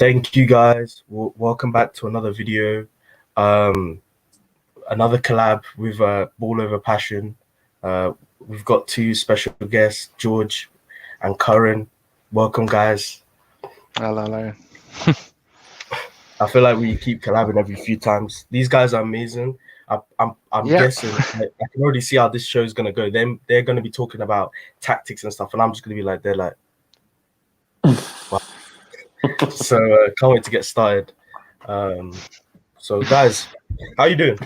Thank you guys. Welcome back to another video. Um, Another collab with Ball Over Passion. We've got two special guests, George and Curran. Welcome, guys. Hello. I feel like we keep collabing every few times. These guys are amazing. I'm guessing. I can already see how this show is gonna go. They're gonna be talking about tactics and stuff, and I'm just gonna be like, they're like. Wow. So can't wait to get started. So guys, how you doing?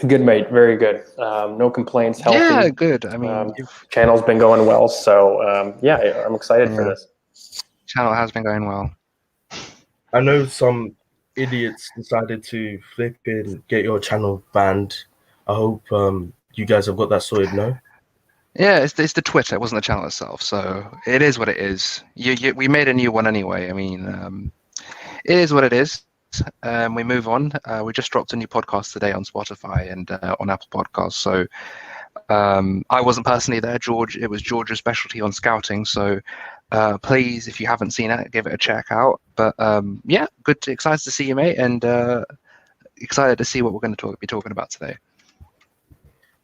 Good, mate. Very good. No complaints. Healthy. Yeah, good. I mean, channel's been going well, so I'm excited for this. Channel has been going well. I know some idiots decided to flip and get your channel banned. I hope you guys have got that sorted, no? Yeah, it's the Twitter. It wasn't the channel itself, so it is what it is. We made a new one anyway. I mean, it is what it is. We move on. We just dropped a new podcast today on Spotify and on Apple Podcasts. So I wasn't personally there. It was George's specialty on scouting. So please, if you haven't seen it, give it a check out. But yeah, excited to see you, mate, and excited to see what we're going to be talking about today.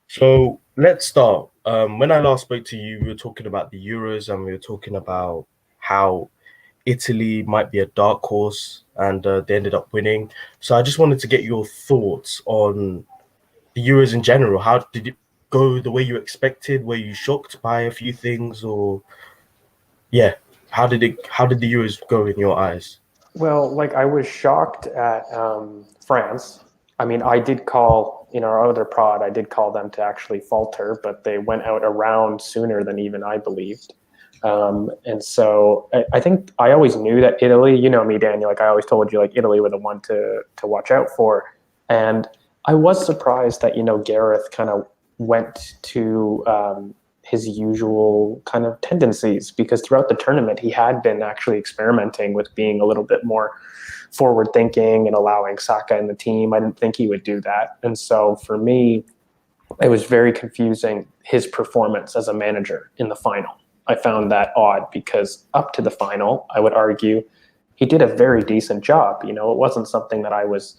So let's start. When I last spoke to you, we were talking about the Euros and we were talking about how Italy might be a dark horse and they ended up winning. So I just wanted to get your thoughts on the Euros in general. How did it go the way you expected? Were you shocked by a few things, or how did the Euros go in your eyes? Well, I was shocked at France. I mean, I did call in our other pod, I did call them to actually falter, but they went out a round sooner than even I believed. And so I think I always knew that Italy, you know me, Daniel, I always told you, Italy were the one to watch out for. And I was surprised that, Gareth kind of went to his usual kind of tendencies, because throughout the tournament, he had been actually experimenting with being a little bit more forward thinking and allowing Saka in the team. I didn't think he would do that. And so for me, it was very confusing, his performance as a manager in the final. I found that odd because up to the final, I would argue he did a very decent job. It wasn't something that I was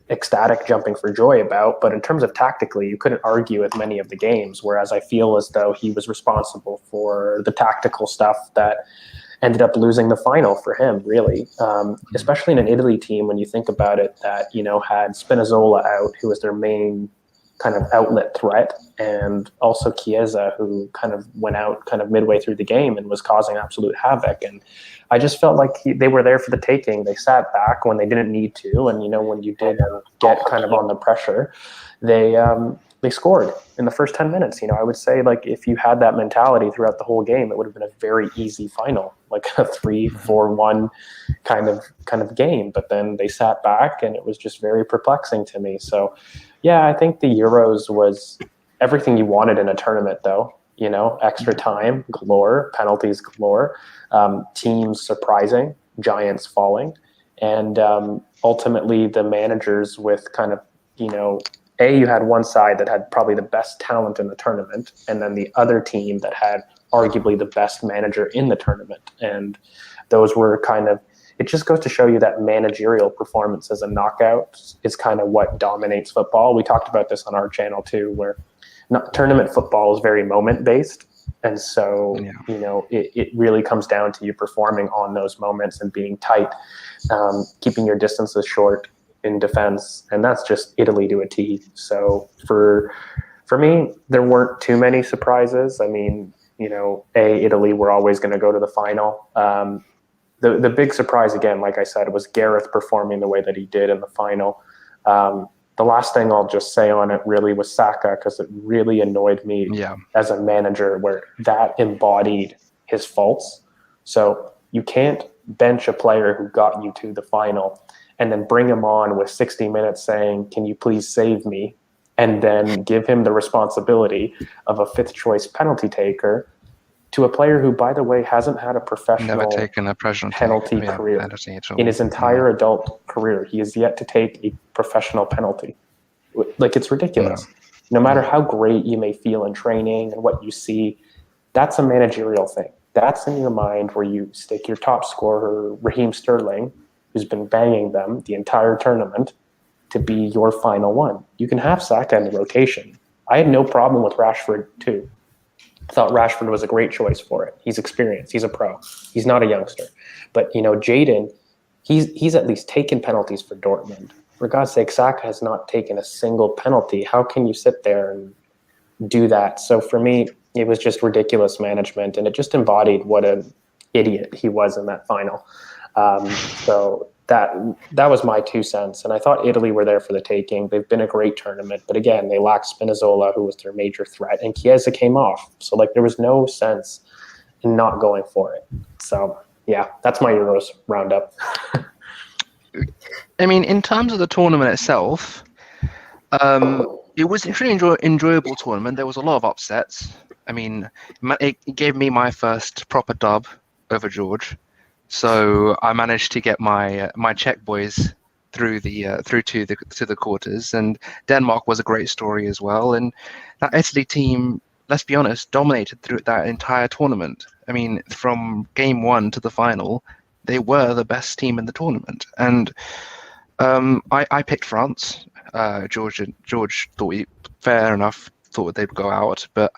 ecstatic jumping for joy about, but in terms of tactically, you couldn't argue with many of the games, whereas I feel as though he was responsible for the tactical stuff that ended up losing the final for him, really, especially in an Italy team, when you think about it, that, had Spinazzola out, who was their main kind of outlet threat, and also Chiesa, who kind of went out kind of midway through the game and was causing absolute havoc. And I just felt like they were there for the taking. They sat back when they didn't need to, and when you did get kind of on the pressure, they scored in the first 10 minutes. I would say, if you had that mentality throughout the whole game, it would have been a very easy final, like a 3-4-1 kind of game. But then they sat back, and it was just very perplexing to me. So yeah, I think the Euros was everything you wanted in a tournament, though. Extra time galore, penalties galore, teams surprising, giants falling, and ultimately the managers with kind of, you had one side that had probably the best talent in the tournament, and then the other team that had arguably the best manager in the tournament. And those were kind of, it just goes to show you that managerial performance as a knockout is kind of what dominates football. We talked about this on our channel too, where tournament football is very moment based. And so, it really comes down to you performing on those moments and being tight, keeping your distances short in defense. And that's just Italy to a T. So for me, there weren't too many surprises. I mean, Italy were always going to go to the final. The big surprise, again, like I said, was Gareth performing the way that he did in the final. The last thing I'll just say on it really was Saka, because it really annoyed me as a manager, where that embodied his faults. So you can't bench a player who got you to the final and then bring him on with 60 minutes saying, "Can you please save me?" and then give him the responsibility of a fifth choice penalty taker to a player who, by the way, hasn't had a professional penalty career in his entire adult career. He has yet to take a professional penalty. It's ridiculous. No matter how great you may feel in training and what you see, that's a managerial thing. that's in your mind where you stick your top scorer, Raheem Sterling, who's been banging them the entire tournament, to be your final one. You can have Saka in the rotation. I had no problem with Rashford too. I thought Rashford was a great choice for it. He's experienced. He's a pro. He's not a youngster. But, Jadon, he's at least taken penalties for Dortmund. For God's sake, Saka has not taken a single penalty. How can you sit there and do that? So for me, it was just ridiculous management, and it just embodied what an idiot he was in that final. So that was my 2 cents. And I thought Italy were there for the taking. They've been a great tournament, but again, they lacked Spinazzola, who was their major threat, and Chiesa came off. So there was no sense in not going for it. So yeah, that's my Euros roundup. I mean, in terms of the tournament itself, it was an extremely enjoyable tournament. There was a lot of upsets. I mean, it gave me my first proper dub over George. So I managed to get my Czech boys through to the quarters, and Denmark was a great story as well. And that Italy team, let's be honest, dominated through that entire tournament. I mean, from game 1 to the final, they were the best team in the tournament. And I picked France. George thought fair enough, thought they'd go out, but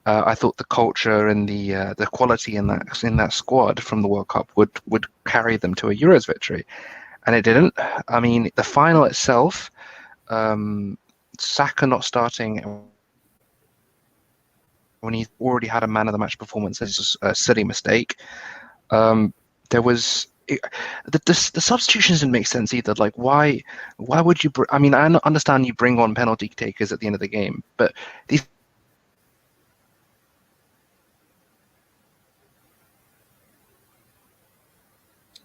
I thought the culture and the quality in that squad from the World Cup would carry them to a Euros victory, and it didn't. I mean, the final itself, Saka not starting when he's already had a man of the match performance is a silly mistake. There was the substitutions didn't make sense either. Why would you? I mean, I understand you bring on penalty takers at the end of the game, but these.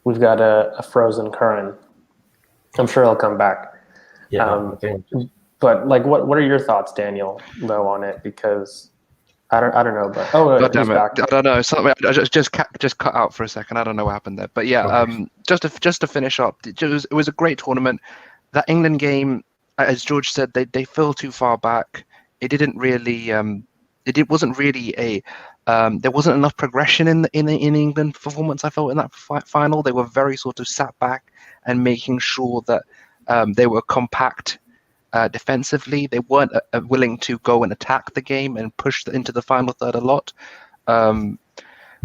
We've got a frozen Curran. I'm sure he'll come back. Yeah. But what are your thoughts, Daniel, though, on it? Because I don't know, but God damn it. I don't know. Something I just cut out for a second. I don't know what happened there. But yeah, just to finish up, it was a great tournament. That England game, as George said, they fell too far back. It didn't really. It wasn't really a. There wasn't enough progression in England performance. I felt in that final, they were very sort of sat back and making sure that they were compact defensively. They weren't willing to go and attack the game and push into the final third a lot,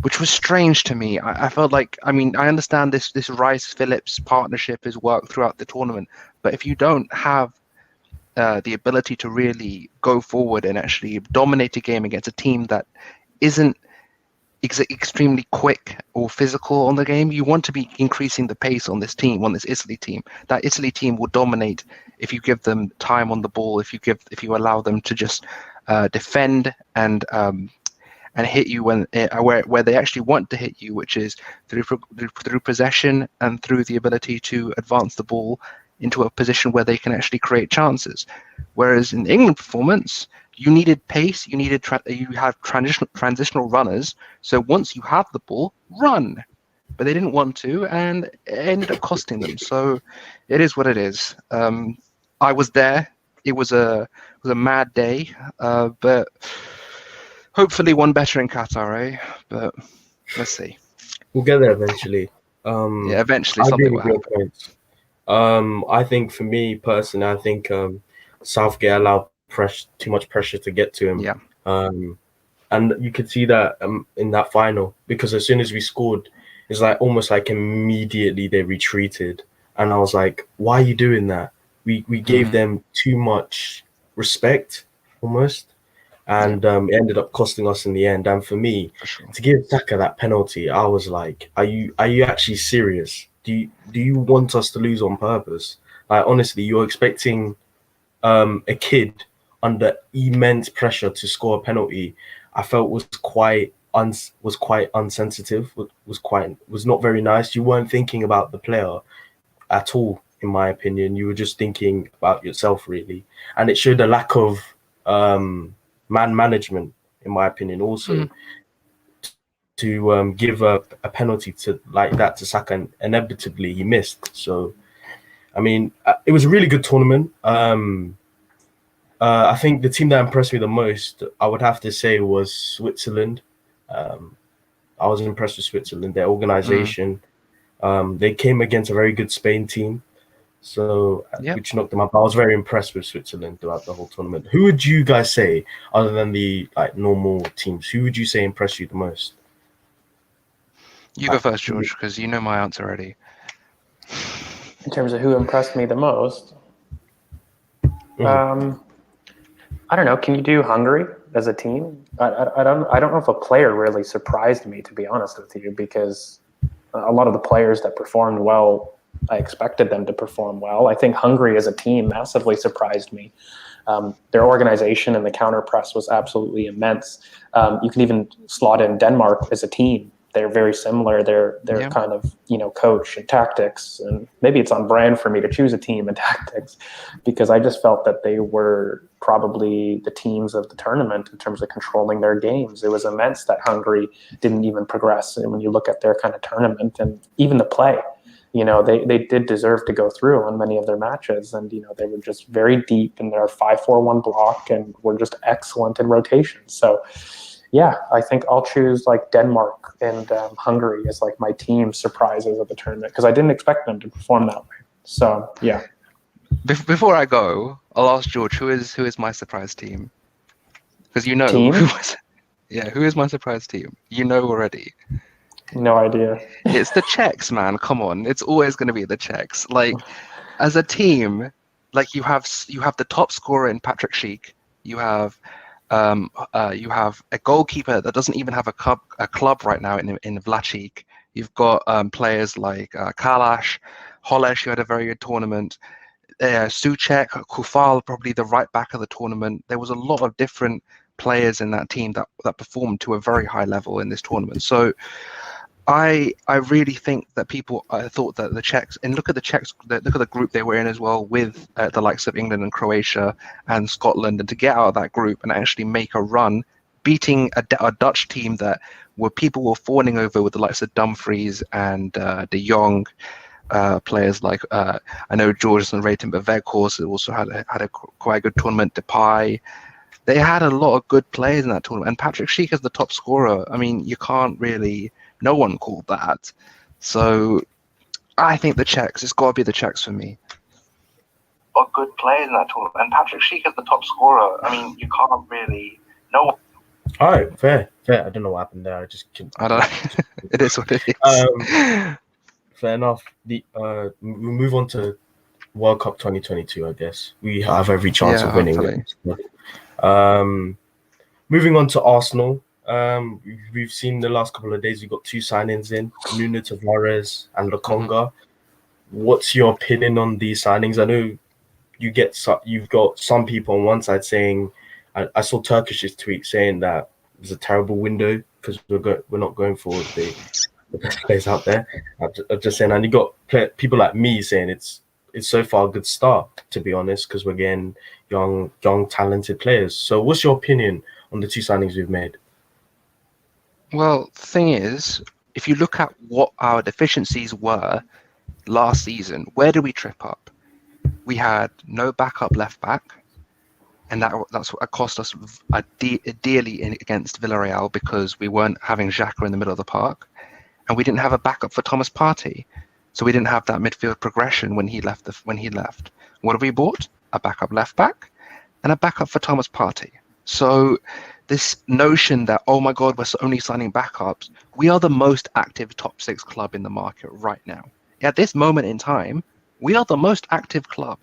which was strange to me. I felt like, I mean, I understand this Rice-Phillips partnership is worked throughout the tournament, but if you don't have the ability to really go forward and actually dominate a game against a team that isn't extremely quick or physical on the game, you want to be increasing the pace on this team, on this Italy team. That Italy team will dominate if you give them time on the ball, if you allow them to just defend and hit you where they actually want to hit you, which is through possession and through the ability to advance the ball into a position where they can actually create chances. Whereas in the England performance, you needed pace, you have transitional runners. So once you have the ball, run. But they didn't want to, and it ended up costing them. So it is what it is. I was there. It was a mad day, but hopefully one better in Qatar, eh? But let's see. We'll get there eventually. Yeah, eventually something will happen. I think for me personally, I think Southgate allowed too much pressure to get to him. Yeah. And you could see that in that final, because as soon as we scored, it's almost like immediately they retreated, and I was like, "Why are you doing that?" We gave them too much respect, almost, and it ended up costing us in the end. And for me, to give Saka that penalty, I was like, "Are you actually serious? Do you want us to lose on purpose?" Honestly, you're expecting a kid under immense pressure to score a penalty. I felt was quite unsensitive. Was not very nice. You weren't thinking about the player at all, in my opinion. You were just thinking about yourself, really, and it showed a lack of man management, in my opinion, also. To give a penalty like that to Saka, and inevitably he missed. So, I mean, it was a really good tournament. I think the team that impressed me the most, I would have to say, was Switzerland. I was impressed with Switzerland, their organization. They came against a very good Spain team, which knocked them up. I was very impressed with Switzerland throughout the whole tournament. Who would you guys say, other than the normal teams, who would you say impressed you the most? You go first, George, because you know my answer already. In terms of who impressed me the most, I don't know. Can you do Hungary as a team? I don't know if a player really surprised me, to be honest with you, because a lot of the players that performed well, I expected them to perform well. I think Hungary as a team massively surprised me. Their organization and the counter press was absolutely immense. You can even slot in Denmark as a team. They're very similar. They're kind of, coach and tactics, and maybe it's on brand for me to choose a team and tactics, because I just felt that they were probably the teams of the tournament in terms of controlling their games. It was immense that Hungary didn't even progress. And when you look at their kind of tournament and even the play, they did deserve to go through on many of their matches, and they were just very deep in their 5-4-1 block and were just excellent in rotation. So yeah, I think I'll choose like Denmark and Hungary as like my team surprises of the tournament, because I didn't expect them to perform that way. So yeah. Before I go, I'll ask George, who is my surprise team? Because Team? who is my surprise team? You know already. No idea. It's the Czechs, man. Come on, it's always going to be the Czechs. Like, as a team, like you have the top scorer in Patrick Schick. You have a goalkeeper that doesn't even have a club right now in Vlachik. You've got players like Kalash, Holesh, who had a very good tournament. Souček, Kufal, probably the right back of the tournament. There was a lot of different players in that team that performed to a very high level in this tournament. So I really think that people thought that the Czechs, and look at the Czechs, look at the group they were in as well, with the likes of England and Croatia and Scotland, and to get out of that group and actually make a run, beating a Dutch team that people were fawning over, with the likes of Dumfries and De Jong, players like I know George and rating, but Weghorst also had a quite good tournament. Depay. They had a lot of good players in that tournament, and Patrick Schick is the top scorer. I mean, you can't really. No one called that. So I think the Czechs, it's got to be the Czechs for me. Got good players in that tournament. And Patrick Schick is the top scorer. I mean, you can't really. No one. All right, fair. I don't know what happened there. I don't know. It is what it is. Fair enough. We move on to World Cup 2022, I guess. We have every chance of winning it. Moving on to Arsenal. We've seen the last couple of days, we've got 2 signings in, Nuno Tavares and Lokonga. What's your opinion on these signings? I know you've got some people on one side saying, I saw Turkish's tweet saying that it's a terrible window because we're not going for the best players out there. I'm just saying, and you got people like me saying it's so far a good start, to be honest, because we're getting young, talented players. So what's your opinion on the 2 signings we've made? Well, the thing is, if you look at what our deficiencies were last season, where did we trip up? We had no backup left back, and that's what cost us dearly against Villarreal, because we weren't having Xhaka in the middle of the park, and we didn't have a backup for Thomas Partey, so we didn't have that midfield progression when he left. What have we bought? A backup left back and a backup for Thomas Partey. So this notion that, oh my God, we're only signing backups. We are the most active top 6 club in the market right now. At this moment in time, we are the most active club.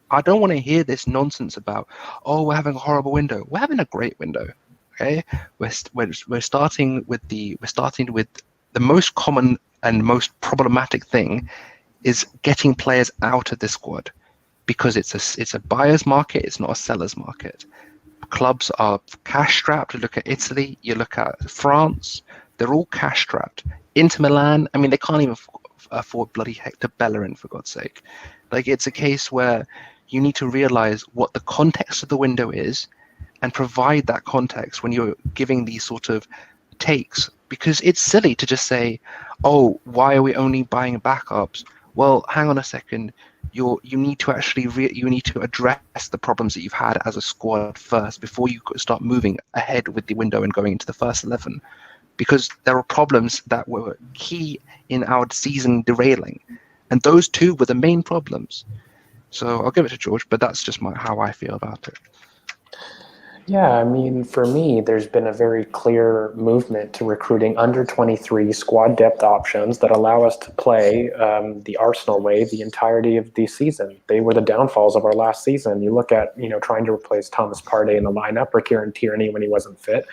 I don't want to hear this nonsense about, oh, we're having a horrible window. We're having a great window. Okay, we're starting with the most common and most problematic thing is getting players out of the squad, because it's a buyer's market. It's not a seller's market. Clubs are cash strapped. You look at Italy, you look at France, they're all cash strapped. Inter Milan, I mean, they can't even afford bloody Hector Bellerin, for God's sake. Like, it's a case where you need to realize what the context of the window is and provide that context when you're giving these sort of takes, because it's silly to just say, oh, why are we only buying backups? Well, hang on a second. You need to actually you need to address the problems that you've had as a squad first before you start moving ahead with the window and going into the first 11. because there were problems that were key in our season derailing. And those two were the main problems. So I'll give it to George, but that's just how I feel about it. Yeah, I mean, for me, there's been a very clear movement to recruiting under 23 squad depth options that allow us to play the Arsenal way the entirety of the season. They were the downfalls of our last season. You look at, trying to replace Thomas Partey in the lineup or Kieran Tierney when he wasn't fit,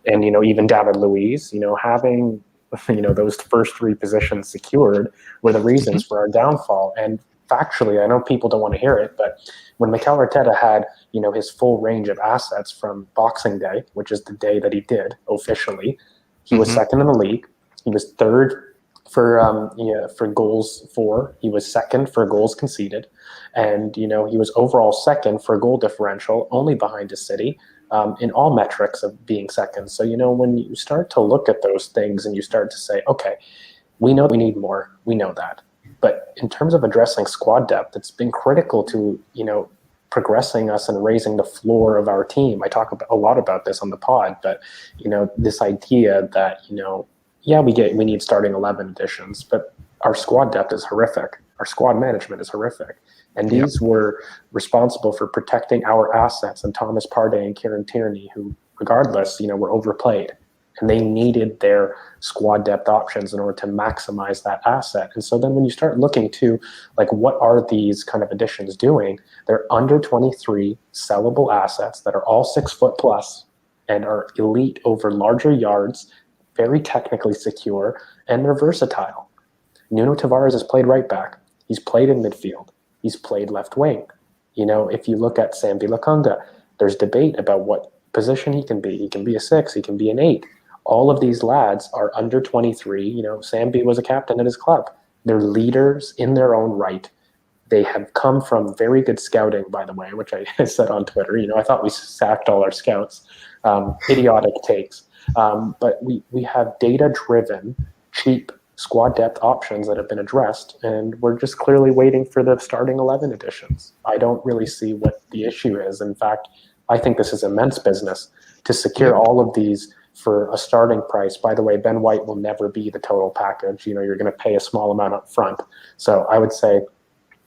and, even David Luiz, having, those first three positions secured were the reasons for our downfall. And factually, I know people don't want to hear it, but when Mikel Areta had, his full range of assets from Boxing Day, which is the day that he did officially, he was second in the league. He was third for goals for. He was second for goals conceded, and he was overall second for goal differential, only behind his City, in all metrics of being second. So when you start to look at those things and you start to say, okay, we know we need more. We know that. But in terms of addressing squad depth, it's been critical to, progressing us and raising the floor of our team. I talk a lot about this on the pod, but, this idea that, we need starting 11 additions, but our squad depth is horrific. Our squad management is horrific. And these were responsible for protecting our assets, and Thomas Partey and Kieran Tierney, who regardless, were overplayed. And they needed their squad depth options in order to maximize that asset. And so then when you start looking to, what are these kind of additions doing? They're under 23 sellable assets that are all 6 foot plus and are elite over larger yards, very technically secure, and they're versatile. Nuno Tavares has played right back. He's played in midfield. He's played left wing. If you look at Sambi Lokonga, there's debate about what position he can be. He can be a 6, he can be an 8. All of these lads are under 23. Sambi was a captain at his club. They're leaders in their own right. They have come from very good scouting, by the way, which I said on Twitter. I thought we sacked all our scouts. Idiotic takes. But we have data-driven, cheap squad depth options that have been addressed, and we're just clearly waiting for the starting 11 additions. I don't really see what the issue is. In fact, I think this is immense business to secure all of these for a starting price. By the way, Ben White will never be the total package. You're going to pay a small amount up front. So I would say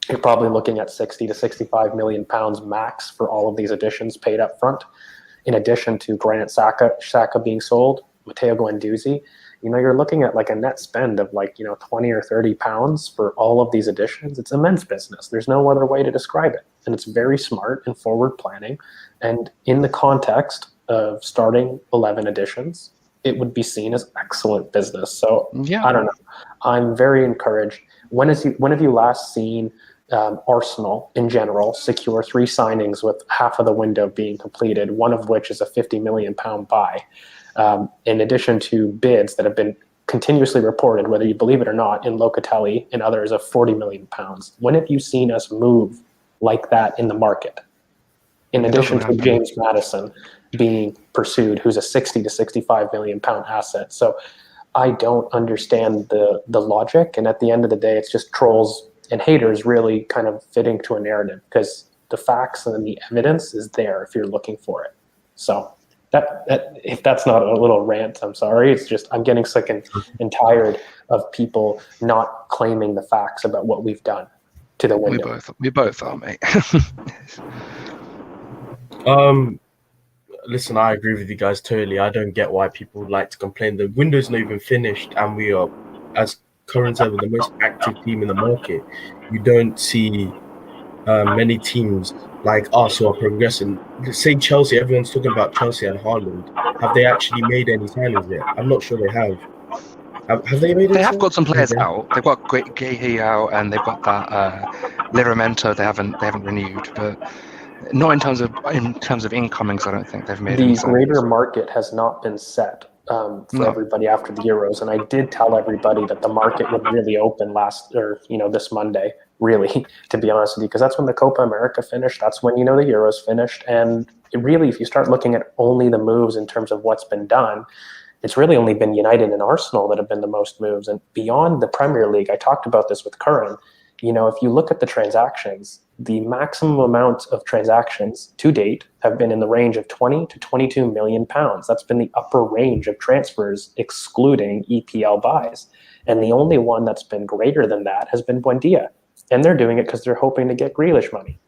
you're probably looking at 60 to 65 million pounds max for all of these additions paid up front. In addition to Granit Xhaka being sold, Matteo Guendouzi, you're looking at a net spend of 20 or 30 pounds for all of these additions. It's immense business. There's no other way to describe it. And it's very smart and forward planning. And in the context of starting 11 additions, it would be seen as excellent business. So I don't know. I'm very encouraged. When have you last seen Arsenal in general secure 3 signings with half of the window being completed, one of which is a 50 million pound buy, in addition to bids that have been continuously reported, whether you believe it or not, in Locatelli and others of 40 million pounds? When have you seen us move like that in the market? In addition to James Maddison being pursued, who's a 60 to 65 million pound asset. So I don't understand the logic. And at the end of the day, it's just trolls and haters really kind of fitting to a narrative, because the facts and the evidence is there if you're looking for it. So that if that's not a little rant, I'm sorry. It's just I'm getting sick and tired of people not claiming the facts about what we've done to the window. We both are, mate. Listen, I agree with you guys totally. I don't get why people like to complain. The window's not even finished, and we are, as current ever, the most active team in the market. You don't see many teams like us who are progressing. Say Chelsea, everyone's talking about Chelsea and Haaland. Have they actually made any signings yet? I'm not sure they have. Have they made? They have got some players out. They've got Guehi out, and they've got that Liramento. They haven't renewed, but not in terms of incomings. I don't think they've made. The greater market has not been set for everybody after the Euros, and I did tell everybody that the market would really open this Monday. Really, to be honest with you, because that's when the Copa America finished. That's when the Euros finished, and it really, if you start looking at only the moves in terms of what's been done, it's really only been United and Arsenal that have been the most moves. And beyond the Premier League, I talked about this with Curran. if you look at the transactions, the maximum amount of transactions to date have been in the range of 20 to 22 million pounds. That's been the upper range of transfers, excluding EPL buys. And the only one that's been greater than that has been Buendia. And they're doing it because they're hoping to get Grealish money.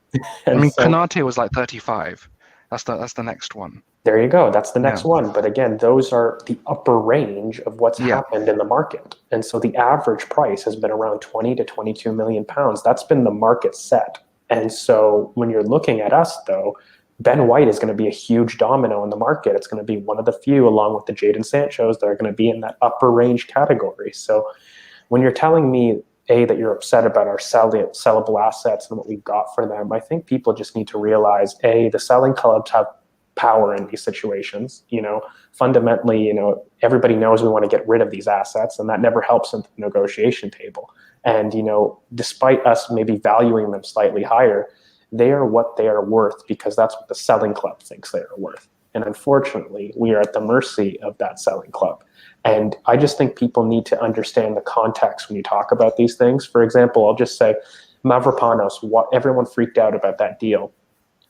Konate was like 35. That's the next one. There you go. That's the next one. But again, those are the upper range of what's happened in the market. And so the average price has been around 20 to 22 million pounds. That's been the market set. And so when you're looking at us, though, Ben White is going to be a huge domino in the market. It's going to be one of the few, along with the Jadon Sanchos, that are going to be in that upper range category. So when you're telling me, that you're upset about our sellable assets and what we've got for them, I think people just need to realize, the selling clubs have power in these situations. Fundamentally, everybody knows we want to get rid of these assets, and that never helps at the negotiation table. And, despite us maybe valuing them slightly higher, they are what they are worth because that's what the selling club thinks they are worth. And unfortunately, we are at the mercy of that selling club. And I just think people need to understand the context when you talk about these things. For example, I'll just say Mavropanos, everyone freaked out about that deal.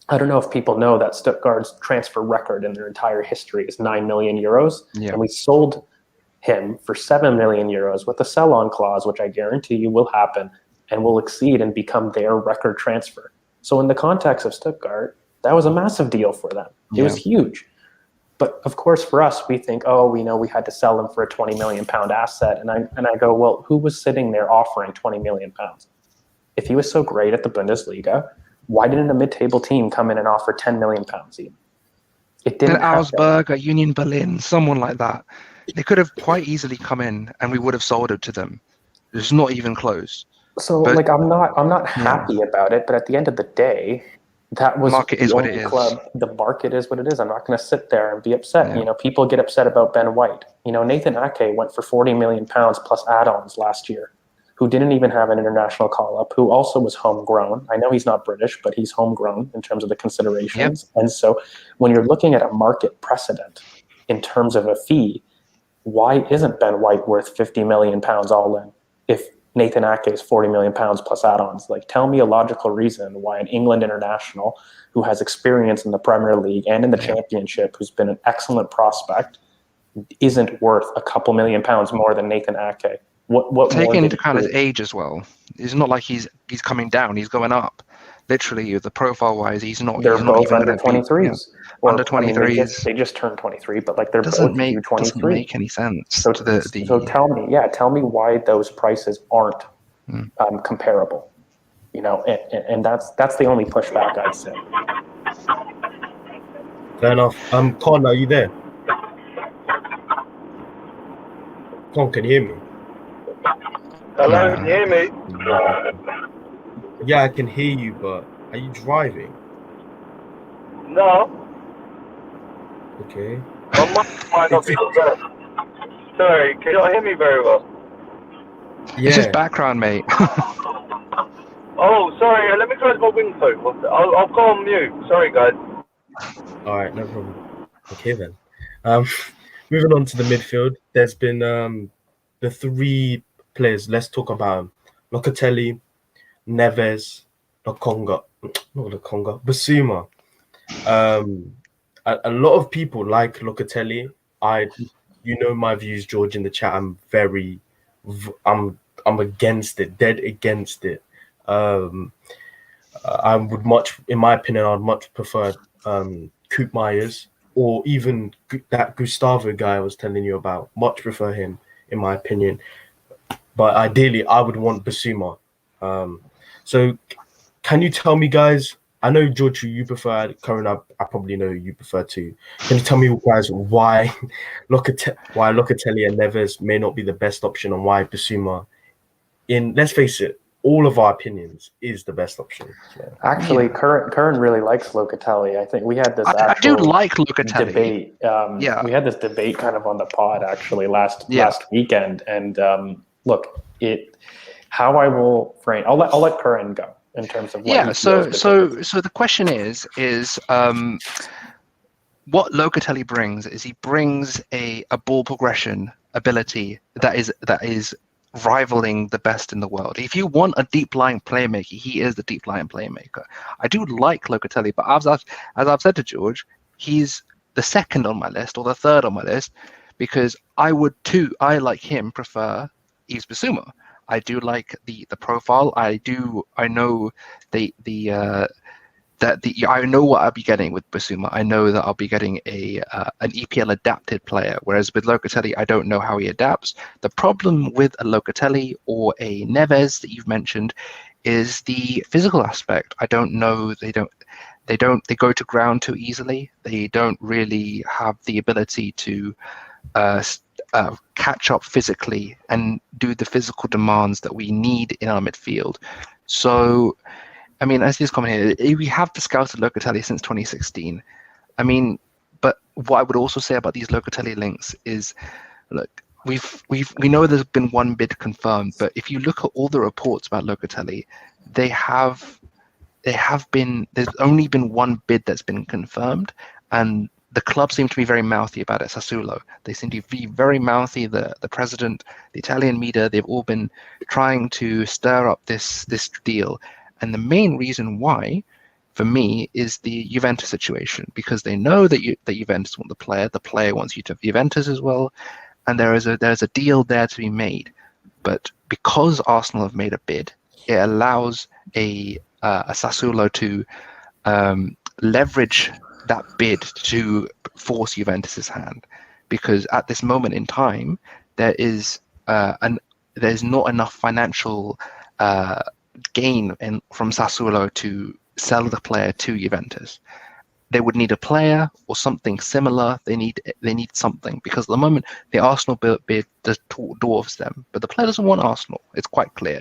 I don't know if people know that Stuttgart's transfer record in their entire history is 9 million euros. Yeah. And we sold him for 7 million euros with a sell-on clause, which I guarantee you will happen and will exceed and become their record transfer. So in the context of Stuttgart, that was a massive deal for them. It was huge. But of course, for us, we think, we had to sell him for a 20 million pound asset. And I go, well, who was sitting there offering 20 million pounds? If he was so great at the Bundesliga, why didn't a mid-table team come in and offer 10 million pounds even? It didn't. Augsburg, or Union Berlin, someone like that. They could have quite easily come in, and we would have sold it to them. It's not even close. So, I'm not happy about it. But at the end of the day, that was market is what it is. Club. The market is what it is. I'm not going to sit there and be upset. Yeah. People get upset about Ben White. Nathan Ake went for 40 million pounds plus add-ons last year, who didn't even have an international call-up, who also was homegrown. I know he's not British, but he's homegrown in terms of the considerations. Yep. And so when you're looking at a market precedent in terms of a fee, why isn't Ben White worth 50 million pounds all in if Nathan Ake is 40 million pounds plus add-ons? Tell me a logical reason why an England international who has experience in the Premier League and in the Championship, who's been an excellent prospect, isn't worth a couple million pounds more than Nathan Ake. What taking into account his age as well, it's not like he's coming down; he's going up. Literally, the profile-wise, he's not. They're he's both not under 23s. Under 23s. They just turned 23, but they're doesn't both make 23. Doesn't make any sense. So tell me why those prices aren't comparable. And that's the only pushback I'd say. Fair enough. Con, are you there? Con, can you hear me? Hello, can you hear me? Yeah, I can hear you, but are you driving? No. Okay. My mic might not be the best. Sorry, can you not hear me very well? Yeah. It's just background, mate. Oh, sorry. Let me close my window. I'll go on mute. Sorry, guys. All right, no problem. Okay then. Moving on to the midfield, there's been the three players. Let's talk about them: Locatelli, Neves, Basuma. A lot of people like Locatelli. My views, George, in the chat. I'm against it, dead against it. I would in my opinion, I'd much prefer Coop Myers or even that Gustavo guy I was telling you about. Much prefer him, in my opinion. But ideally, I would want Basuma. So can you tell me, guys, I know, George, you prefer Curran. I probably know you prefer too. Can you tell me, guys, why Locatelli and Neves may not be the best option and why Basuma, let's face it, all of our opinions, is the best option. Yeah. Actually, Curran really likes Locatelli. I think we had this I do like Locatelli. debate. We had this debate kind of on the pod actually last weekend. And look, how I will frame. I'll let Curran go in terms of what so the question is what Locatelli brings is he brings a ball progression ability that is rivaling the best in the world. If you want a deep-lying playmaker, he is the deep-lying playmaker. I do like Locatelli, but as I've said to George, he's the second on my list or the third on my list, because I like him, prefer Yves Bissouma. I do like the profile. I know I know what I'll be getting with Bissouma. I know that I'll be getting an EPL adapted player, whereas with Locatelli, I don't know how he adapts. The problem with a Locatelli or a Neves that you've mentioned is the physical aspect. I don't know. They go to ground too easily. They don't really have the ability to catch up physically and do the physical demands that we need in our midfield. So, I mean, as this comment here, we have scouted Locatelli since 2016. I mean, but what I would also say about these Locatelli links is, look, we know there's been one bid confirmed, but if you look at all the reports about Locatelli, there's only been one bid that's been confirmed, and the club seem to be very mouthy about it. Sassuolo, they seem to be very mouthy. The president, the Italian media, they've all been trying to stir up this deal. And the main reason why, for me, is the Juventus situation, because they know that Juventus want the player wants you to have Juventus as well, and there's a deal there to be made. But because Arsenal have made a bid, it allows a Sassuolo to leverage that bid to force Juventus's hand, because at this moment in time there's not enough financial gain from Sassuolo to sell the player to Juventus. They would need a player or something similar. They need something, because at the moment the Arsenal bid dwarfs them, but the player doesn't want Arsenal. It's quite clear.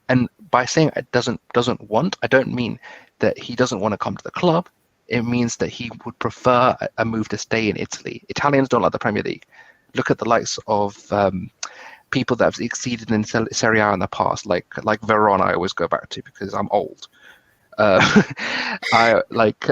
And by saying it doesn't want, I don't mean that he doesn't want to come to the club. It means that he would prefer a move to stay in Italy. Italians don't like the Premier League. Look at the likes of people that have succeeded in Serie A in the past, like Verona. I always go back to because I'm old. I like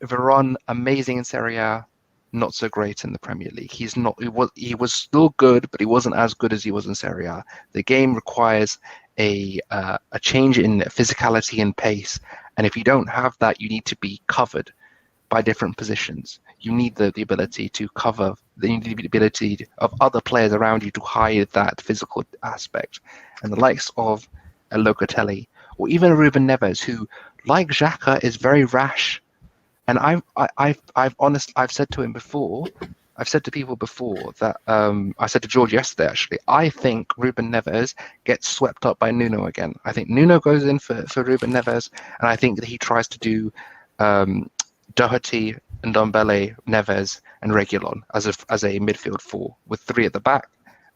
Verona, amazing in Serie A, not so great in the Premier League. He was still good, but he wasn't as good as he was in Serie A. The game requires a change in physicality and pace, and if you don't have that, you need to be covered by different positions. You need the ability to cover. You need the ability of other players around you to hide that physical aspect. And the likes of a Locatelli or even a Ruben Neves, who, like Xhaka, is very rash. And I've said to him before, I've said to people before that I said to George yesterday, actually, I think Ruben Neves gets swept up by Nuno again. I think Nuno goes in for Ruben Neves, and I think that he tries to do Doherty and Ndombele, Neves, and Reguilon as a midfield four with three at the back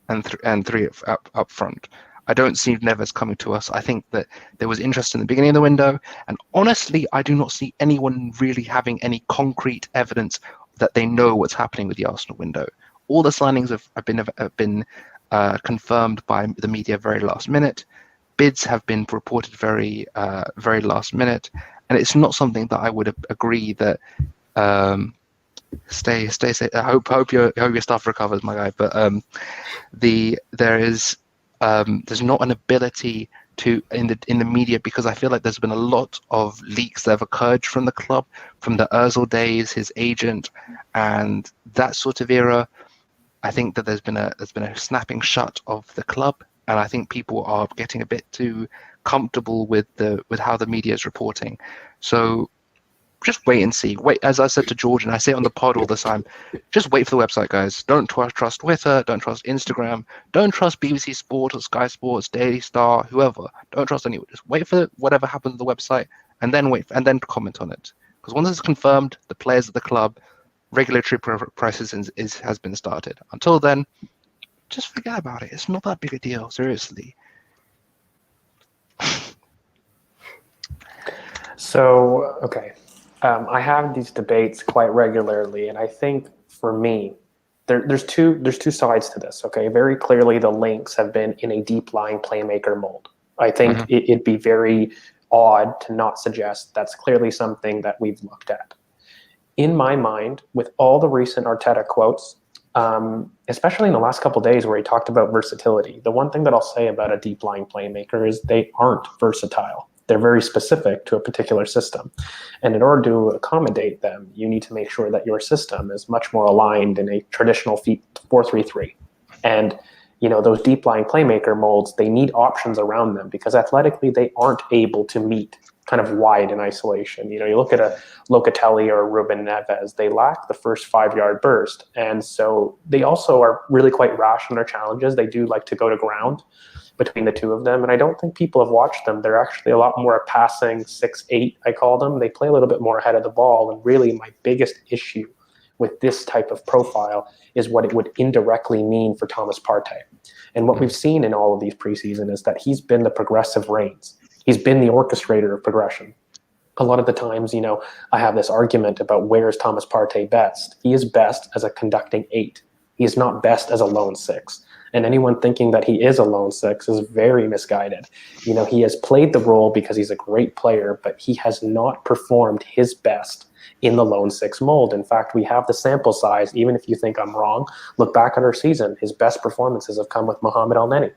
and three up front. I don't see Neves coming to us. I think that there was interest in the beginning of the window, and honestly, I do not see anyone really having any concrete evidence that they know what's happening with the Arsenal window. All the signings have been confirmed by the media very last minute. Bids have been reported very last minute, and it's not something that I would agree that. Stay safe. I hope your stuff recovers, my guy. But there's not an ability to in the media, because I feel like there's been a lot of leaks that have occurred from the club, from the Özil days, his agent, and that sort of era. I think that there's been a snapping shut of the club, and I think people are getting a bit too comfortable with how the media is reporting. So just wait and see. Wait, as I said to George, and I say it on the pod all the time, just wait for the website, guys. Don't trust Twitter. Don't trust Instagram. Don't trust BBC Sport or Sky Sports, Daily Star, whoever. Don't trust anyone. Just wait for whatever happens on the website, and then comment on it. Because once it's confirmed, the players of the club, regulatory process has been started. Until then, just forget about it. It's not that big a deal. Seriously. So, okay. I have these debates quite regularly, and I think for me, there's two sides to this. Okay, very clearly the links have been in a deep lying playmaker mold. I think it'd be very odd to not suggest that's clearly something that we've looked at. In my mind, with all the recent Arteta quotes, especially in the last couple of days where he talked about versatility. The one thing that I'll say about a deep lying playmaker is they aren't versatile. They're very specific to a particular system. And in order to accommodate them, you need to make sure that your system is much more aligned in a traditional 4-3-3. And those deep lying playmaker molds, they need options around them because athletically they aren't able to meet kind of wide in isolation. You look at a Locatelli or a Ruben Neves, they lack the first 5-yard burst. And so they also are really quite rash in their challenges. They do like to go to ground between the two of them. And I don't think people have watched them. They're actually a lot more passing 6-8, I call them. They play a little bit more ahead of the ball. And really my biggest issue with this type of profile is what it would indirectly mean for Thomas Partey. And what we've seen in all of these preseason is that he's been the progressive reins. He's been the orchestrator of progression. A lot of the times, I have this argument about where is Thomas Partey best. He is best as a conducting 8. He is not best as a lone 6. And anyone thinking that he is a lone 6 is very misguided. He has played the role because he's a great player, but he has not performed his best in the lone 6 mold. In fact, we have the sample size. Even if you think I'm wrong, look back at our season. His best performances have come with Mohamed El-Neni.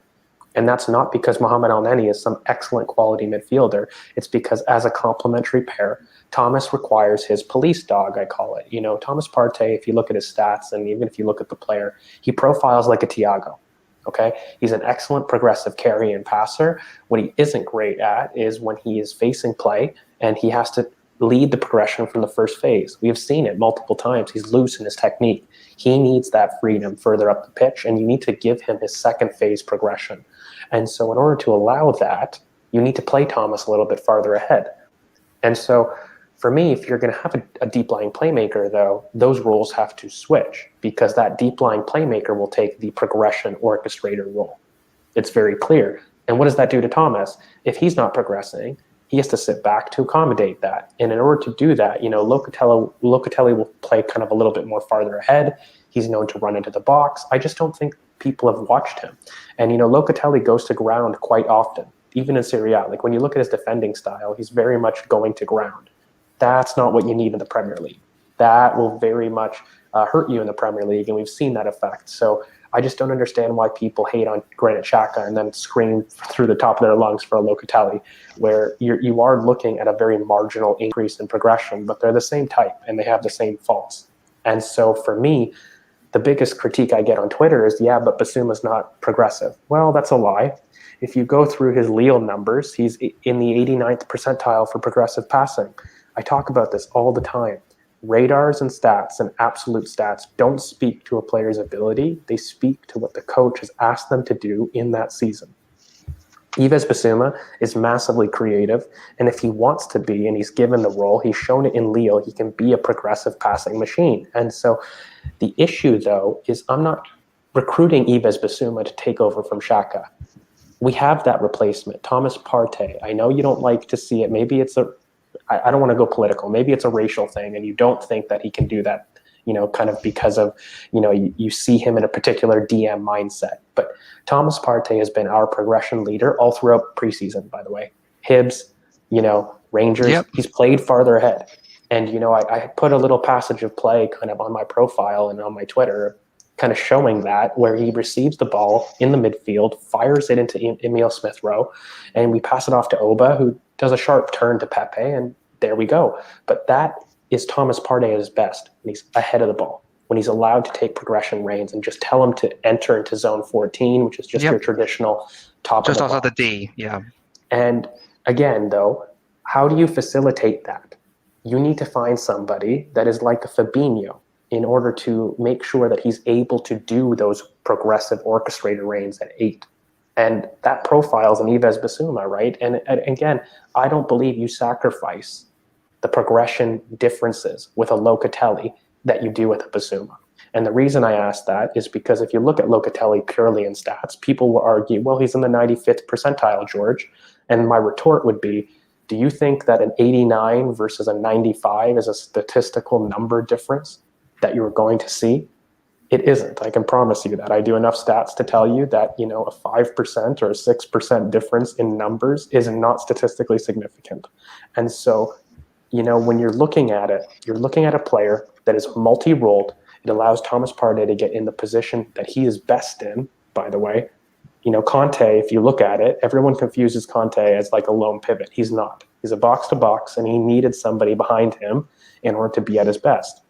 And that's not because Mohamed El-Neni is some excellent quality midfielder. It's because as a complementary pair, Thomas requires his police dog, I call it. Thomas Partey, if you look at his stats and even if you look at the player, he profiles like a Thiago. Okay, he's an excellent progressive carry and passer. What he isn't great at is when he is facing play and he has to lead the progression from the first phase. We have seen it multiple times. He's loose in his technique. He needs that freedom further up the pitch, and you need to give him his second phase progression. And so in order to allow that, you need to play Thomas a little bit farther ahead. And so for me, if you're going to have a deep lying playmaker, though, those roles have to switch because that deep lying playmaker will take the progression orchestrator role. It's very clear. And what does that do to Thomas? If he's not progressing, he has to sit back to accommodate that. And in order to do that, Locatelli will play kind of a little bit more farther ahead. He's known to run into the box. I just don't think people have watched him. And, Locatelli goes to ground quite often, even in Serie A. Like when you look at his defending style, he's very much going to ground. That's not what you need in the Premier League. That will very much hurt you in the Premier League, and we've seen that effect. So I just don't understand why people hate on Granit Xhaka and then scream through the top of their lungs for a Locatelli, where you are looking at a very marginal increase in progression, but they're the same type and they have the same faults. And so for me, the biggest critique I get on Twitter is, yeah, but Bissouma's not progressive. Well, that's a lie. If you go through his Lille numbers, he's in the 89th percentile for progressive passing. I talk about this all the time. Radars and stats and absolute stats don't speak to a player's ability. They speak to what the coach has asked them to do in that season. Yves Bissouma is massively creative, and if he wants to be, and he's given the role, he's shown it in Lille, he can be a progressive passing machine. And so the issue, though, is I'm not recruiting Yves Bissouma to take over from Xhaka. We have that replacement, Thomas Partey. I know you don't like to see it. Maybe it's I don't want to go political. Maybe it's a racial thing, and you don't think that he can do that, kind of because of, you see him in a particular DM mindset. But Thomas Partey has been our progression leader all throughout preseason, by the way. Hibs, Rangers, yep. He's played farther ahead. And, I put a little passage of play kind of on my profile and on my Twitter, kind of showing that, where he receives the ball in the midfield, fires it into Emile Smith-Rowe, and we pass it off to Oba, who does a sharp turn to Pepe, and there we go. But that is Thomas Partey at his best, when he's ahead of the ball, when he's allowed to take progression reins and just tell him to enter into zone 14, which is just your traditional top just of the outside the D, yeah. And again, though, how do you facilitate that? You need to find somebody that is like a Fabinho in order to make sure that he's able to do those progressive orchestrator reins at 8. And that profiles an Yves Bissouma, right? And again, I don't believe you sacrifice the progression differences with a Locatelli that you do with a Bissouma. And the reason I ask that is because if you look at Locatelli purely in stats, people will argue, well, he's in the 95th percentile, George. And my retort would be, do you think that an 89 versus a 95 is a statistical number difference that you're going to see? It isn't. I can promise you that. I do enough stats to tell you that, a 5% or a 6% difference in numbers is not statistically significant. And so, when you're looking at it, you're looking at a player that is multi-rolled, It allows Thomas Partey to get in the position that he is best in, by the way. Conte, if you look at it, everyone confuses Conte as like a lone pivot. He's not. He's a box-to-box, and he needed somebody behind him in order to be at his best.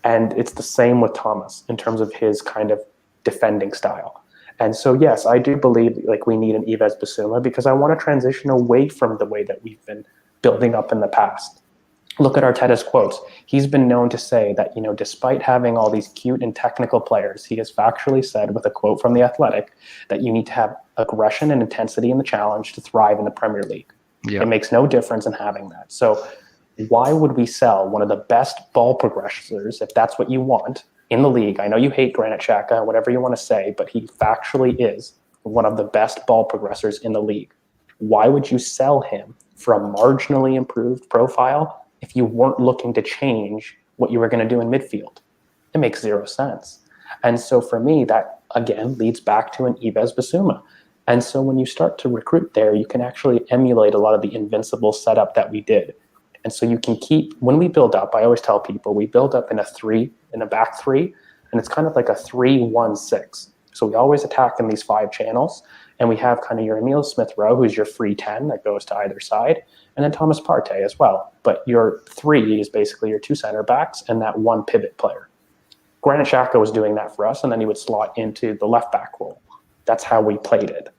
And it's the same with Thomas in terms of his kind of defending style. And so, yes, I do believe like we need an Yves Bissouma because I want to transition away from the way that we've been building up in the past. Look at Arteta's quotes. He's been known to say that, despite having all these cute and technical players, he has factually said with a quote from The Athletic that you need to have aggression and intensity in the challenge to thrive in the Premier League. Yeah. It makes no difference in having that. So why would we sell one of the best ball progressors, if that's what you want, in the league? I know you hate Granit Xhaka, whatever you want to say, but he factually is one of the best ball progressors in the league. Why would you sell him for a marginally improved profile if you weren't looking to change what you were going to do in midfield? It makes zero sense. And so for me, that again leads back to an Yves Bissouma. And so when you start to recruit there, you can actually emulate a lot of the invincible setup that we did. And so you can keep, when we build up, I always tell people, we build up in a back three, and it's kind of like a 3-1-6. So we always attack in these 5 channels, and we have kind of your Emile Smith-Rowe, who's your free 10 that goes to either side, and then Thomas Partey as well. But your 3 is basically your 2 center backs and that 1 pivot player. Granit Xhaka was doing that for us, and then he would slot into the left back role. That's how we played it.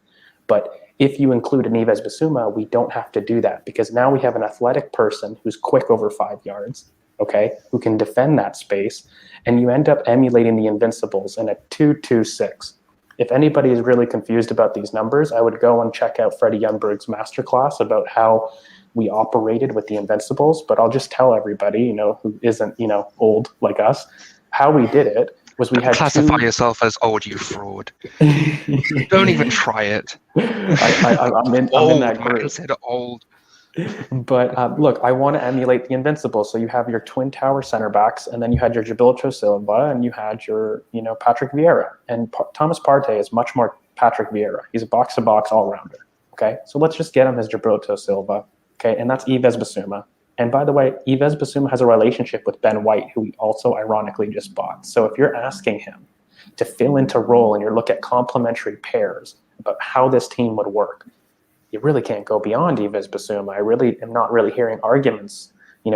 But if you include an Yves Bissouma, we don't have to do that because now we have an athletic person who's quick over 5 yards, okay, who can defend that space, and you end up emulating the Invincibles in a 2-2-6. If anybody is really confused about these numbers, I would go and check out Freddie Youngberg's masterclass about how we operated with the Invincibles. But I'll just tell everybody, who isn't, old like us, how we did it was we had classify yourself as old, you fraud. Don't even try it. I'm in that group. I said old. But look, I want to emulate the Invincibles. So you have your twin tower center backs, and then you had your Gilberto Silva, and you had your, Patrick Vieira. And Thomas Partey is much more Patrick Vieira. He's a box-to-box all-rounder. Okay, so let's just get him as Gilberto Silva. Okay, and that's Yves Bissouma. And by the way, Yves Bissouma has a relationship with Ben White, who we also ironically just bought. So if you're asking him to fill into role and you look at complementary pairs about how this team would work, you really can't go beyond Yves Bissouma. I really am not really hearing arguments,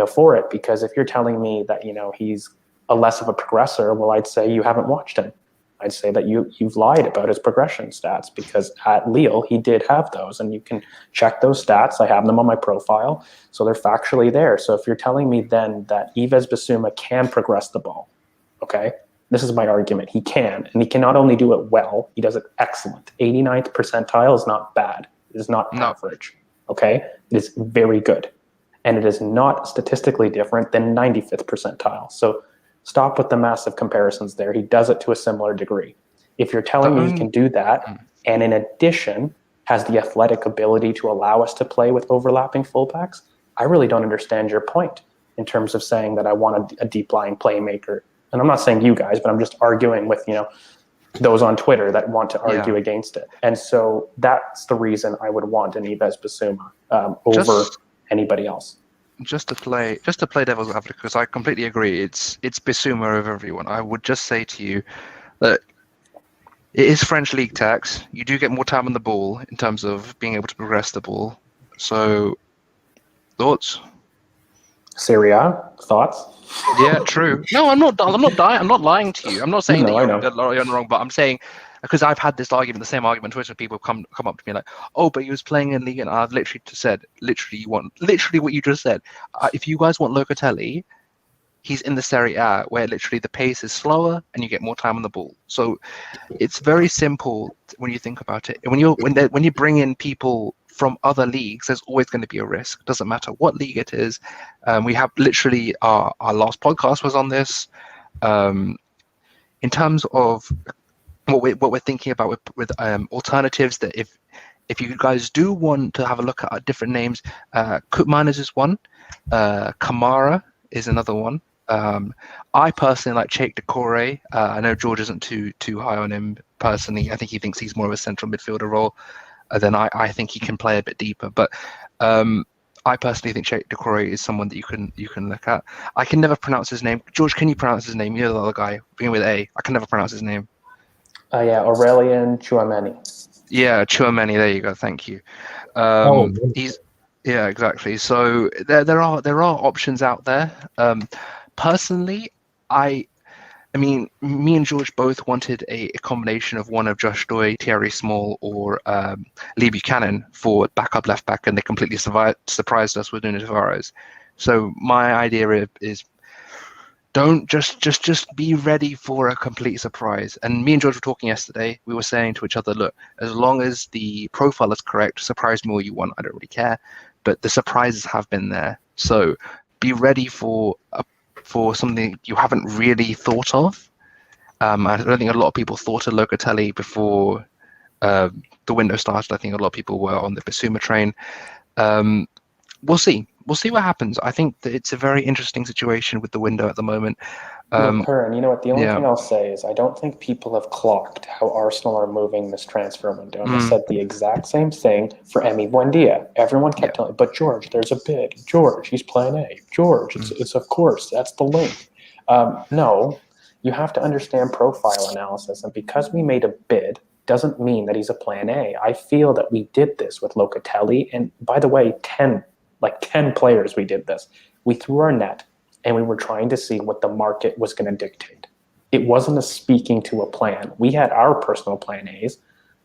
for it, because if you're telling me that, he's a less of a progressor, well, I'd say you haven't watched him. I'd say that you've lied about his progression stats, because at Lille, he did have those, and you can check those stats. I have them on my profile, so they're factually there. So if you're telling me then that Yves Bissouma can progress the ball, okay, this is my argument. He can, and he can not only do it well, he does it excellent. 89th percentile is not bad. It is not average, okay? It is very good, and it is not statistically different than 95th percentile. So stop with the massive comparisons there. He does it to a similar degree. If you're telling me he can do that, and in addition has the athletic ability to allow us to play with overlapping fullbacks, I really don't understand your point in terms of saying that I want a deep lying playmaker. And I'm not saying you guys, but I'm just arguing with, those on Twitter that want to argue against it. And so that's the reason I would want an Yves Bissouma over anybody else. Just to play devil's advocate, because I completely agree. It's Bissouma over everyone. I would just say to you that it is French league tax. You do get more time on the ball in terms of being able to progress the ball. So, thoughts? Serie A, thoughts? Yeah, true. No, I'm not lying to you. I'm not saying that you're wrong, but I'm saying, because I've had this argument, the same argument on Twitter, people come up to me like, oh, but he was playing in league, and I've literally said, literally what you just said. If you guys want Locatelli, he's in the Serie A, where literally the pace is slower and you get more time on the ball. So it's very simple when you think about it. When you bring in people from other leagues, there's always going to be a risk. Doesn't matter what league it is. We have literally our last podcast was on this. In terms of what we're thinking about with alternatives, that if you guys do want to have a look at different names, Koopmeiners is one, Kamara is another one. I personally like Cheikh Doucouré. I know George isn't too high on him personally. I think he thinks he's more of a central midfielder role. Then I think he can play a bit deeper. But I personally think Sheikh Decore is someone that you can look at. I can never pronounce his name. George, can you pronounce his name? You're the other guy, beginning with A. I can never pronounce his name. Yeah, Aurelien Tchouameni. Yeah, Tchouameni. There you go. Thank you. Yeah, exactly. So there are options out there. Personally, I mean, me and George both wanted a combination of one of Josh Doy, Thierry Small, or Lee Buchanan for backup left back, and they completely surprised us with Nuno Tavares. So my idea is don't just be ready for a complete surprise. And me and George were talking yesterday. We were saying to each other, look, as long as the profile is correct, surprise me all you want. I don't really care. But the surprises have been there. So be ready for something you haven't really thought of. I don't think a lot of people thought of Locatelli before the window started. I think a lot of people were on the Basuma train. We'll see. We'll see what happens. I think that it's a very interesting situation with the window at the moment. Curran, you know what? The only thing I'll say is I don't think people have clocked how Arsenal are moving this transfer window. And I said the exact same thing for Emi Buendia. Everyone kept telling, but George, there's a bid. George, he's plan A. George, it's of course, that's the link. No, you have to understand profile analysis. And because we made a bid doesn't mean that he's a plan A. I feel that we did this with Locatelli. And by the way, 10 players we did this. We threw our net and we were trying to see what the market was going to dictate. It wasn't a speaking to a plan. We had our personal plan A's.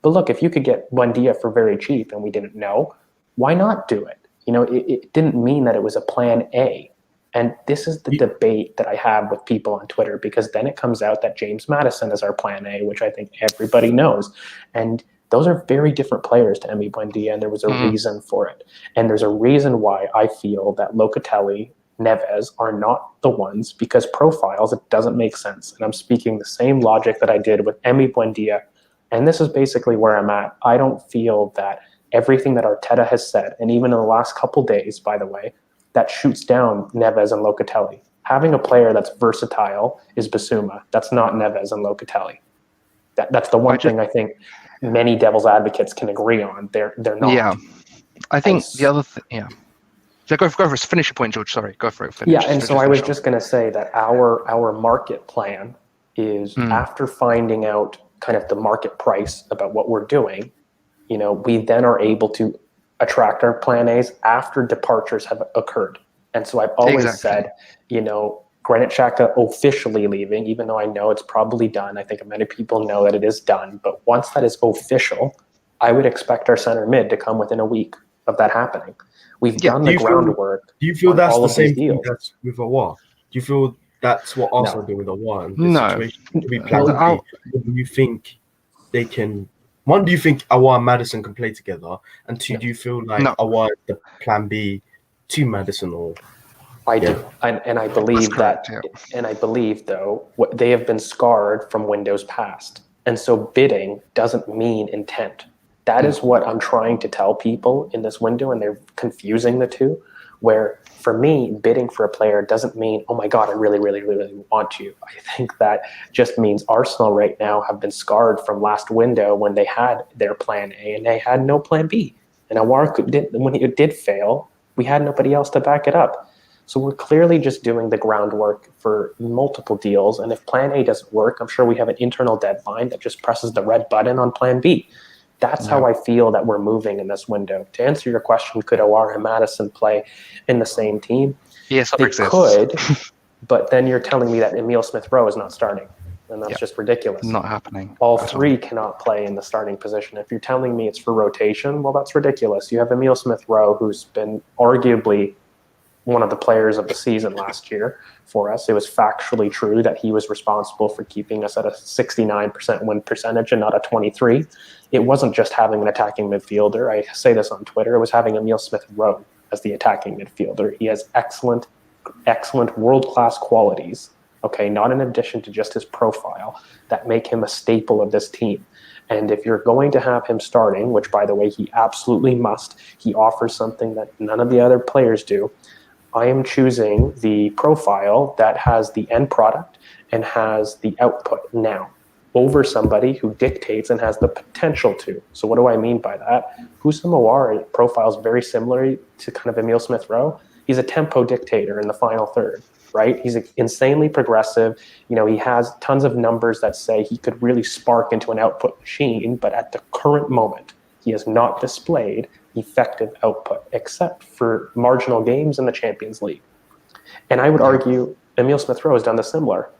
But look, if you could get Buendia for very cheap and we didn't know, why not do it? You know, it didn't mean that it was a plan A. And this is the debate that I have with people on Twitter, because then it comes out that James Maddison is our plan A, which I think everybody knows. And those are very different players to Emi Buendia, and there was a reason for it. And there's a reason why I feel that Locatelli, Neves are not the ones, because profiles, it doesn't make sense. And I'm speaking the same logic that I did with Emi Buendia. And this is basically where I'm at. I don't feel that everything that Arteta has said, and even in the last couple days, by the way, that shoots down Neves and Locatelli. Having a player that's versatile is Basuma. That's not Neves and Locatelli. That's the one thing I think many devil's advocates can agree on. They're not. Yeah, I think the other thing. Yeah. So go for it. Finish your point, George. Sorry, go for it. Finish. Yeah, and so I was just going to say that our market plan is after finding out kind of the market price about what we're doing, you know, we then are able to attract our plan A's after departures have occurred. And so I've always said, you know, Granit Xhaka officially leaving, even though I know it's probably done. I think many people know that it is done. But once that is official, I would expect our center mid to come within a week of that happening. We've done the groundwork. Do you feel that's the same thing that's with Aouar? Do you feel that's what Arsenal do with Aouar? No. Do you think they can? One, do you think Aouar and Maddison can play together? And two, do you feel like Aouar is the plan B to Maddison? Or I do, and I believe and I believe though what they have been scarred from windows past, and so bidding doesn't mean intent. That is what I'm trying to tell people in this window, and they're confusing the two. Where for me, bidding for a player doesn't mean, oh my God, I really, really, really want you. I think that just means Arsenal right now have been scarred from last window when they had their plan A and they had no plan B. And Aouar when it did fail, we had nobody else to back it up. So we're clearly just doing the groundwork for multiple deals. And if plan A doesn't work, I'm sure we have an internal deadline that just presses the red button on plan B. That's how I feel that we're moving in this window. To answer your question, could Aouar and Maddison play in the same team? Yes, they could, but then you're telling me that Emile Smith-Rowe is not starting, and that's just ridiculous. Not happening. All three cannot play in the starting position. If you're telling me it's for rotation, well, that's ridiculous. You have Emile Smith-Rowe, who's been arguably one of the players of the season last year for us. It was factually true that he was responsible for keeping us at a 69% win percentage and not a 23. It wasn't just having an attacking midfielder. I say this on Twitter. It was having Emile Smith-Rowe as the attacking midfielder. He has excellent world-class qualities, okay, not in addition to just his profile, that make him a staple of this team. And if you're going to have him starting, which, by the way, he absolutely must, he offers something that none of the other players do, I am choosing the profile that has the end product and has the output now over somebody who dictates and has the potential to. So what do I mean by that? Houssam Aouar profiles very similarly to kind of Emile Smith-Rowe. He's a tempo dictator in the final third, right? He's insanely progressive. He has tons of numbers that say he could really spark into an output machine, but at the current moment, he has not displayed effective output, except for marginal games in the Champions League. And I would argue Emile Smith-Rowe has done the similar.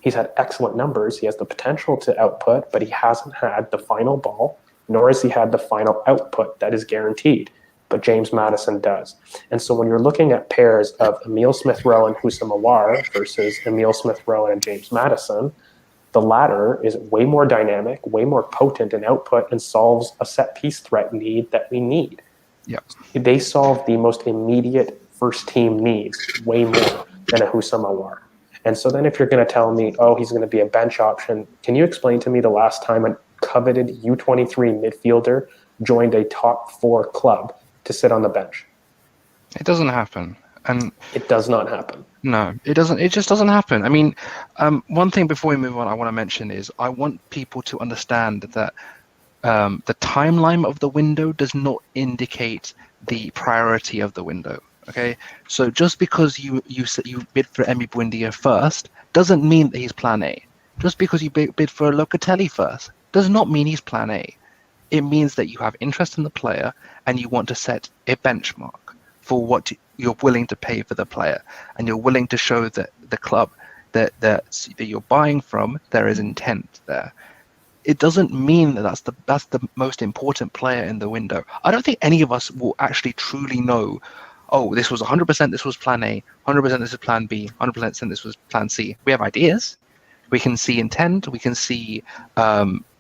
He's had excellent numbers. He has the potential to output, but he hasn't had the final ball, nor has he had the final output that is guaranteed. But James Maddison does. And so when you're looking at pairs of Emile Smith-Rowe and Houssam Aouar versus Emile Smith-Rowe and James Maddison, the latter is way more dynamic, way more potent in output, and solves a set-piece threat need that we need. Yep. They solve the most immediate first-team needs way more than a Houssam Aouar. And so then if you're going to tell me, he's going to be a bench option, can you explain to me the last time a coveted U23 midfielder joined a top 4 club to sit on the bench? It doesn't happen. And it does not happen. No, it doesn't. It just doesn't happen. I mean, one thing before we move on, I want to mention is I want people to understand that the timeline of the window does not indicate the priority of the window. Okay, so just because you bid for Emi Buendia first doesn't mean that he's plan A. Just because you bid for Locatelli first does not mean he's plan A. It means that you have interest in the player and you want to set a benchmark for what you're willing to pay for the player, and you're willing to show that the club that you're buying from, there is intent there. It doesn't mean that that's the most important player in the window. I don't think any of us will actually truly know, this was 100% this was plan A, 100% this is plan B, 100% this was plan C. We have ideas. We can see intent. We can see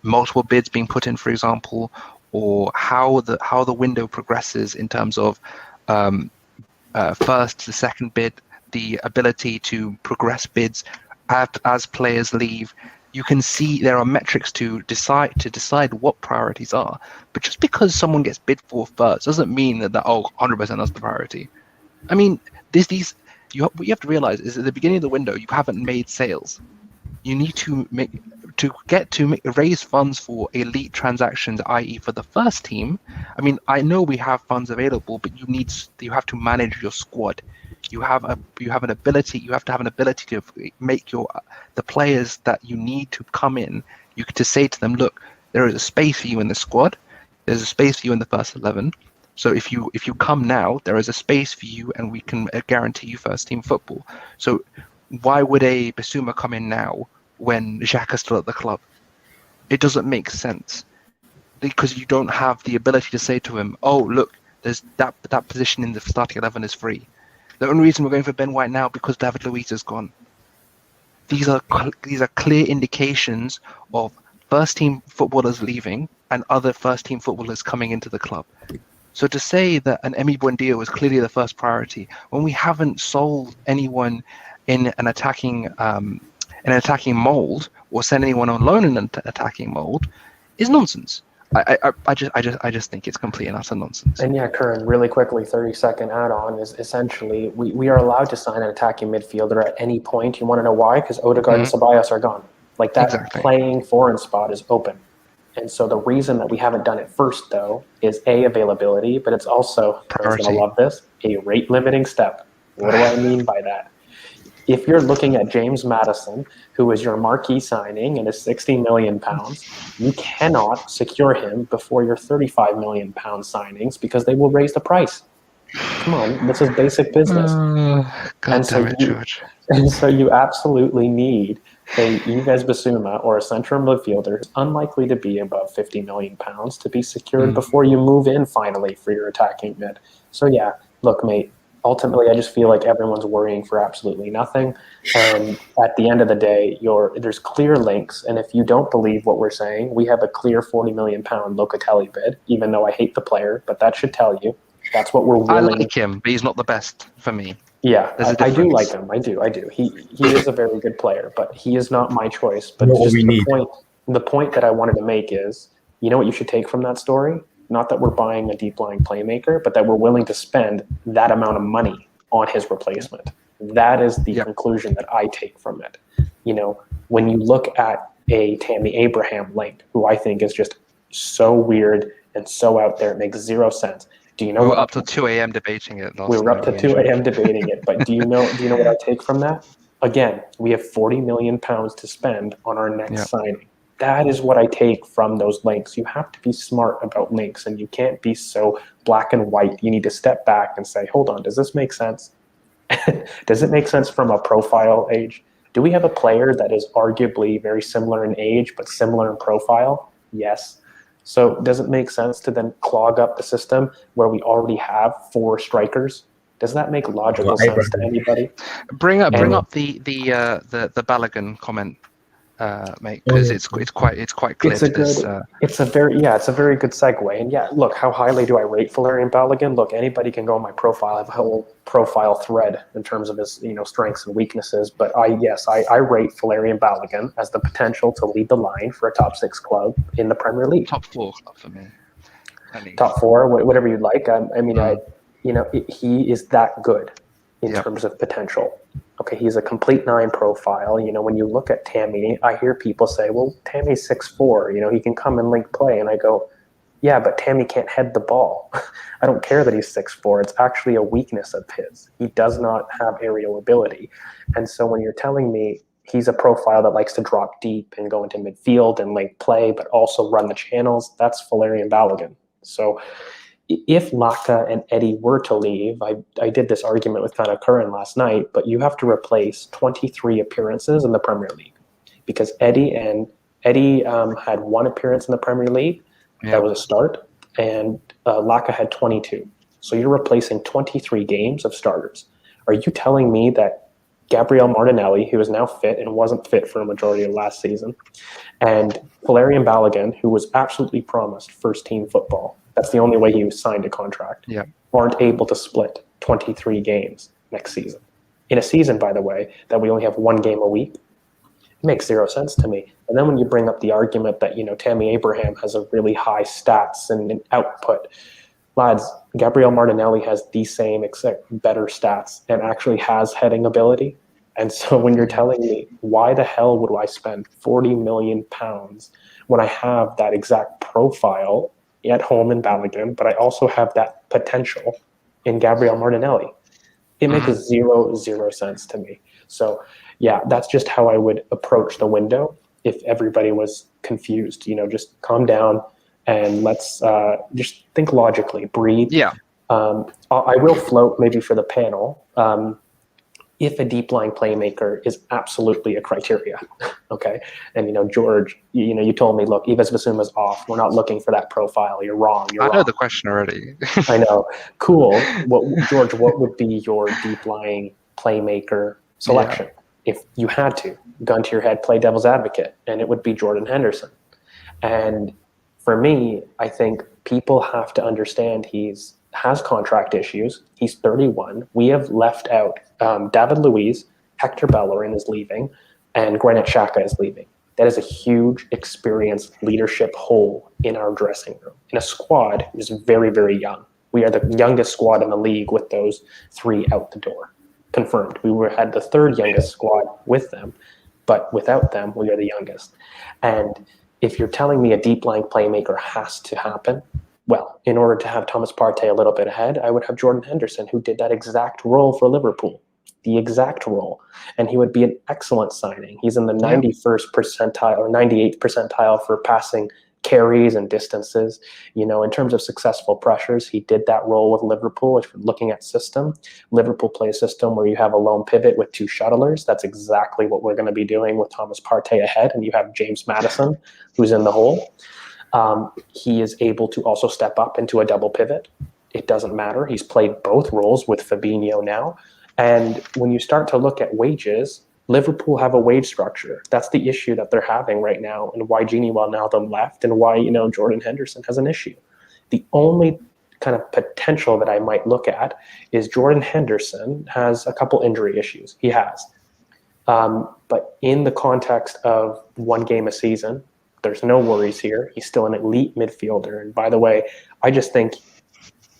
multiple bids being put in, for example, or how the window progresses in terms of first to second bid, the ability to progress bids as players leave. You can see there are metrics to decide what priorities are. But just because someone gets bid for first doesn't mean that 100% that's the priority. I mean, what you have to realize is at the beginning of the window you haven't made sales. You need to raise funds for elite transactions, i.e. for the first team. I mean, I know we have funds available, but you have to manage your squad. You have to have an ability to make the players that you need to come in. You to say to them, look, there is a space for you in the squad. There's a space for you in the first 11. So if you come now, there is a space for you, and we can guarantee you first team football. So why would a Bissouma come in now when Xhaka is still at the club? It doesn't make sense, because you don't have the ability to say to him, look, there's that position in the starting 11 is free. The only reason we're going for Ben White now because David Luiz is gone. These are clear indications of first team footballers leaving and other first team footballers coming into the club. So to say that an Emi Buendia was clearly the first priority when we haven't sold anyone in an attacking mold or sent anyone on loan in an attacking mold is nonsense. I just think it's complete and utter nonsense. And yeah, Curran, really quickly, 30-second add-on is essentially we are allowed to sign an attacking midfielder at any point. You want to know why? Because Odegaard and Ceballos are gone. Like that playing foreign spot is open. And so the reason that we haven't done it first, though, is availability, but it's also, Curran's going to love this, a rate-limiting step. What do I mean by that? If you're looking at James Maddison, who is your marquee signing and is £60 million, you cannot secure him before your £35 million signings because they will raise the price. Come on, this is basic business. And so you absolutely need a Yves Bissouma or a central midfielder who's unlikely to be above £50 million to be secured before you move in finally for your attacking mid. So yeah, look, mate, ultimately, I just feel like everyone's worrying for absolutely nothing. And at the end of the day, there's clear links. And if you don't believe what we're saying, we have a clear £40 million Locatelli bid, even though I hate the player, but that should tell you that's what we're willing. I like him, but he's not the best for me. Yeah, I do like him. I do. He is a very good player, but he is not my choice. But it's just the point that I wanted to make is, you know what you should take from that story? Not that we're buying a deep-lying playmaker, but that we're willing to spend that amount of money on his replacement. That is the conclusion that I take from it. You know, when you look at a Tammy Abraham link, who I think is just so weird and so out there. It makes zero sense. Do you know We were what up till 2 a.m. debating it last we were up night, to me and 2 George. a.m. debating it, but do you know what I take from that? Again, we have 40 million pounds to spend on our next signing. That is what I take from those links. You have to be smart about links, and you can't be so black and white. You need to step back and say, hold on, does this make sense? Does it make sense from a profile age? Do we have a player that is arguably very similar in age but similar in profile? Yes. So does it make sense to then clog up the system where we already have 4 strikers? Does that make logical sense to anybody? Bring up the Balogun comment, mate, because it's quite clear. It's a very good segue. And yeah, look, how highly do I rate Valerian Balogun? Look, anybody can go on my profile. I have a whole profile thread in terms of his strengths and weaknesses. But I rate Valerian Balogun as the potential to lead the line for a top 6 club in the Premier League. Top 4 club for me. Top 4, whatever you'd like. He is that good in terms of potential. Okay, he's a complete 9 profile. When you look at Tammy, I hear people say, well, Tammy's 6'4", he can come and link play. And I go, yeah, but Tammy can't head the ball. I don't care that he's 6'4". It's actually a weakness of his. He does not have aerial ability. And so when you're telling me he's a profile that likes to drop deep and go into midfield and link play, but also run the channels, that's Valerian Balogun. So if Laka and Eddie were to leave, I did this argument with Conor Curran last night, but you have to replace 23 appearances in the Premier League, because Eddie had 1 appearance in the Premier League. That was a start, and Laka had 22. So you're replacing 23 games of starters. Are you telling me that Gabriel Martinelli, who is now fit and wasn't fit for a majority of last season, and Valerian Balogun, who was absolutely promised first-team football, that's the only way he signed a contract, aren't able to split 23 games next season? In a season, by the way, that we only have 1 game a week, it makes zero sense to me. And then when you bring up the argument that, Tammy Abraham has a really high stats and output, lads, Gabriel Martinelli has the same except better stats and actually has heading ability. And so when you're telling me, why the hell would I spend 40 million pounds when I have that exact profile at home in Balogun, but I also have that potential in Gabriel Martinelli? It makes zero sense to me. So yeah, that's just how I would approach the window if everybody was confused. Just calm down and let's just think logically, breathe. Yeah. I will float maybe for the panel. If a deep line playmaker is absolutely a criteria, okay? And George, you told me, look, Yves Bissouma's off. We're not looking for that profile. You're wrong. I know the question already. I know. Cool. George, what would be your deep line playmaker selection if you had to, gun to your head, play devil's advocate? And it would be Jordan Henderson. And for me, I think people have to understand has contract issues. He's 31. We have left out David Luiz, Hector Bellerin is leaving, and Granit Xhaka is leaving. That is a huge experience leadership hole in our dressing room, in a squad that is very, very young. We are the youngest squad in the league with those 3 out the door. Confirmed. We had the 3rd youngest squad with them, but without them, we are the youngest. And if you're telling me a deep line playmaker has to happen, well, in order to have Thomas Partey a little bit ahead, I would have Jordan Henderson, who did that exact role for Liverpool, the exact role. And he would be an excellent signing. He's in the 91st percentile or 98th percentile for passing carries and distances. In terms of successful pressures, he did that role with Liverpool. If you're looking at system, Liverpool plays a system where you have a lone pivot with 2 shuttlers. That's exactly what we're going to be doing with Thomas Partey ahead. And you have James Maddison, who's in the hole. He is able to also step up into a double pivot. It doesn't matter. He's played both roles with Fabinho now. And when you start to look at wages, Liverpool have a wage structure. That's the issue that they're having right now, and why Gini Wijnaldum left, and why Jordan Henderson has an issue. The only kind of potential that I might look at is Jordan Henderson has a couple injury issues. He has. But in the context of 1 game a season, there's no worries here. He's still an elite midfielder. And by the way, I just think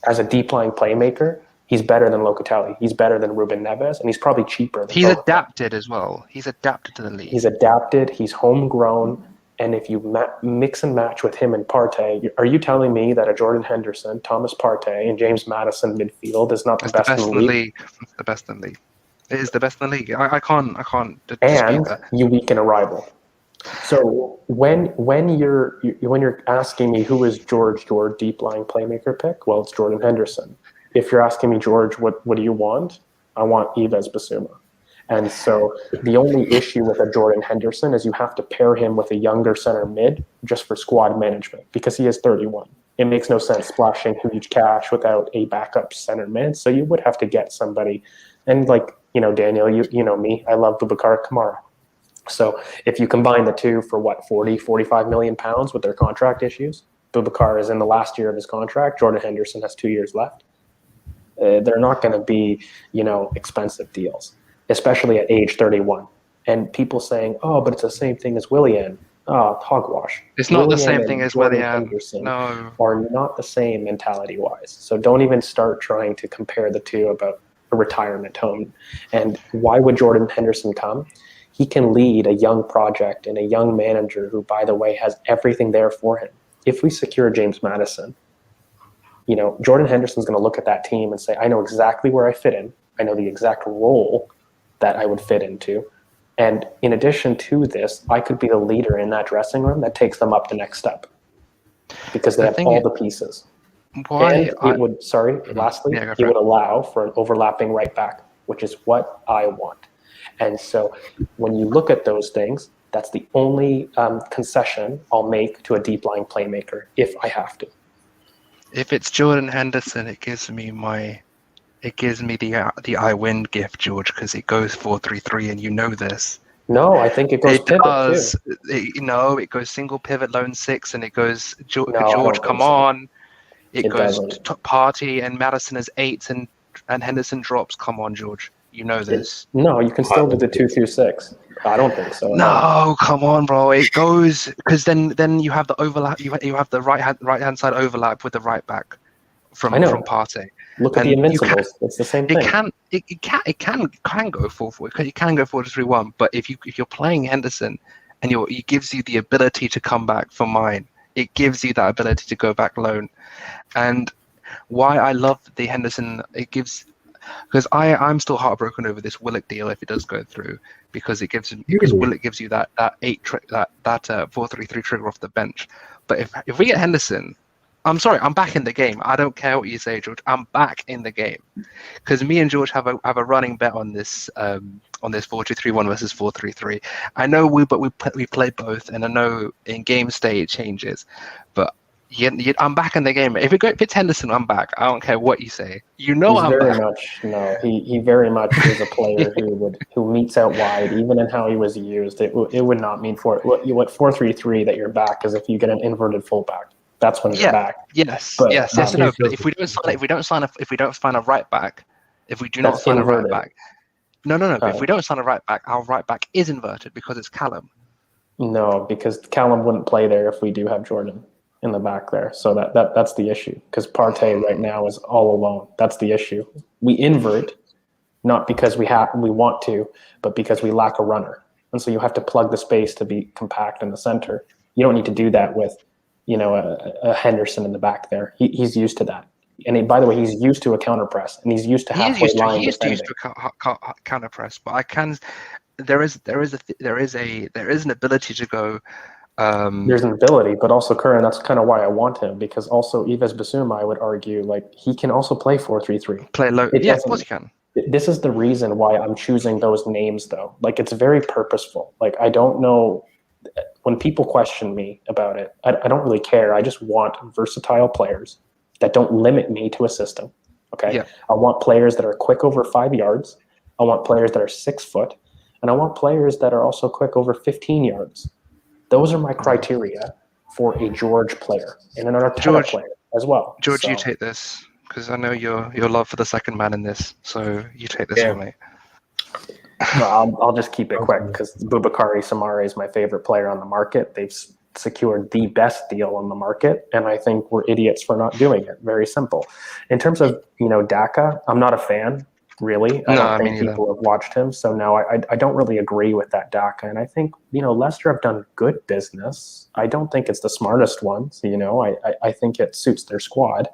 as a deep line playmaker, He's better than Locatelli. He's better than Ruben Neves, and he's probably cheaper than He's both of them. adapted as well. He's adapted to the league. He's adapted. He's homegrown. And if you mix and match with him and Partey, are you telling me that a Jordan Henderson, Thomas Partey, and James Madison midfield is not the best in the league? It's the best in the league. It is the best in the league. I can't dispute And that. you weaken a rival. So when you're asking me who is George your deep lying playmaker pick, well, it's Jordan Henderson. If you're asking me, George, what do you want? I want Yves Bissouma. And so the only issue with a Jordan Henderson is you have to pair him with a younger center mid just for squad management because he is 31. It makes no sense splashing huge cash without a backup center mid. So you would have to get somebody. And Daniel, you know me, I love Boubacar Kamara. So if you combine the two for 45 million pounds with their contract issues, Boubacar is in the last year of his contract. Jordan Henderson has 2 years left. They're not going to be, expensive deals, especially at age 31. And people saying, oh, but it's the same thing as Willian. Oh, hogwash. It's not the same thing as Willian. No. Are not the same mentality-wise. So don't even start trying to compare the two about a retirement home. And why would Jordan Henderson come? He can lead a young project and a young manager who, by the way, has everything there for him. If we secure James Madison, Jordan Henderson's going to look at that team and say, I know exactly where I fit in. I know the exact role that I would fit into. And in addition to this, I could be the leader in that dressing room that takes them up the next step because they have all the pieces. Lastly, it would allow for an overlapping right back, which is what I want. And so when you look at those things, that's the only concession I'll make to a deep lying playmaker if I have to. If it's Jordan Henderson, it gives me the I win gift, George, because it goes 4-3-3, and you know this. No, I think it goes pivot too. It goes single pivot, lone six, and it goes George. Come on, it goes Partey and Madison as 8s, and Henderson drops. Come on, George. You know this. No, you can still do the 2-2-6. I don't think so. No, come on, bro. It goes because then you have the overlap. You have the right hand side overlap with the right back from Partey. Look at the Invincibles. It's the same thing. It can go 4-4. It can go 4-3-1. But if you're playing Henderson, and it gives you the ability to come back for mine. It gives you that ability to go back lone, and why I love the Henderson. Because I'm still heartbroken over this Willock deal if it does go through, because Willock gives you that 4-3-3 trigger off the bench. But if we get Henderson, I'm sorry, I'm back in the game. I don't care what you say, George. I'm back in the game because me and George have a running bet on this 4-2-3-1 versus 4-3-3. I know we play both, and I know in game state it changes, but. I'm back in the game. If it's Henderson, I'm back. I don't care what you say. I'm back. He very much is a player who meets out wide, even in how he was used. It would not mean 4-3-3 that you're back, because if you get an inverted fullback, that's when you're back. Yes, but if we don't find a right back, if we do not find a right back, no. But if we don't sign a right back, our right back is inverted because it's Callum. No, because Callum wouldn't play there if we do have Jordan in the back there. So that's the issue, because Partey right now is all alone. That's the issue. We invert, not because we want to, but because we lack a runner. And so you have to plug the space to be compact in the center. You don't need to do that with, a Henderson in the back there. He's used to that. And by the way, he's used to a counter press, and he's used to halfway line defending. He's used to counter press, but there is an ability to go. There's an ability, but also Curran, that's kind of why I want him, because also Yves Bissouma, I would argue, he can also play 4-3-3. Play low. Yeah, of course he can. This is the reason why I'm choosing those names, though. It's very purposeful. I don't know, when people question me about it, I don't really care. I just want versatile players that don't limit me to a system. Okay. Yeah. I want players that are quick over 5 yards. I want players that are 6 foot, and I want players that are also quick over 15 yards. Those are my criteria for a George player and an Arteta player as well. George, you take this, because I know your love for the second man in this. So you take this one, mate. No, I'll just keep it quick, because Boubakary Soumaré is my favorite player on the market. secured the best deal on the market, and I think we're idiots for not doing it. Very simple. In terms of Daka, I'm not a fan. Really, I don't think people have watched him, so no, I don't really agree with that Daka. And I think Leicester have done good business. I don't think it's the smartest ones. I think it suits their squad.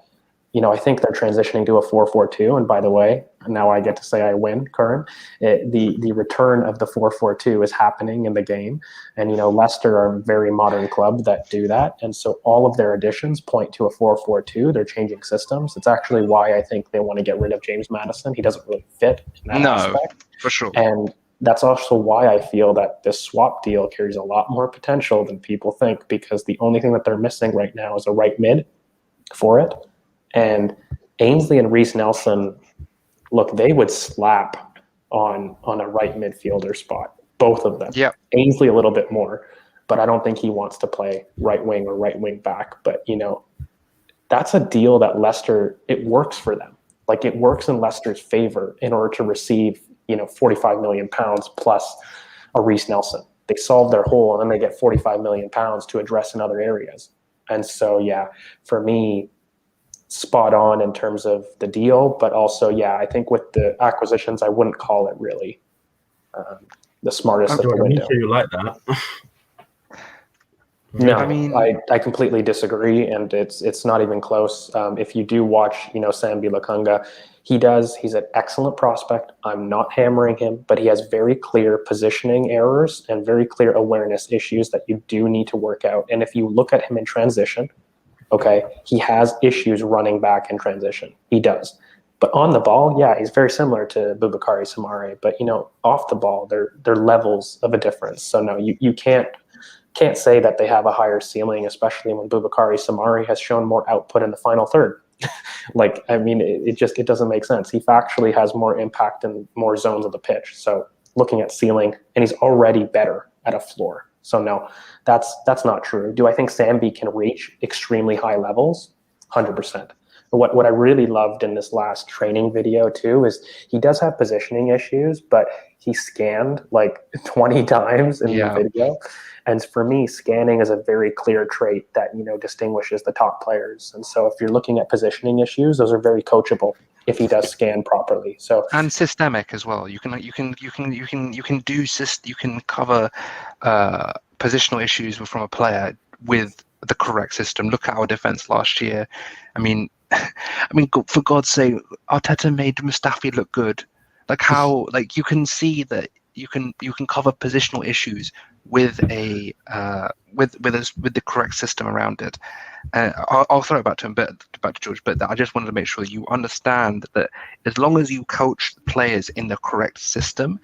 I think they're transitioning to a 4-4-2. And by the way, now I get to say I win, Curran. The return of the 4-4-2 is happening in the game. And, Leicester are a very modern club that do that. And so all of their additions point to a 4-4-2. They're changing systems. It's actually why I think they want to get rid of James Maddison. He doesn't really fit in that aspect. For sure. And that's also why I feel that this swap deal carries a lot more potential than people think, because the only thing that they're missing right now is a right mid for it. And Ainsley and Reece Nelson, look, they would slap on a right midfielder spot, both of them. Yeah. Ainsley a little bit more, but I don't think he wants to play right wing or right wing back. But, that's a deal that Leicester, it works for them. Like, it works in Leicester's favor in order to receive, 45 million pounds plus a Reece Nelson. They solve their hole and then they get 45 million pounds to address in other areas. And so, yeah, for me, spot on in terms of the deal, but also, yeah, I think with the acquisitions, I wouldn't call it really the smartest of the window. You like that? No, I completely disagree, and it's not even close. If you do watch, Sambi Lokonga, he's an excellent prospect. I'm not hammering him, but he has very clear positioning errors and very clear awareness issues that you do need to work out. And if you look at him in transition, okay, he has issues running back in transition. He does. But on the ball, yeah, he's very similar to Boubakary Soumaré. But, off the ball, they're levels of a difference. So, no, you can't say that they have a higher ceiling, especially when Boubakary Soumaré has shown more output in the final third. It doesn't make sense. He factually has more impact in more zones of the pitch. So looking at ceiling, and he's already better at a floor. So no, that's not true. Do I think Sambi can reach extremely high levels? 100%. What I really loved in this last training video too is he does have positioning issues, but he scanned like 20 times in the video. And for me, scanning is a very clear trait that, distinguishes the top players. And so if you're looking at positioning issues, those are very coachable if he does scan properly. So and systemic as well. You can cover positional issues from a player with the correct system. Look at our defense last year. I mean, for God's sake, Arteta made Mustafi look good. Like how, you can see that you can cover positional issues with a with the correct system around it. I'll throw it back to George, but I just wanted to make sure you understand that as long as you coach players in the correct system,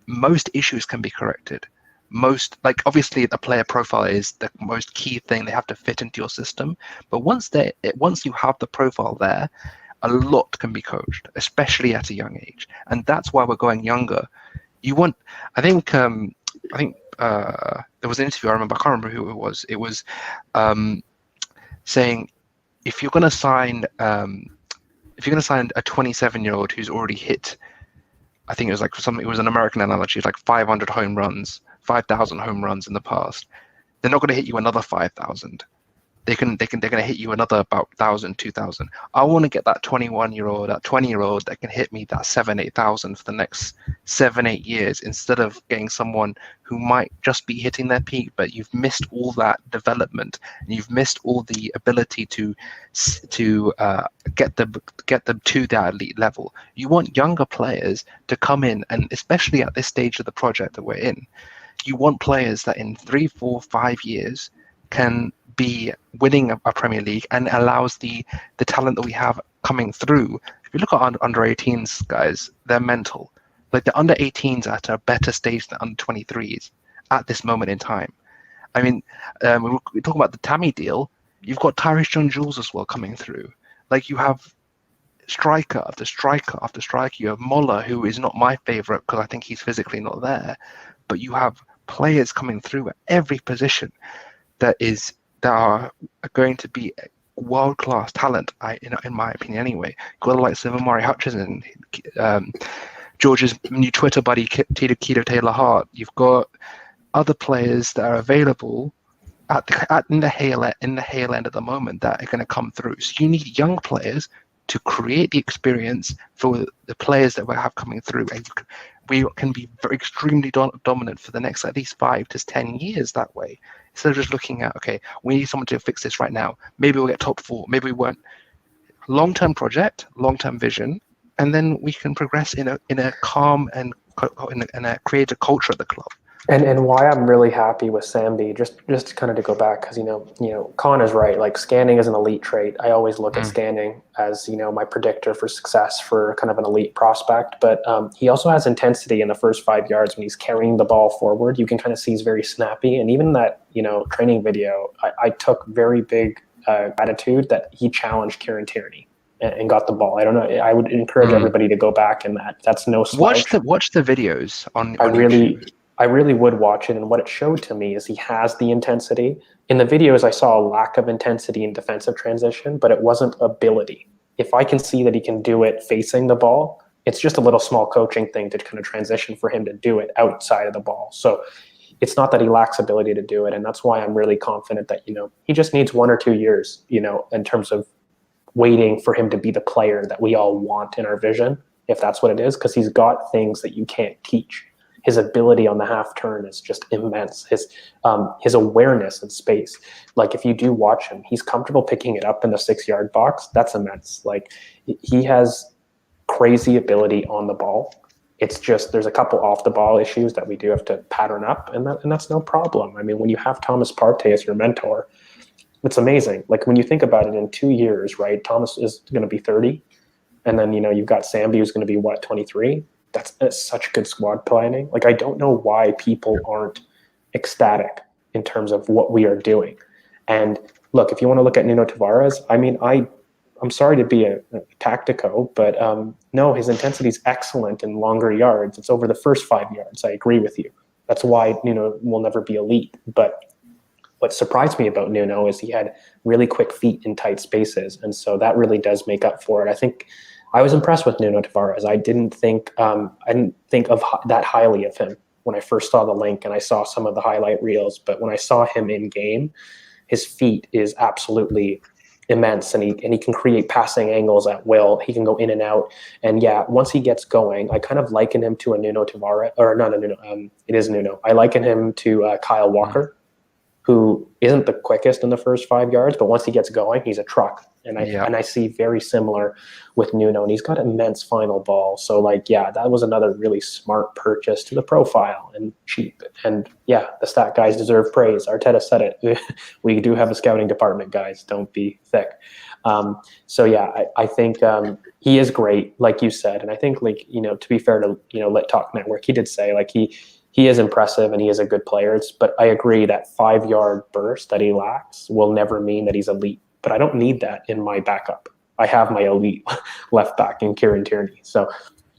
most issues can be corrected. Obviously the player profile is the most key thing. They have to fit into your system, but once you have the profile there, a lot can be coached, especially at a young age, and that's why we're going younger. I think there was an interview. I can't remember who it was. It was saying if you're going to sign a 27-year-old who's already hit, I think it was an American analogy, like 500 home runs, 5,000 home runs in the past. They're not going to hit you another 5,000. They're going to hit you another about 1,000, 2,000. I want to get that 21-year-old, that 20-year-old that can hit me that 7,000, 8,000 for the next 7-8 years, instead of getting someone who might just be hitting their peak, but you've missed all that development and you've missed all the ability to get them to that elite level. You want younger players to come in, and especially at this stage of the project that we're in, you want players that in 3, 4, 5 years can be winning a Premier League and allows the talent that we have coming through. If you look at under 18s, guys, they're mental. Like the under 18s are at a better stage than under 23s at this moment in time. I mean, we're talking about the Tammy deal. You've got Tyrese John-Jules as well coming through. Like you have striker after striker after striker. You have Moller, who is not my favorite because I think he's physically not there. But you have players coming through at every position that are going to be world-class talent, in my opinion anyway. Got the likes of Amari Hutchinson, George's new Twitter buddy, Keto Taylor Hart. You've got other players that are available in the tail end at the moment that are going to come through. So you need young players to create the experience for the players that we have coming through, and we can be extremely dominant for the next at least 5 to 10 years that way. Instead of just looking at, okay, we need someone to fix this right now. Maybe we'll get top 4. Maybe we won't. Long-term project, long-term vision, and then we can progress in a calm and create a culture at the club. And why I'm really happy with Sambi, just kind of to go back, because Con is right. Like, scanning is an elite trait. I always look at scanning as my predictor for success for kind of an elite prospect. But he also has intensity in the first 5 yards when he's carrying the ball forward. You can kind of see he's very snappy. And even that training video, I took very big gratitude that he challenged Kieran Tierney and got the ball. I don't know. I would encourage everybody to go back and that's no slouch. Watch the videos on YouTube. I really would watch it, and what it showed to me is he has the intensity. In the videos, I saw a lack of intensity in defensive transition, but it wasn't ability. If I can see that he can do it facing the ball, it's just a little small coaching thing to kind of transition for him to do it outside of the ball. So it's not that he lacks ability to do it, and that's why I'm really confident that, he just needs 1 or 2 years, in terms of waiting for him to be the player that we all want in our vision, if that's what it is, because he's got things that you can't teach. His ability on the half turn is just immense. His awareness in space. Like, if you do watch him, he's comfortable picking it up in the 6-yard box. That's immense. Like, he has crazy ability on the ball. It's just there's a couple off the ball issues that we do have to pattern up, and that's no problem. I mean, when you have Thomas Partey as your mentor, it's amazing. Like, when you think about it, in 2 years, right? Thomas is going to be 30, and then you've got Sambi who's going to be 23. That's such good squad planning. Like, I don't know why people aren't ecstatic in terms of what we are doing. And look, if you want to look at Nuno Tavares, I mean, I'm sorry to be a tactico, but no, his intensity is excellent in longer yards. It's over the first 5 yards. I agree with you. That's why Nuno will never be elite. But what surprised me about Nuno is he had really quick feet in tight spaces. And so that really does make up for it. I think I was impressed with Nuno Tavares. I didn't think of that highly of him when I first saw the link and I saw some of the highlight reels. But when I saw him in game, his feet is absolutely immense, and he can create passing angles at will. He can go in and out. And yeah, once he gets going, I kind of liken him to a Nuno Tavares, or not a Nuno. It is Nuno. I liken him to Kyle Walker, who isn't the quickest in the first 5 yards, but once he gets going, he's a truck. And I see very similar with Nuno, and he's got immense final ball. So, like, yeah, that was another really smart purchase to the profile and cheap. And yeah, the stat guys deserve praise. Arteta said it. We do have a scouting department, guys. Don't be thick. So yeah, I think he is great, like you said. And I think, like, to be fair to Lit Talk Network, he did say, like, he is impressive and he is a good player. But I agree that 5-yard burst that he lacks will never mean that he's elite. But I don't need that in my backup. I have my elite left back in Kieran Tierney. So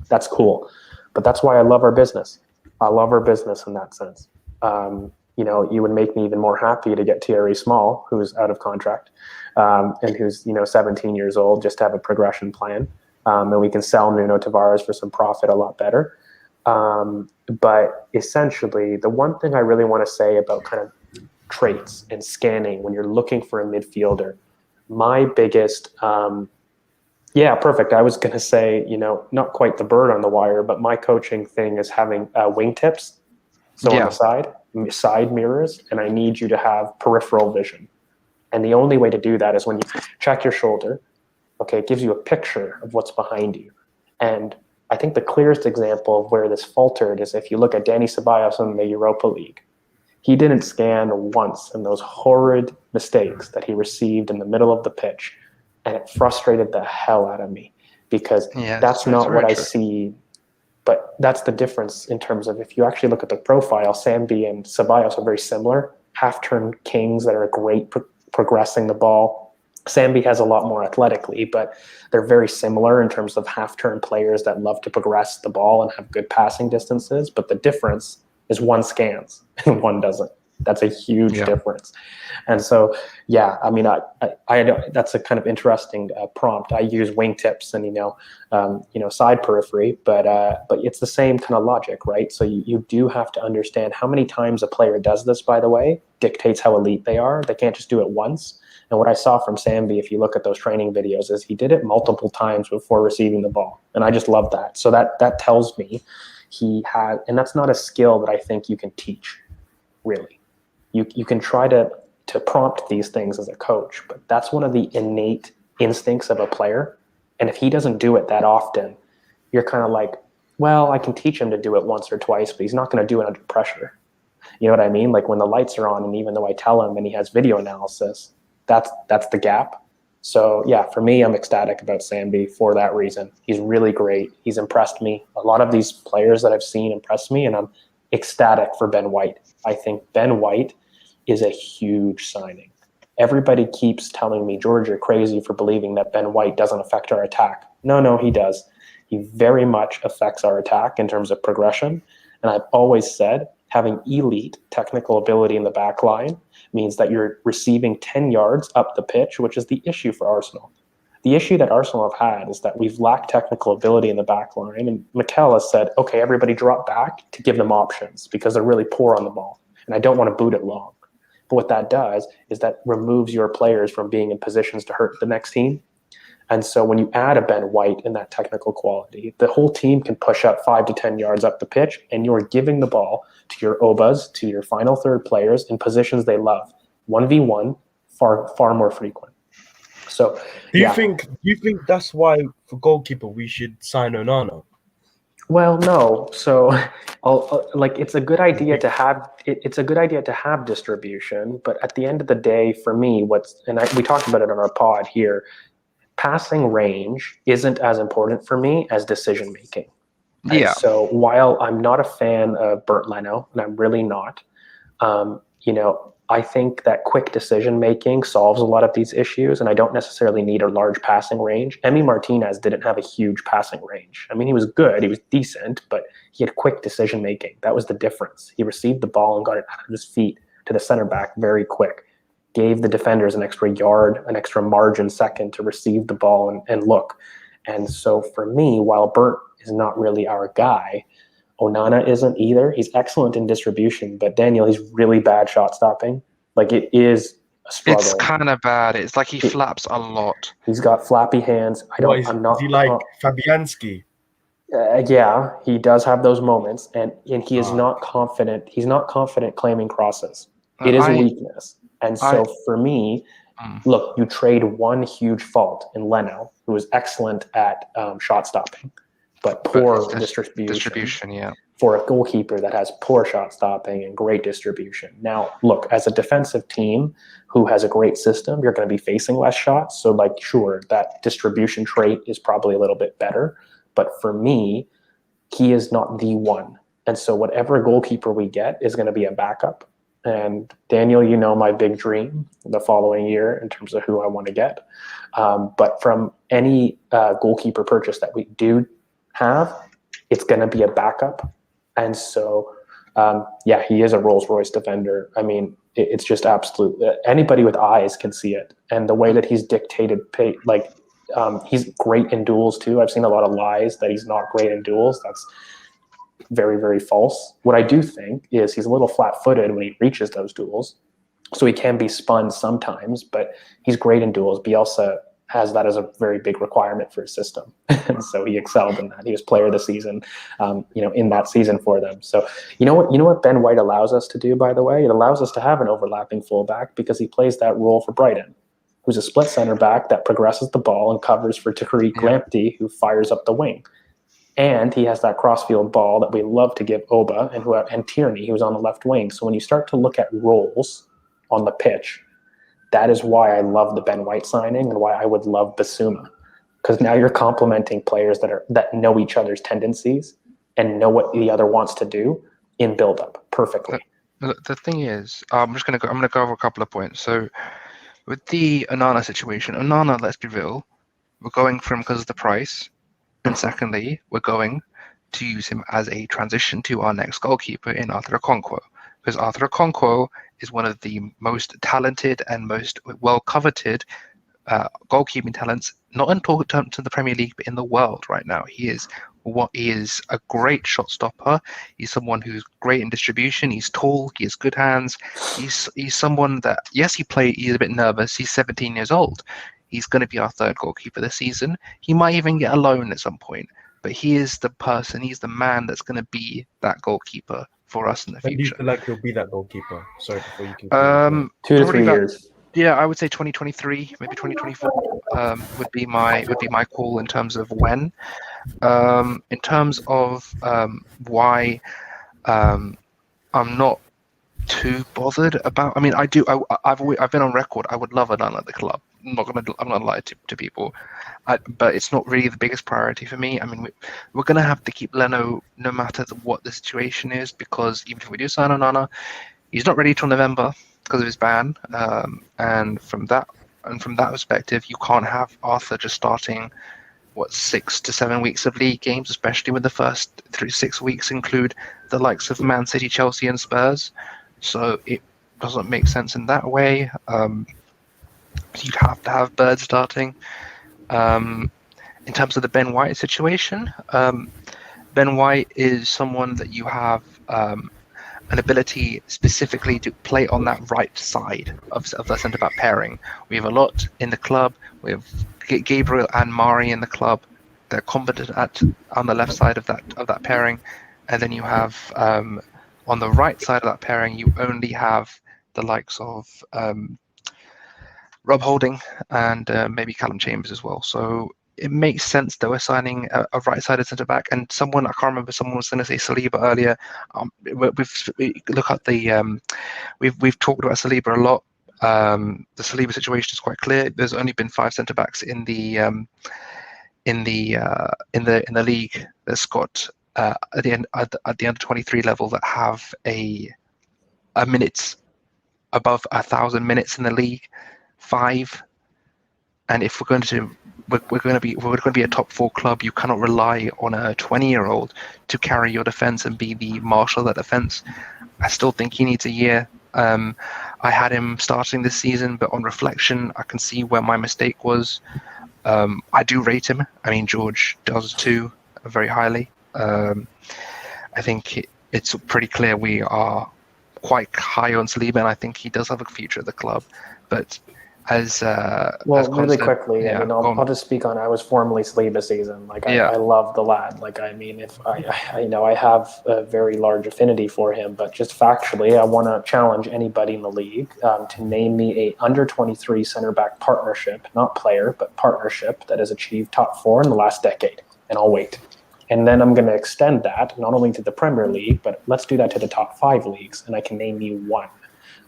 that's cool. But that's why I love our business. I love our business in that sense. You would make me even more happy to get Thierry Small, who's out of contract, and who's 17 years old, just to have a progression plan. And we can sell Nuno Tavares for some profit a lot better. But essentially, the one thing I really want to say about kind of traits and scanning when you're looking for a midfielder, my biggest, perfect. I was going to say, not quite the bird on the wire, but my coaching thing is having wingtips. So on the side mirrors, and I need you to have peripheral vision. And the only way to do that is when you check your shoulder. Okay, it gives you a picture of what's behind you. And I think the clearest example of where this faltered is if you look at Dani Ceballos in the Europa League. He didn't scan once in those horrid mistakes that he received in the middle of the pitch. And it frustrated the hell out of me because that's not what I see. But that's the difference in terms of if you actually look at the profile, Sambi and Ceballos are very similar. Half-turn kings that are great progressing the ball. Sambi has a lot more athletically, but they're very similar in terms of half-turn players that love to progress the ball and have good passing distances. But the difference is one scans and one doesn't. That's a huge difference. And so, yeah, I mean, I that's a kind of interesting prompt. I use wingtips and, side periphery, but it's the same kind of logic, right? So you do have to understand how many times a player does this, by the way, dictates how elite they are. They can't just do it once. And what I saw from Sambi, if you look at those training videos, is he did it multiple times before receiving the ball. And I just love that. So that tells me he had, and that's not a skill that I think you can teach, really. You can try to prompt these things as a coach, but that's one of the innate instincts of a player. And if he doesn't do it that often, you're kind of like, well, I can teach him to do it once or twice, but he's not going to do it under pressure. You know what I mean? Like when the lights are on, and even though I tell him and he has video analysis, that's the gap. So yeah, for me, I'm ecstatic about Sambi for that reason. He's really great. He's impressed me. A lot of these players that I've seen impress me, and I'm ecstatic for Ben White. I think Ben White is a huge signing. Everybody keeps telling me, George, you're crazy for believing that Ben White doesn't affect our attack. No, he does. He very much affects our attack in terms of progression. And I've always said having elite technical ability in the back line means that you're receiving 10 yards up the pitch, which is the issue for Arsenal. The issue that Arsenal have had is that we've lacked technical ability in the back line. And Mikel has said, okay, everybody drop back to give them options because they're really poor on the ball. And I don't want to boot it long. But what that does is that removes your players from being in positions to hurt the next team. And so when you add a Ben White in that technical quality, the whole team can push up 5 to 10 yards up the pitch, and you're giving the ball to your Obas, to your final third players in positions they love. 1v1, far more frequent. So do you think that's why for goalkeeper we should sign Onana? Well, no. So, like, it's a good idea to have. It's a good idea to have distribution, but at the end of the day, for me, we talked about it on our pod here. Passing range isn't as important for me as decision making. Yeah. And so while I'm not a fan of Bernd Leno, and I'm really not, I think that quick decision making solves a lot of these issues, and I don't necessarily need a large passing range. Emi Martinez didn't have a huge passing range. I mean, he was good, he was decent, but he had quick decision making. That was the difference. He received the ball and got it out of his feet to the center back very quick. Gave the defenders an extra yard, an extra margin second to receive the ball and look. And so for me, while Bert is not really our guy, Onana isn't either. He's excellent in distribution, but Daniel, he's really bad shot stopping. Like, it is a struggle. It's kind of bad. It's like he flaps a lot. He's got flappy hands. Is he like Fabianski? Yeah, he does have those moments, and he is not confident. He's not confident claiming crosses. It is a weakness. And so for me, look, you trade one huge fault in Leno, who was excellent at shot stopping, but poor distribution. Yeah. For a goalkeeper that has poor shot stopping and great distribution. Now, look, as a defensive team who has a great system, you're going to be facing less shots. So, like, sure, that distribution trait is probably a little bit better. But for me, he is not the one. And so whatever goalkeeper we get is going to be a backup. And Daniel, you know my big dream the following year in terms of who I want to get. But from any goalkeeper purchase that we do have, it's going to be a backup. And so, he is a Rolls-Royce defender. I mean, it's just absolute. Anybody with eyes can see it. And the way that he's dictated, he's great in duels too. I've seen a lot of lies that he's not great in duels. That's very, very false. What I do think is he's a little flat-footed when he reaches those duels. So he can be spun sometimes, but he's great in duels. Bielsa has that as a very big requirement for his system. And so he excelled in that. He was player of the season, in that season for them. So you know what Ben White allows us to do, by the way? It allows us to have an overlapping fullback because he plays that role for Brighton, who's a split center back that progresses the ball and covers for Tariq Lamptey, who fires up the wing. And he has that crossfield ball that we love to give Oba and Tierney, who's on the left wing. So when you start to look at roles on the pitch, that is why I love the Ben White signing and why I would love Basuma, because now you're complementing players that know each other's tendencies and know what the other wants to do in build-up perfectly. The thing is, I'm going to go over a couple of points. So with the Onana situation, let's be real, we're going from because of the price, and secondly, we're going to use him as a transition to our next goalkeeper in Arthur Okonkwo, because Arthur Okonkwo is one of the most talented and most well-coveted goalkeeping talents not in terms of the Premier League, but in the world right now. He is a great shot stopper. He's someone who's great in distribution. He's tall. He has good hands. He's someone that, yes, he's a bit nervous. He's 17 years old. He's going to be our third goalkeeper this season. He might even get a loan at some point, but he is the person. He's the man that's going to be that goalkeeper for us in the When do you future. feel like he'll be that goalkeeper? Sorry, before you can. 2 to 3 years. Yeah, I would say 2023, maybe 2024 would be my call in terms of when. In terms of why I'm not too bothered about. I mean, I've been on record. I would love a loan at the club. I'm not lie to people, but it's not really the biggest priority for me. I mean, we're gonna have to keep Leno no matter what the situation is, because even if we do sign Onana, he's not ready till November because of his ban, and from that perspective, you can't have Arthur just starting 6 to 7 weeks of league games, especially when the first 6 weeks include the likes of Man City, Chelsea, and Spurs. So it doesn't make sense in that way. You'd have to have Bird starting. In terms of the Ben White situation, Ben White is someone that you have an ability specifically to play on that right side of the centre-back pairing. We have a lot in the club. We have Gabriel and Mari in the club. They're competent on the left side of that pairing, and then you have on the right side of that pairing, you only have the likes of Rob Holding and maybe Callum Chambers as well. So it makes sense that we're signing a right-sided centre-back, and someone, I can't remember, someone was going to say Saliba earlier. We've talked about Saliba a lot. The Saliba situation is quite clear. There's only been 5 centre-backs in the league that's got at the under 23 level that have a minutes above 1,000 minutes in the league. 5. And if we're going to be a top 4 club, you cannot rely on a 20-year-old to carry your defense and be the marshal of that defense. I still think he needs a year. I had him starting this season, but on reflection, I can see where my mistake was. I do rate him. I mean, George does too, very highly. I think it's pretty clear we are quite high on Saliba, and I think he does have a future at the club. But really quickly, I mean, I'll just speak on. I was formerly Saliba season. I love the lad. I mean, if I have a very large affinity for him, but just factually, I want to challenge anybody in the league to name me a under 23 center back partnership, not player, but partnership that has achieved top 4 in the last decade, and I'll wait. And then I'm going to extend that not only to the Premier League, but let's do that to the top 5 leagues, and I can name you one.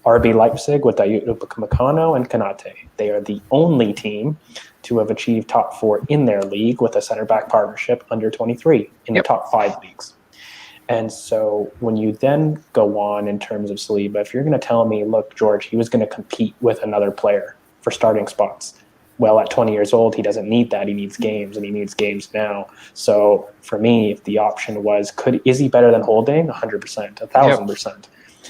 RB Leipzig with Dayot Upamecano and Konate. They are the only team to have achieved top 4 in their league with a center-back partnership under 23 in the top 5 leagues. And so when you then go on in terms of Saliba, if you're going to tell me, look, George, he was going to compete with another player for starting spots. Well, at 20 years old, he doesn't need that. He needs games, and he needs games now. So for me, if the option was, is he better than Holding? 100%, 1,000%.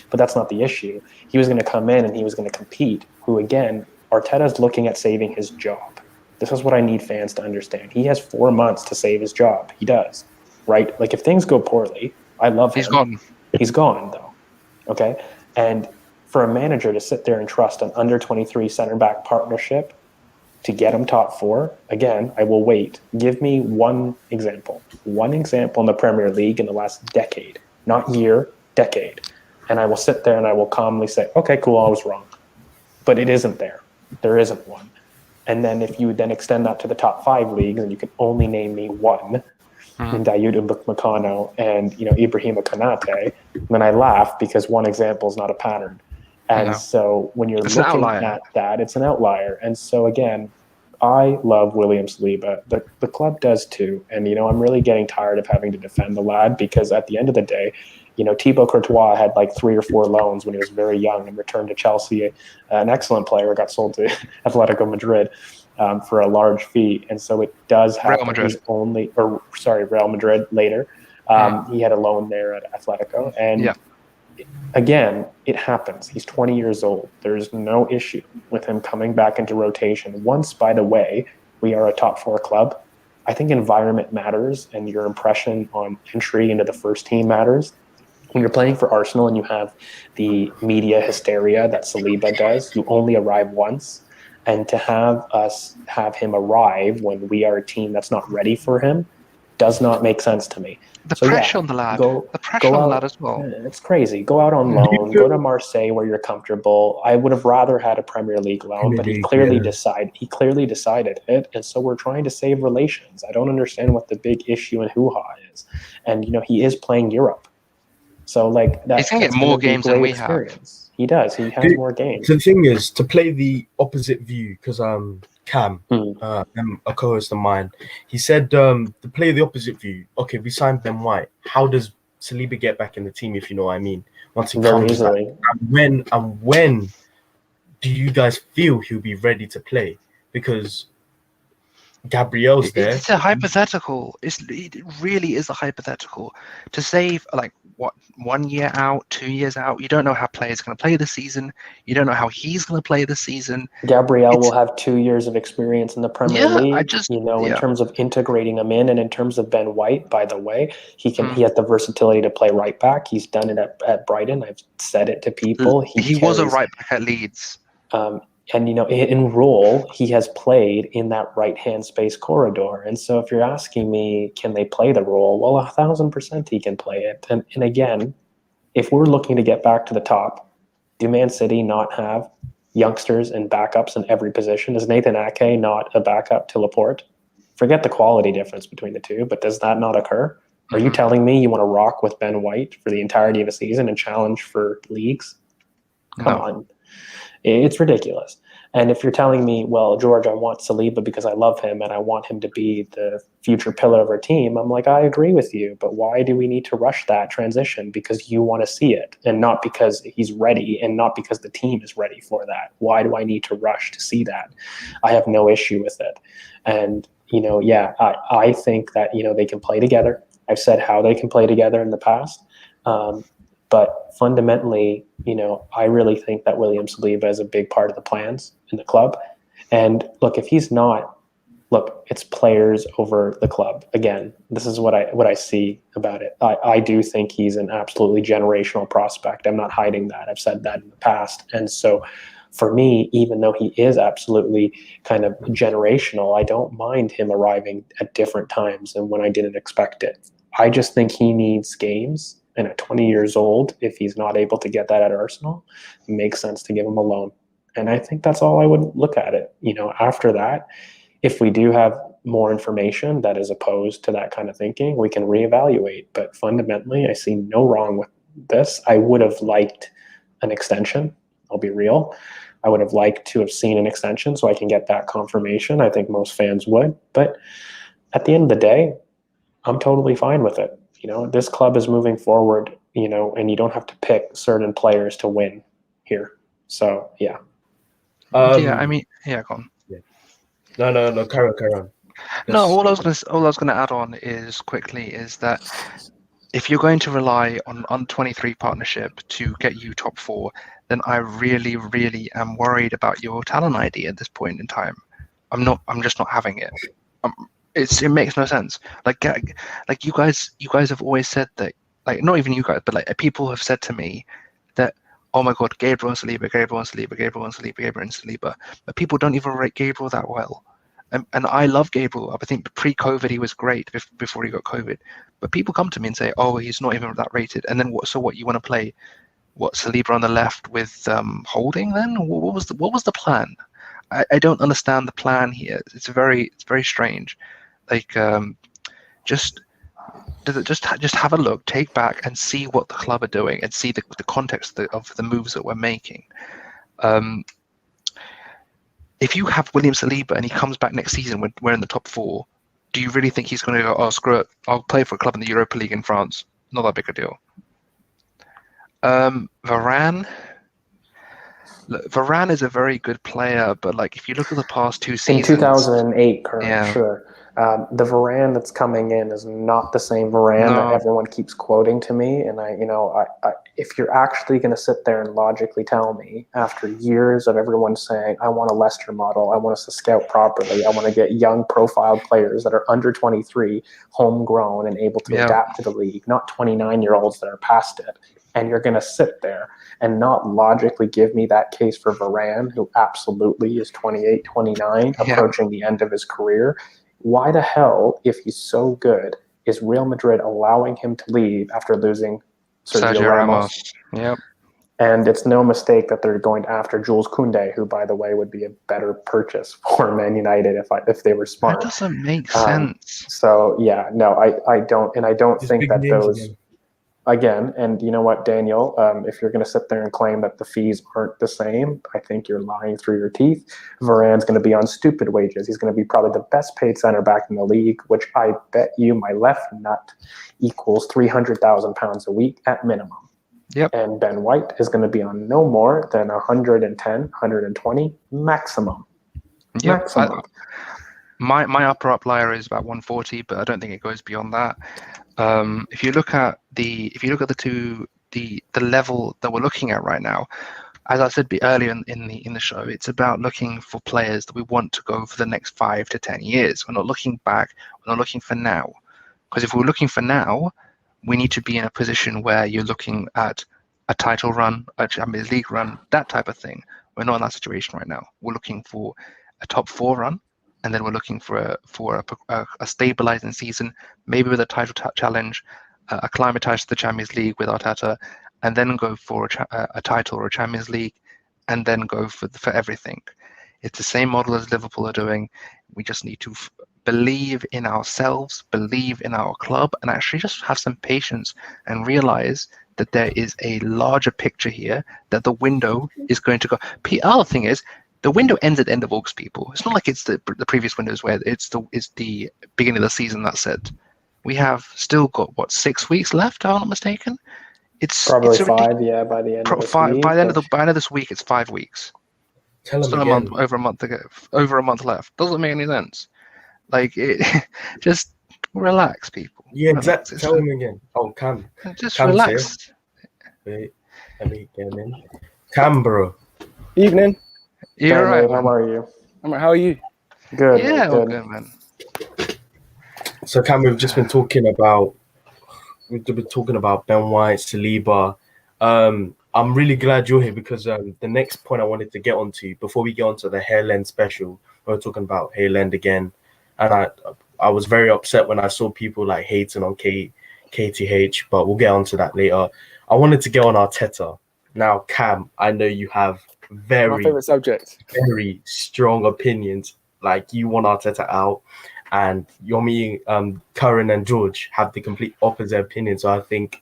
But that's not the issue. He was going to come in and he was going to compete, who, again, Arteta's looking at saving his job. This is what I need fans to understand. He has 4 months to save his job. He does, right? If things go poorly, I love him. He's gone. He's gone, though, okay? And for a manager to sit there and trust an under-23 center-back partnership to get him top 4, again, I will wait. Give me one example in the Premier League in the last decade, not year, decade. And I will sit there and I will calmly say, okay, cool, I was wrong. But it isn't there. There isn't one. And then if you would then extend that to the top 5 leagues, and you can only name me one, in Dayot Upamecano and Ibrahima Konate, then I laugh because one example is not a pattern. And so when you're looking at that, it's an outlier. And so again, I love William Saliba. The club does too. And I'm really getting tired of having to defend the lad, because at the end of the day, Thibaut Courtois had 3 or 4 loans when he was very young and returned to Chelsea. An excellent player, got sold to Atletico Madrid for a large fee. And so it does happen. Real Madrid later. He had a loan there at Atletico. And again, it happens. He's 20 years old. There's no issue with him coming back into rotation. Once, by the way, we are a top 4 club. I think environment matters, and your impression on entry into the first team matters. When you're playing for Arsenal and you have the media hysteria that Saliba does, you only arrive once. And to have him arrive when we are a team that's not ready for him does not make sense to me. The So pressure on the lad. The pressure go on out, the lad as well. It's crazy. Go out on loan. Go to Marseille where you're comfortable. I would have rather had a Premier League loan, but he clearly decided it, and so we're trying to save relations. I don't understand what the big issue in hoo-ha is. And he is playing Europe. So he's gonna get more games than we experience. Have. He does. He has more games. The thing is to play the opposite view, because Cam, a co-host of mine, he said to play the opposite view. Okay, we signed Ben White. How does Saliba get back in the team? If you know what I mean. Once he Very comes easily. back, and when do you guys feel he'll be ready to play? Because Gabriel's there. It's a hypothetical. It really is a hypothetical. To save 1 year out, 2 years out, you don't know how players are going to play this season. You don't know how he's going to play this season. Gabriel will have 2 years of experience in the Premier League. In terms of integrating him in, and in terms of Ben White, by the way, he has the versatility to play right back. He's done it at Brighton. I've said it to people. He was a right back at Leeds. And in role, he has played in that right-hand space corridor. And so if you're asking me, can they play the role? Well, 1,000% he can play it. And again, if we're looking to get back to the top, do Man City not have youngsters and backups in every position? Is Nathan Ake not a backup to Laporte? Forget the quality difference between the two, but does that not occur? Are you telling me you want to rock with Ben White for the entirety of a season and challenge for leagues? Come on. It's ridiculous. And if you're telling me, well, George, I want Saliba because I love him and I want him to be the future pillar of our team, I'm like, I agree with you. But why do we need to rush that transition? Because you want to see it, and not because he's ready, and not because the team is ready for that. Why do I need to rush to see that? I have no issue with it. And, I think that, they can play together. I've said how they can play together in the past. But fundamentally, I really think that William Saliba is a big part of the plans in the club. And look, if he's not, it's players over the club. Again, this is what I see about it. I do think he's an absolutely generational prospect. I'm not hiding that. I've said that in the past. And so for me, even though he is absolutely kind of generational, I don't mind him arriving at different times and when I didn't expect it. I just think he needs games. And at 20 years old, if he's not able to get that at Arsenal, it makes sense to give him a loan. And I think that's all I would look at it. After that, if we do have more information that is opposed to that kind of thinking, we can reevaluate. But fundamentally, I see no wrong with this. I would have liked an extension. I'll be real. I would have liked to have seen an extension so I can get that confirmation. I think most fans would. But at the end of the day, I'm totally fine with it. This club is moving forward, and you don't have to pick certain players to win here. So, yeah. Go on. Yeah. No, carry on. No, all I was gonna add on is that if you're going to rely on 23 partnership to get you top 4, then I really, really am worried about your talent ID at this point in time. I'm just not having it. It makes no sense. Like you guys have always said that, not even you guys, but people have said to me that, oh my God, Gabriel and Saliba. But people don't even rate Gabriel that well. And I love Gabriel. I think pre-COVID he was great before he got COVID. But people come to me and say, oh, he's not even that rated. And then what? So what? You want to play Saliba on the left with Holding? Then what was the plan? I don't understand the plan here. It's very strange. Just have a look, take back, and see what the club are doing, and see the context of the moves that we're making. If you have William Saliba and he comes back next season when we're in the top 4, do you really think he's going to go, oh, screw it, I'll play for a club in the Europa League in France? Not that big a deal. Varane is a very good player, but if you look at the past 2 seasons, in 2008, sure. The Varane that's coming in is not the same Varane that everyone keeps quoting to me, and if you're actually going to sit there and logically tell me, after years of everyone saying, I want a Leicester model, I want us to scout properly, I want to get young profiled players that are under 23, homegrown and able to adapt to the league, not 29-year-olds that are past it, and you're going to sit there and not logically give me that case for Varane, who absolutely is 28, 29, approaching the end of his career, why the hell, if he's so good, is Real Madrid allowing him to leave after losing Sergio Ramos? Yep. And it's no mistake that they're going after Jules Koundé, who, by the way, would be a better purchase for Man United if they were smart. That doesn't make sense. So yeah, no, I don't, and I don't think that those again. And you know what, Daniel, if you're going to sit there and claim that the fees aren't the same, I think you're lying through your teeth. Varane's going to be on stupid wages. He's going to be probably the best paid center back in the league, which I bet you my left nut equals £300,000 a week at minimum. Yep. And Ben White is going to be on no more than 110, 120 maximum. Yep. Maximum. My upper uplier is about 140, but I don't think it goes beyond that. If you look at the level that we're looking at right now, as I said earlier in the show, it's about looking for players that we want to go for the next 5 to 10 years. We're not looking back. We're not looking for now. Because if we're looking for now, we need to be in a position where you're looking at a title run, a Champions League run, that type of thing. We're not in that situation right now. We're looking for a top 4 run, and then we're looking for a stabilizing season, maybe with a title challenge, acclimatize to the Champions League with Arteta, and then go for a title or a Champions League, and then go for everything. It's the same model as Liverpool are doing. We just need to believe in ourselves, believe in our club, and actually just have some patience and realize that there is a larger picture here, that the window is going to go. The other thing is, the window ends at the end of August, people. It's not like it's the previous windows where it's the beginning of the season, that's it. We have still got, 6 weeks left, if I'm not mistaken? It's probably it's 5, by the end of this week. By the end of this week, it's 5 weeks. Tell Still them again. over a month left. Doesn't make any sense. Like, just relax, people. Yeah, Relax. exactly. Tell them again. Oh, Cam. Just Cam's relax. Here. Wait, let me get him in. Cam, bro. Evening. You're right. How are you? How are you? Good. Yeah, good. good, man. So, Cam, we've been talking about Ben White, Saliba. I'm really glad you're here because the next point I wanted to get onto before we get onto the Hairland special, we're talking about Hairland again, and I was very upset when I saw people like hating on KTH, but we'll get onto that later. I wanted to get on Arteta. Now, Cam, I know you have My favorite subject. very strong opinions. Like, you want Arteta out, and Yomi, Curran, and George have the complete opposite opinion. So I think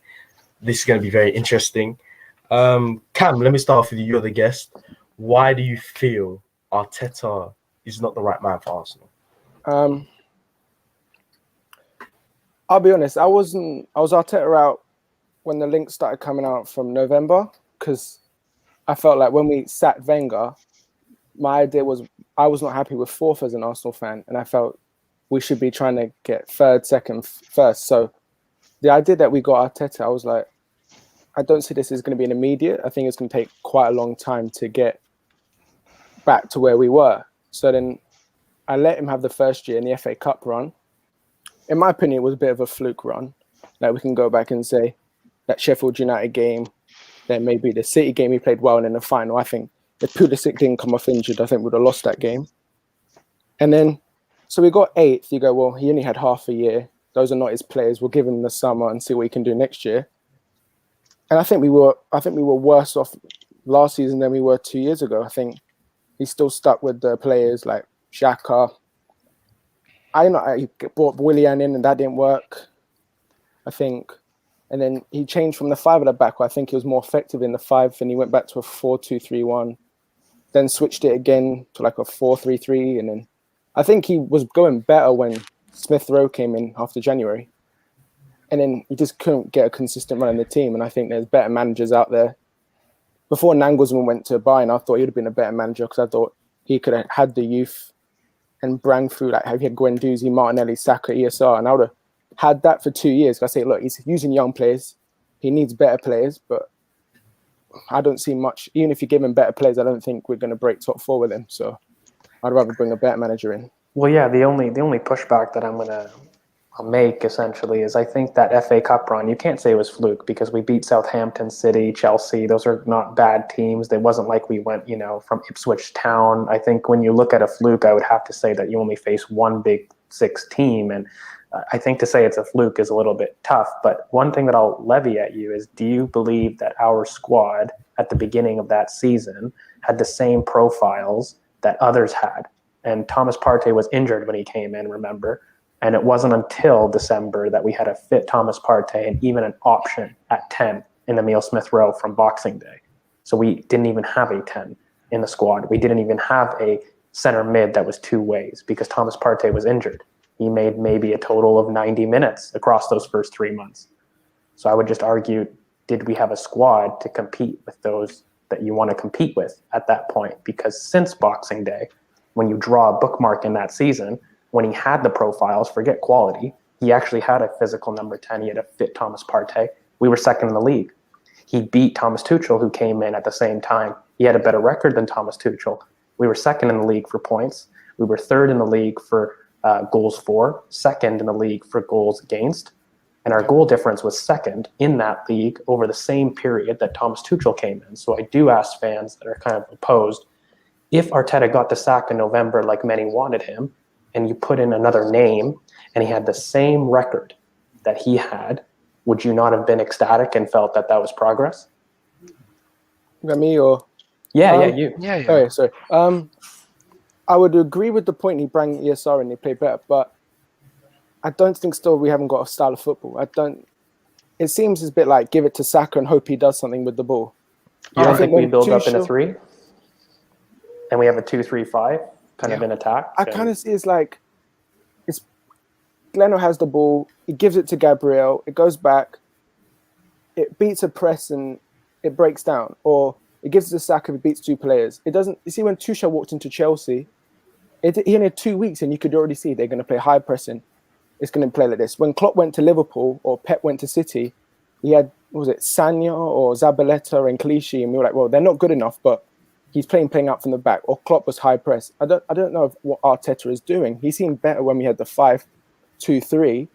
this is going to be very interesting. Cam, let me start off with you. You're the guest. Why do you feel Arteta is not the right man for Arsenal? I'll be honest. I was Arteta out when the links started coming out from November, because I felt like when we sacked Wenger, my idea was I was not happy with 4th as an Arsenal fan, and I felt we should be trying to get 3rd, 2nd, 1st. So the idea that we got Arteta, I was like, I don't see this as going to be an immediate. I think it's going to take quite a long time to get back to where we were. So then I let him have the first year in the FA Cup run. In my opinion, it was a bit of a fluke run. Like, we can go back and say that Sheffield United game, then maybe the City game he played well, and in the final, I think if Pulisic didn't come off injured, I think we would have lost that game. And then, so we got 8th. You go, well, he only had half a year. Those are not his players. We'll give him the summer and see what he can do next year. And I think we were worse off last season than we were 2 years ago. I think he's still stuck with the players like Xhaka. He brought Willian in and that didn't work, I think. And then he changed from the 5 at the back, where I think he was more effective in the 5, and he went back to a 4-2-3-1. Then switched it again to like a 4-3-3. And then I think he was going better when Smith Rowe came in after January. And then he just couldn't get a consistent run in the team. And I think there's better managers out there. Before Nagelsmann went to Bayern, I thought he would have been a better manager, because I thought he could have had the youth and brang through, like how he had Guendouzi, Martinelli, Saka, ESR. And I would have had that for 2 years. I say, look, he's using young players. He needs better players, but I don't see much. Even if you give him better players, I don't think we're going to break top 4 with him. So I'd rather bring a better manager in. Well, yeah, the only pushback that I'll make essentially is I think that FA Cup run, you can't say it was fluke because we beat Southampton, City, Chelsea. Those are not bad teams. It wasn't like we went, from Ipswich Town. I think when you look at a fluke, I would have to say that you only face one Big Six team. And I think to say it's a fluke is a little bit tough. But one thing that I'll levy at you is, do you believe that our squad at the beginning of that season had the same profiles that others had? And Thomas Partey was injured when he came in, remember? And it wasn't until December that we had a fit Thomas Partey and even an option at 10 in Emile Smith-Rowe from Boxing Day. So we didn't even have a 10 in the squad. We didn't even have a center mid that was two ways because Thomas Partey was injured. He made maybe a total of 90 minutes across those first 3 months. So I would just argue, did we have a squad to compete with those that you want to compete with at that point? Because since Boxing Day, when you draw a bookmark in that season, when he had the profiles, forget quality, he actually had a physical number 10. He had a fit Thomas Partey. We were second in the league. He beat Thomas Tuchel, who came in at the same time. He had a better record than Thomas Tuchel. We were second in the league for points. We were third in the league for goals for, second in the league for goals against. And our goal difference was second in that league over the same period that Thomas Tuchel came in. So I do ask fans that are kind of opposed, if Arteta got the sack in November like many wanted him, and you put in another name and he had the same record that he had, would you not have been ecstatic and felt that that was progress? Me or? Yeah, you. Yeah. Okay, sorry. I would agree with the point he brought ESR and he played better, but I don't think still we haven't got a style of football. It seems a bit like give it to Saka and hope he does something with the ball. You don't think we build up in a 3? And we have a 2-3-5 kind of in attack? I kind of see it's like Leno has the ball, he gives it to Gabriel, it goes back, it beats a press and it breaks down. Or it gives it to Saka, it beats 2 players. It doesn't. You see, when Tuchel walked into Chelsea, he only had 2 weeks and you could already see they're going to play high pressing. It's going to play like this. When Klopp went to Liverpool or Pep went to City, he had, Sanya or Zabaleta and Clichy, and we were like, well, they're not good enough, but he's playing out from the back. Or Klopp was high press. I don't know what Arteta is doing. He seemed better when we had the 5-2-3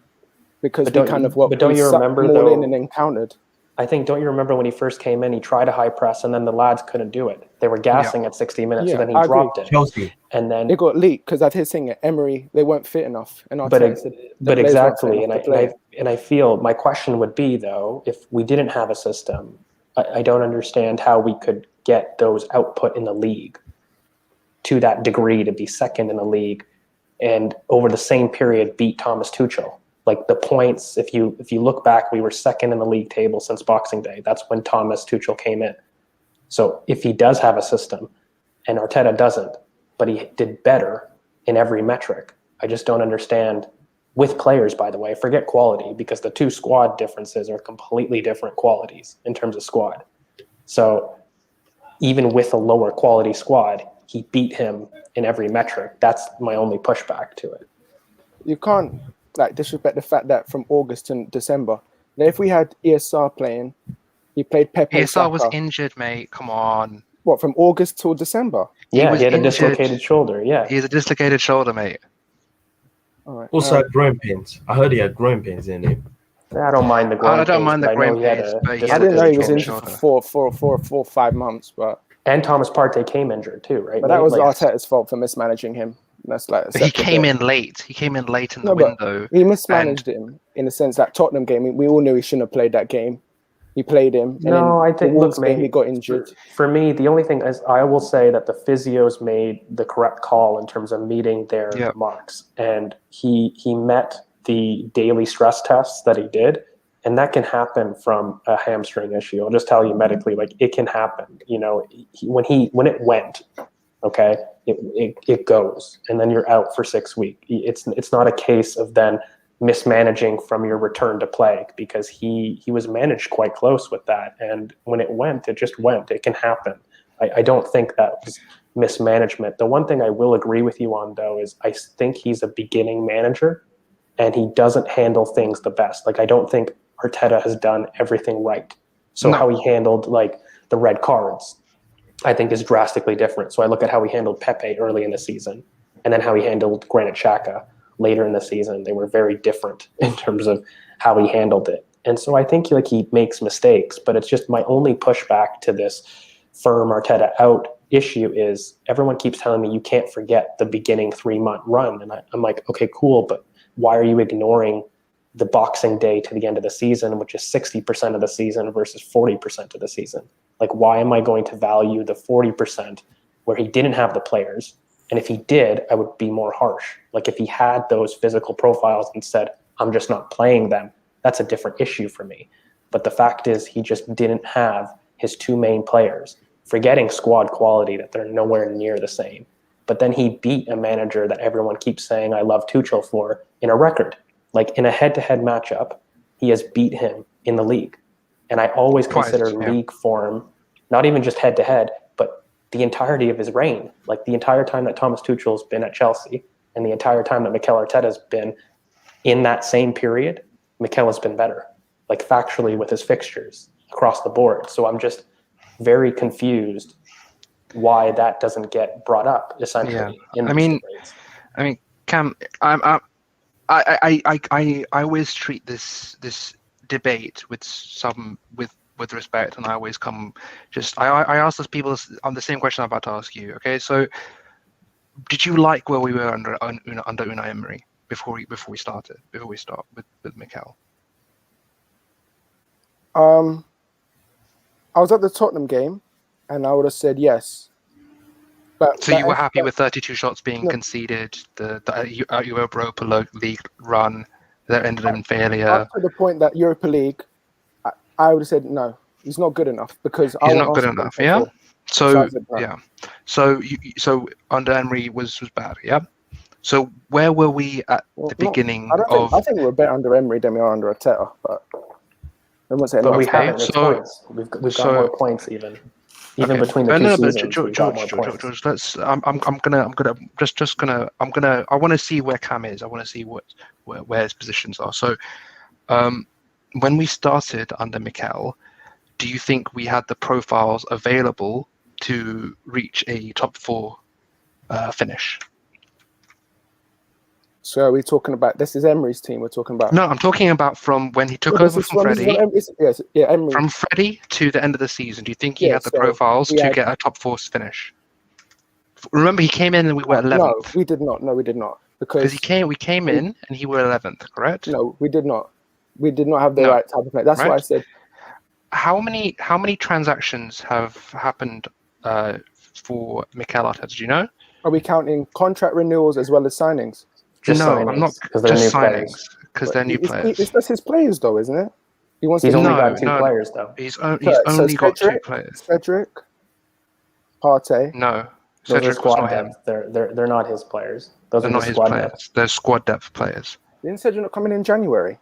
because we kind of but don't you remember though, in and encountered. I think, don't you remember when he first came in, he tried a high press and then the lads couldn't do it. They were gassing at 60 minutes, so then he dropped it. Chelsea. And then it got leaked because I've heard saying it, Emery, they weren't fit enough. And but exactly, and I feel my question would be though, if we didn't have a system, I don't understand how we could get those output in the league to that degree to be second in the league and over the same period beat Thomas Tuchel. Like the points, if you look back, we were second in the league table since Boxing Day. That's when Thomas Tuchel came in. So if he does have a system and Arteta doesn't, but he did better in every metric, I just don't understand. With players, by the way, forget quality because the 2 squad differences are completely different qualities in terms of squad. So even with a lower quality squad, he beat him in every metric. That's my only pushback to it. You can't disrespect the fact that from August to December, that if we had ESR playing, he played Pepe. ESR was injured, mate. Come on. What, from August till December? Yeah, he had a dislocated shoulder. Yeah, he has a dislocated shoulder, mate. All right. Also had growing pains. I heard he had growing pains in him. I don't mind the growing pains. I don't mind the growing pains, but I didn't know he was injured for 4-5 months, and Thomas Partey came injured too, right? But that was Arteta's fault for mismanaging him. That's he came in late. He came in late in the window. He mismanaged him in the sense that Tottenham game, we all knew he shouldn't have played that game. He played him. No, I think he got injured. For me, the only thing is I will say that the physios made the correct call in terms of meeting their marks, and he met the daily stress tests that he did, and that can happen from a hamstring issue. I'll just tell you medically, like it can happen. When it went, okay, it goes, and then you're out for 6 weeks. It's not a case of then mismanaging from your return to play because he was managed quite close with that, and when it went, it just went. It can happen. I don't think that was mismanagement. The one thing I will agree with you on though is I think he's a beginning manager and he doesn't handle things the best. Like I don't think Arteta has done everything right. So how he handled like the red cards, I think is drastically different. So I look at how he handled Pepe early in the season and then how he handled Granit Xhaka later in the season. They were very different in terms of how he handled it. And so I think he makes mistakes, but it's just my only pushback to this firm Arteta out issue is everyone keeps telling me you can't forget the beginning 3-month run. And I'm like, okay, cool, but why are you ignoring the Boxing Day to the end of the season, which is 60% of the season versus 40% of the season? Like, why am I going to value the 40% where he didn't have the players? And if he did, I would be more harsh. Like, if he had those physical profiles and said, I'm just not playing them, that's a different issue for me. But the fact is he just didn't have his two main players, forgetting squad quality, that they're nowhere near the same. But then he beat a manager that everyone keeps saying I love Tuchel for in a record. Like, in a head-to-head matchup, he has beat him in the league. And I always consider league form, not even just head-to-head, but the entirety of his reign. Like, the entire time that Thomas Tuchel's been at Chelsea and the entire time that Mikel Arteta's been in that same period, Mikel has been better, like factually with his fixtures across the board. So I'm just very confused why that doesn't get brought up, essentially. Yeah. I mean, Cam, I always treat this debate with respect, and I always come I ask those people on the same question I'm about to ask you. Okay, so did you like where we were under Unai Emery before we start with Mikel? I was at the Tottenham game, and I would have said yes. But so you were happy with 32 shots being conceded, the Europa League run that ended in failure? Up to the point that Europa League, I would have said no. He's not good enough because he's not good enough. Yeah. So yeah. So under Emery was bad. Yeah. So where were we at the beginning of? I think we were better under Emery than we are under Arteta, but I won't say but we haven't. Points. We've got more points even between the two seasons. George, let's. I want to see where Cam is. I want to see where his positions are. So, when we started under Mikel, do you think we had the profiles available to reach a top 4 finish? So are we talking about, this is Emery's team we're talking about? No, I'm talking about from when he took over from Freddie. Emery. From Freddie to the end of the season, do you think he had the profiles to get a top 4 finish? Remember, he came in and we were 11th. No, we did not. Because we came in and he were 11th, correct? No, we did not. We did not have the right type of play. That's why I said. How many transactions have happened for Mikel Arteta? Do you know? Are we counting contract renewals as well as signings? I'm not. Just signings because they're new players. It's just his players, though, isn't it? He's only got 2 players, though. He's only got 2 players. Cedric, Partey. No, those are squad depth. They're not his players. Those are not his players. They're squad depth players. Didn't Cedric not come in January?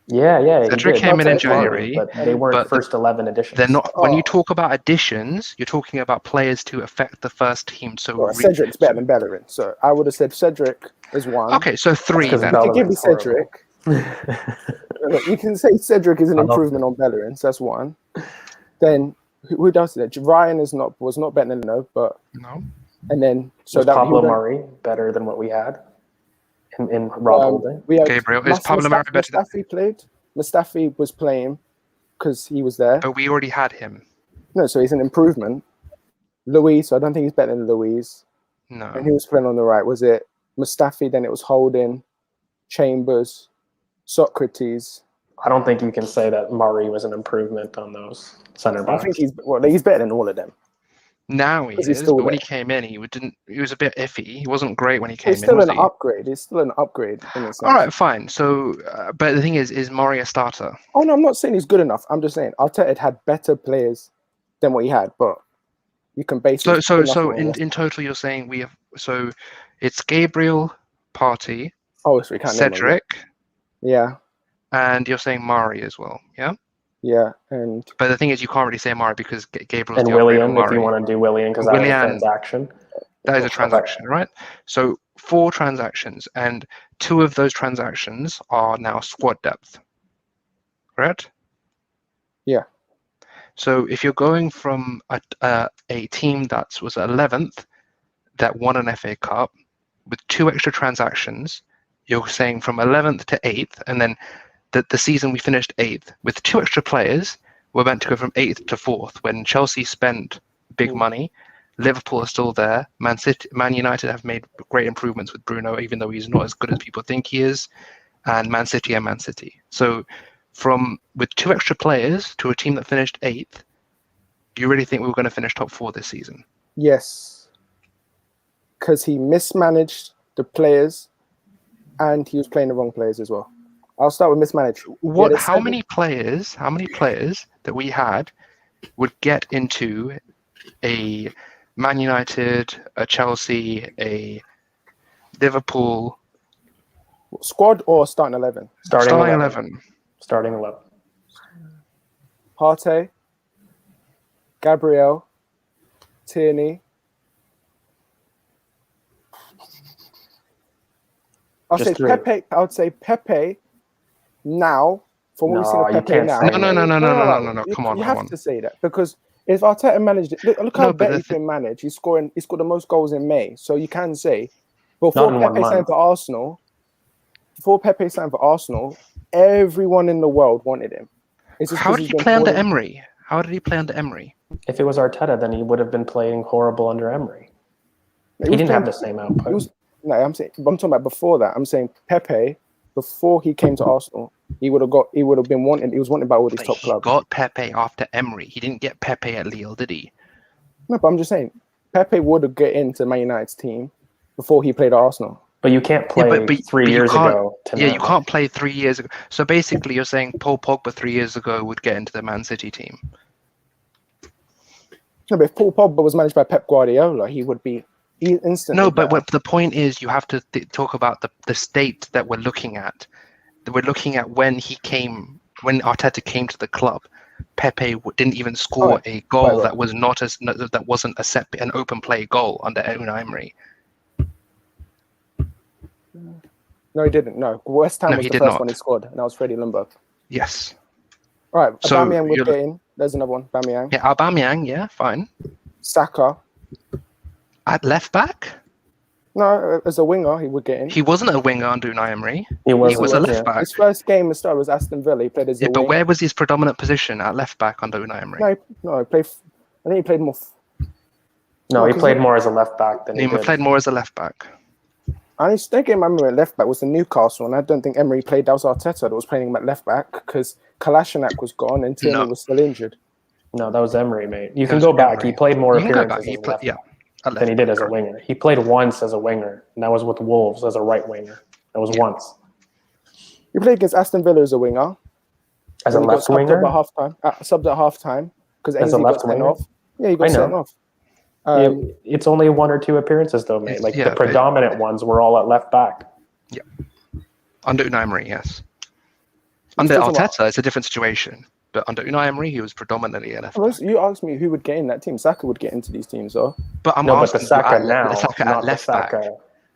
Yeah. Cedric came in January, but they weren't first 11 additions. They're not. When you talk about additions, you're talking about players to affect the first team. So Cedric's better than Bellerin. So I would have said Cedric is 1. Okay, so 3 then. You can give me Cedric. You can say Cedric is an improvement on Bellerin. So that's 1. Then who does it? Ryan was not better than but no. And then Pablo Murray better than what we had in Rob Holding. Gabriel is Pablo Murray better than Mustafi played? Mustafi was playing because he was there. But we already had him. No, so he's an improvement. Luis, I don't think he's better than Luis. No. And he was playing on the right. Was it Mustafi? Then it was Holding, Chambers, Socrates. I don't think you can say that Murray was an improvement on those center backs. I think he's better than all of them. Now he is, but when he came in, he was a bit iffy. He wasn't great when he came in. It's still an upgrade. It's still an upgrade. In a sense. All right, fine. So, but the thing is Murray a starter? Oh no, I'm not saying he's good enough. I'm just saying Arteta had better players than what he had, but you can base. So in total, you're saying we have. So it's Gabriel, Partey, Cedric, and you're saying Murray as well, yeah. Yeah, but the thing is, you can't really say Murray because Gabriel and William. If you want to do William, because that's a transaction. That is a transaction, right? So 4 transactions, and 2 of those transactions are now squad depth. Correct? Yeah. So if you're going from a team that was 11th that won an FA Cup with 2 extra transactions, you're saying from 11th to 8th, and then the season we finished 8th with 2 extra players, we're meant to go from 8th to 4th when Chelsea spent big money. Liverpool are still there. Man United have made great improvements with Bruno, even though he's not as good as people think he is. And Man City and Man City. So with 2 extra players to a team that finished 8th, do you really think we were going to finish top 4 this season? Yes. Because he mismanaged the players and he was playing the wrong players as well. I'll start with mismanaged. How many players that we had would get into a Man United, a Chelsea, a Liverpool squad or starting 11? Starting 11. Starting 11. Partey, Gabriel, Tierney. I would say Pepe now. From what we've seen of Pepe now. No. Come on. You have to say that because if Arteta managed it, look how better he's been managed. He scored the most goals in May. So you can say before Pepe signed for Arsenal, everyone in the world wanted him. How did he play under Emery? If it was Arteta, then he would have been playing horrible under Emery. He didn't have the same output. I'm talking about before that. I'm saying Pepe, before he came to Arsenal, he would have been wanted. He was wanted by all these top clubs. He got Pepe after Emery. He didn't get Pepe at Lille, did he? No, but I'm just saying, Pepe would have get into Man United's team before he played at Arsenal. But you can't play 3 years ago. You can't play 3 years ago. So basically, you're saying Paul Pogba 3 years ago would get into the Man City team. No, but if Paul Pogba was managed by Pep Guardiola, he would be instantly. No, but the point is, you have to talk about the state that we're looking at. We're looking at when Arteta came to the club. Pepe didn't even score a goal that was that wasn't an open play goal under Unai Emery. No, he didn't. No, West Ham was the first one he scored, and that was Freddie Ljungberg. Yes. All right, Aubameyang would get in. There's another one, Aubameyang. Yeah, Aubameyang. Yeah, fine. Saka. At left back? No, as a winger, he would get in. He wasn't a winger under Unai Emery. He was a left back. His first game as starter was Aston Villa. He played as a winger. But where was his predominant position at left back under Unai Emery? No, he played. I think he played more. He played more as a left back than he did. Played more as a left back. And his second game I remember at left back was the Newcastle, and I don't think Emery played. That was Arteta that was playing him at left back because Kolasinac was gone and Tierney was still injured. No, that was Emery, mate. You can go back. He played more appearances than he did as a winger. He played once as a winger, and that was with Wolves as a right winger. That was once. He played against Aston Villa as a winger. As a left winger? Subbed at half-time because As a left winger? off. Yeah, he got sent off. It's only 1 or 2 appearances, though, mate. The predominant ones were all at left back. Yeah. Under Unai Emery, yes. Under Arteta, it's a different situation. But under Unai Emery, he was predominantly a left back. You asked me who would get in that team. Saka would get into these teams, though. But I'm asking the Saka now, Saka at left back.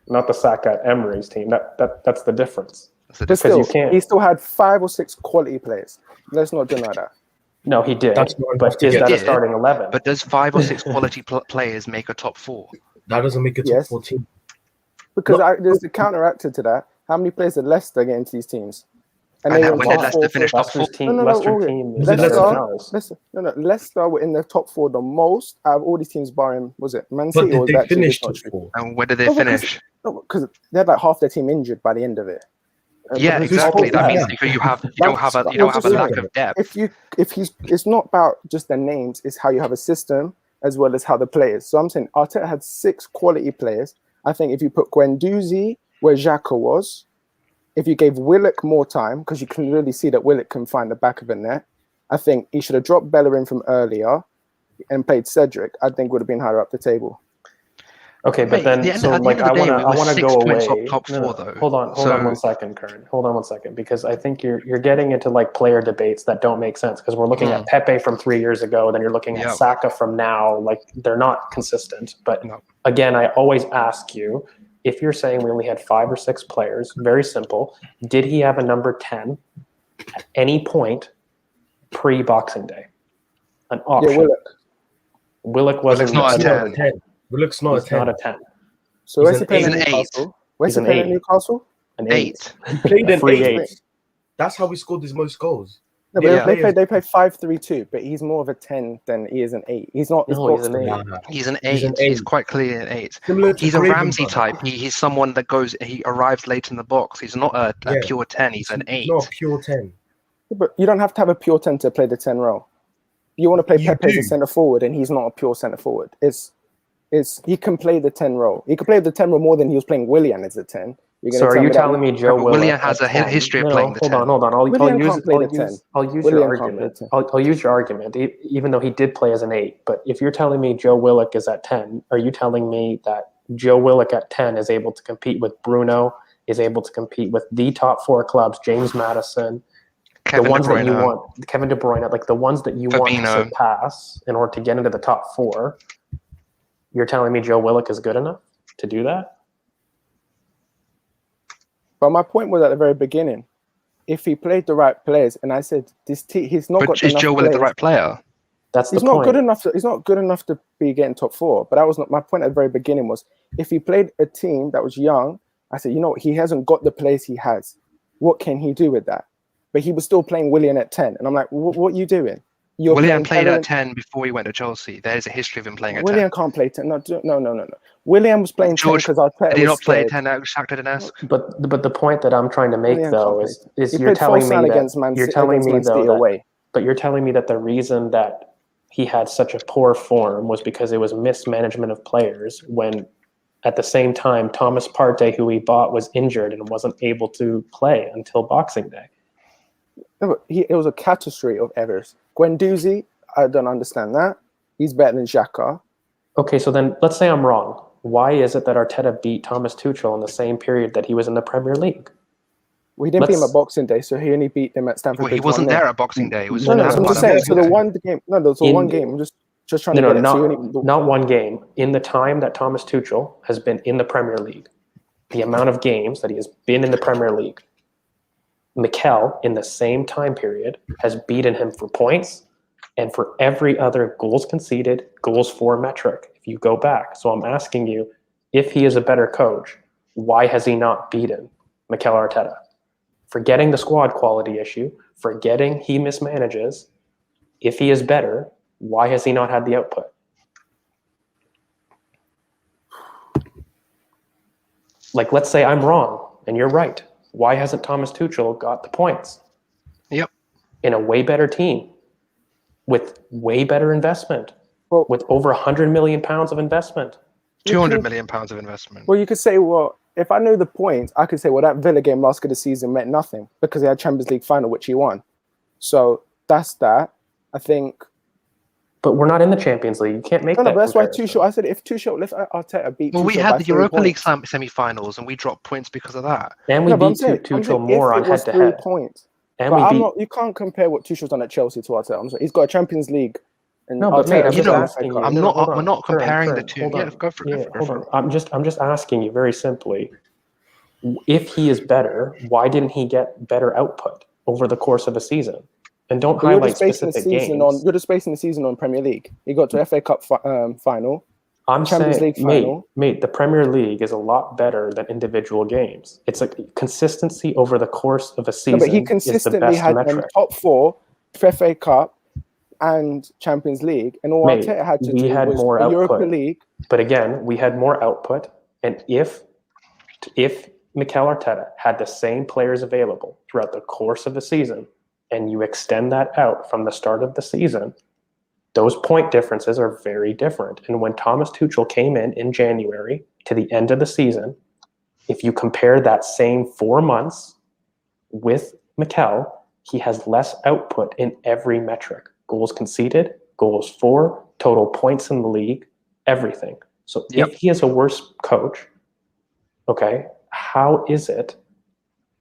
Not the Saka at Emery's team. That's the difference. But still, he still had 5 or 6 quality players. Let's not deny that. No, he did. But is that a starting 11? But does 5 or 6 quality players make a top 4? That doesn't make a top 4 team. Because there's a counteractor to that. How many players did Leicester get into these teams? And when did Leicester finish top 4? Leicester were in the top 4 the most out of all these teams, barring, was it Man City? But did they finish top 4? And where did they finish? Because they had like half their team injured by the end of it. Yeah, exactly. That means you don't have a lack of depth. It's not about just the names, it's how you have a system as well as how the players. So I'm saying Arteta had 6 quality players. I think if you put Guendouzi where Xhaka was, if you gave Willock more time, because you can really see that Willock can find the back of the net, I think he should have dropped Bellerin from earlier and played Cedric. I think would have been higher up the table. Okay, but then I want to go away. Top 4, though. Hold on 1 second, Kern. Hold on 1 second, because I think you're getting into like player debates that don't make sense. Because we're looking at Pepe from 3 years ago, then you're looking at Saka from now. Like they're not consistent. But again, I always ask you, if you're saying we only had 5 or 6 players, very simple. Did he have a number 10 at any point pre-Boxing Day? an option. Yeah, Willock wasn't Willock's not a He's not a 10. 10. Willock's not a He's 10. not a 10. So He's where's he an playing eight. at He's an Newcastle? Where's He's he an playing at 8. Newcastle? An 8. He played an Free 8. 8. That's how he scored his most goals. No, but Yeah. they play 5-3-2, but he's more of a 10 than he is an 8. He's not this No, box he's an to 8. box. Nah. He's an He's 8. an He's 8. quite clearly an 8. Similar to He's a Ramsey Gravenberch. type. He's someone that he arrives late in the box. He's not a Yeah. pure 10. He's an 8. Not a pure 10. But you don't have to have a pure 10 to play the 10 role. You want to play You Pepe as do. a centre forward, and he's not a pure centre forward. He can play the 10 role. He can play the 10 role more than he was playing Willian as a 10. So are you telling me Joe Willock Willian has at a 10? history of No, playing the hold 10. on. I'll Willian use can't play the 10. your Willian can't argument. play 10. I'll use your argument, even though he did play as an 8. But if you're telling me Joe Willock is at 10, are you telling me that Joe Willock at 10 is able to compete with Bruno, is able to compete with the top 4 clubs, James Madison, Kevin the ones De that you Bruyne. want, Kevin De Bruyne, like the ones that you want to Fabinho. surpass in order to get into the top 4? You're telling me Joe Willock is good enough to do that? But my point was at the very beginning, if he played the right players, and I said this team, he's not But got is enough Joe Willock the players. right player? That's the He's point. not good enough. He's not good enough to be getting top 4. But that was not my point at the very beginning. Was if he played a team that was young, I said, you know what, he hasn't got the players he has. What can he do with that? But he was still playing Willian at 10, and I'm like, what are you doing? You're Willian played Bellerin- at 10 before he went to Chelsea. There's a history of him playing at William 10. can't play 10. No. William was playing 10 George, because Arteta Did he was not play scared. 10 at Shakhtar Donetsk? But the point that I'm trying to make Willian though can't is play. is He you're played telling false me nine that against Man you're City, telling against me Man though City that, away. but you're telling me that the reason that he had such a poor form was because it was mismanagement of players when at the same time Thomas Partey, who he bought, was injured and wasn't able to play until Boxing Day. No, but it was a catastrophe of errors. Guendouzi, I don't understand that. He's better than Xhaka. Okay, so then let's say I'm wrong. Why is it that Arteta beat Thomas Tuchel in the same period that he was in the Premier League? We didn't beat him Let's- at Boxing Day, so he only beat them at Stamford Well, he Bridge. wasn't 1-0. there at Boxing Day. It was No, No, so I'm no, just no, saying. no, So the one game, no, there was In- one game. I'm just trying to No, get it. not, So not one game. In the time that Thomas Tuchel has been in the Premier League, the amount of games that he has been in the Premier League, Mikel, in the same time period, has beaten him for points and for every other goals conceded, goals for metric, if you go back. So I'm asking you, if he is a better coach, why has he not beaten Mikel Arteta? Forgetting the squad quality issue, forgetting he mismanages, if he is better, why has he not had the output? Like, let's say I'm wrong and you're right. Why hasn't Thomas Tuchel got the points? Yep. In a way better team, with way better investment, Well- with over £100 million of investment. 200 million pounds of investment. well, you could say, well, if I knew the points, I could say, well, that Villa game last of the season meant nothing because they had Champions League final, which he won. So that's that. I think. But we're not in the Champions League. You can't make No, that but that's why comparison. Tuchel. I said if Tuchel, if Arteta beat. Well, we Tuchel had by the 3 Europa League points. semi-finals and we dropped points because of that. And we No, but I'm beat saying Tuchel more on if it was head-to-head. 3 points. And But we I'm beat... not. You can't compare what Tuchel's done at Chelsea to Arteta. I'm sorry. He's got a Champions League. And No, but mate, I'm Arteta's just got an asking FA you. Cup. No, hold We're on. not comparing the Curran, two. hold Yeah, on. go for it. Hold on. I'm just asking you very simply. If he is better, why didn't he get better output over the course of a season? And don't But you're highlight just basing the specific season games. on. You're just basing the season on Premier League. He got to FA Cup final. I'm Champions saying, League final. mate, the Premier League is a lot better than individual games. It's like consistency over the course of a No, season but he is the consistently best had metric. top 4 FA Cup and Champions League, and all Mate, Arteta had to we do had was more the Europa output. League. But again, we had more output. And if Mikel Arteta had the same players available throughout the course of the season, and you extend that out from the start of the season, those point differences are very different. And when Thomas Tuchel came in January to the end of the season, if you compare that same 4 months with Mikel, he has less output in every metric. Goals conceded, goals for, total points in the league, everything. So Yep. if he is a worse coach, okay, how is it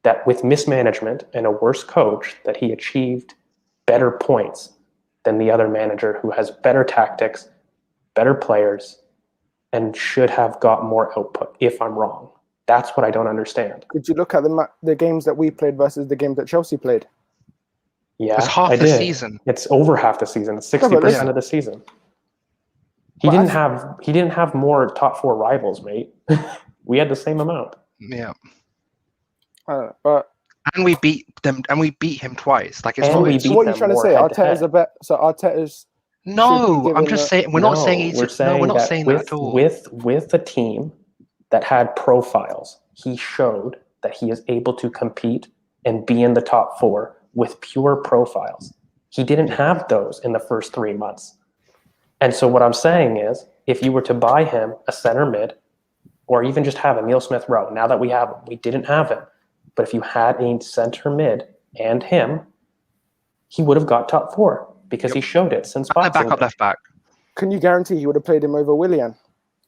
that with mismanagement and a worse coach that he achieved better points than the other manager who has better tactics, better players, and should have got more output, if I'm wrong? That's what I don't understand. Could you look at the games that we played versus the games that Chelsea played? Yeah, It's half I the did. season. It's over half the season. It's No, but 60% of the season. He didn't have more top 4 rivals, mate. We had the same amount. Yeah. But And we beat them, and we beat him twice. Like it's And not. we It's, so beat what are you them trying to more say? head-to-head. Arteta's a bet. So Arteta's no, I'm given just the- saying we're not saying he's. We're saying No, we're not that saying with, that at all. with a team that had profiles, he showed that he is able to compete and be in the top 4 with pure profiles. He didn't have those in the first 3 months. And so what I'm saying is, if you were to buy him a center mid, or even just have Emile Smith-Rowe, now that we have him, we didn't have him, but if you had a center mid and him, he would have got top 4 because he showed it since And a Boxing backup Day. left back. Can you guarantee he would have played him over Willian?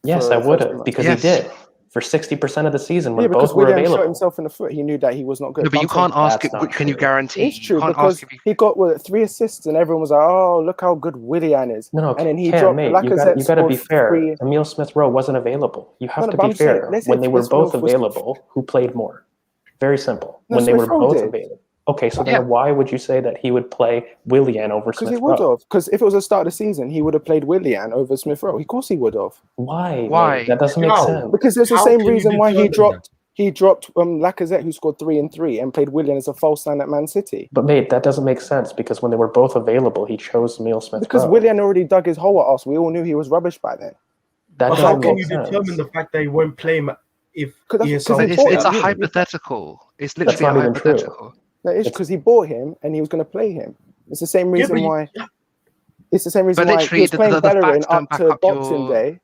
Yes, for I the would first have, month? because Yes. he did for 60% of the season when Yeah, because both were Willian shot available. himself in the foot. He knew that he was not good. No, but you I'm saying can't ask. that's not Can you true. guarantee? it's true You can't because ask if you. he got 3 assists and everyone was like, "Oh, look how good Willian is." No, and then he Cam, dropped. mate, Lacazette you got to be scored fair. 3. Emile Smith-Rowe wasn't available. You have No, to but be I'm saying, fair. let's When say they were both Smith-Rowe was- available, who played more? Very simple. No, When they were Smith-Rowe both did. available. Okay, so then Yeah. why would you say that he would play Willian over Because he would Smith-Rowe? have. Because if it was the start of the season, he would have played Willian over Smith Rowe. Of course, he would have. Why? Why? Mate? That doesn't make How? sense. Because there's the How same can you reason why he determine dropped. He dropped Lacazette, who scored 3 and 3, and played Willian as a false nine at Man City. But mate, that doesn't make sense because when they were both available, he chose Emile Smith-Rowe. Because Willian already dug his hole at us. We all knew he was rubbish by then. That But doesn't how can make you sense. determine the fact that he won't play him if 'Cause that's- he is 'cause someone he It's, bought it's a him. hypothetical. It's That's literally a not even true. hypothetical. No, it's because he bought him and he was going to play him. It's the same reason but you- why. It's the same reason But why he literally, was playing the Bellerin facts don't up back to up Boxing your- Day.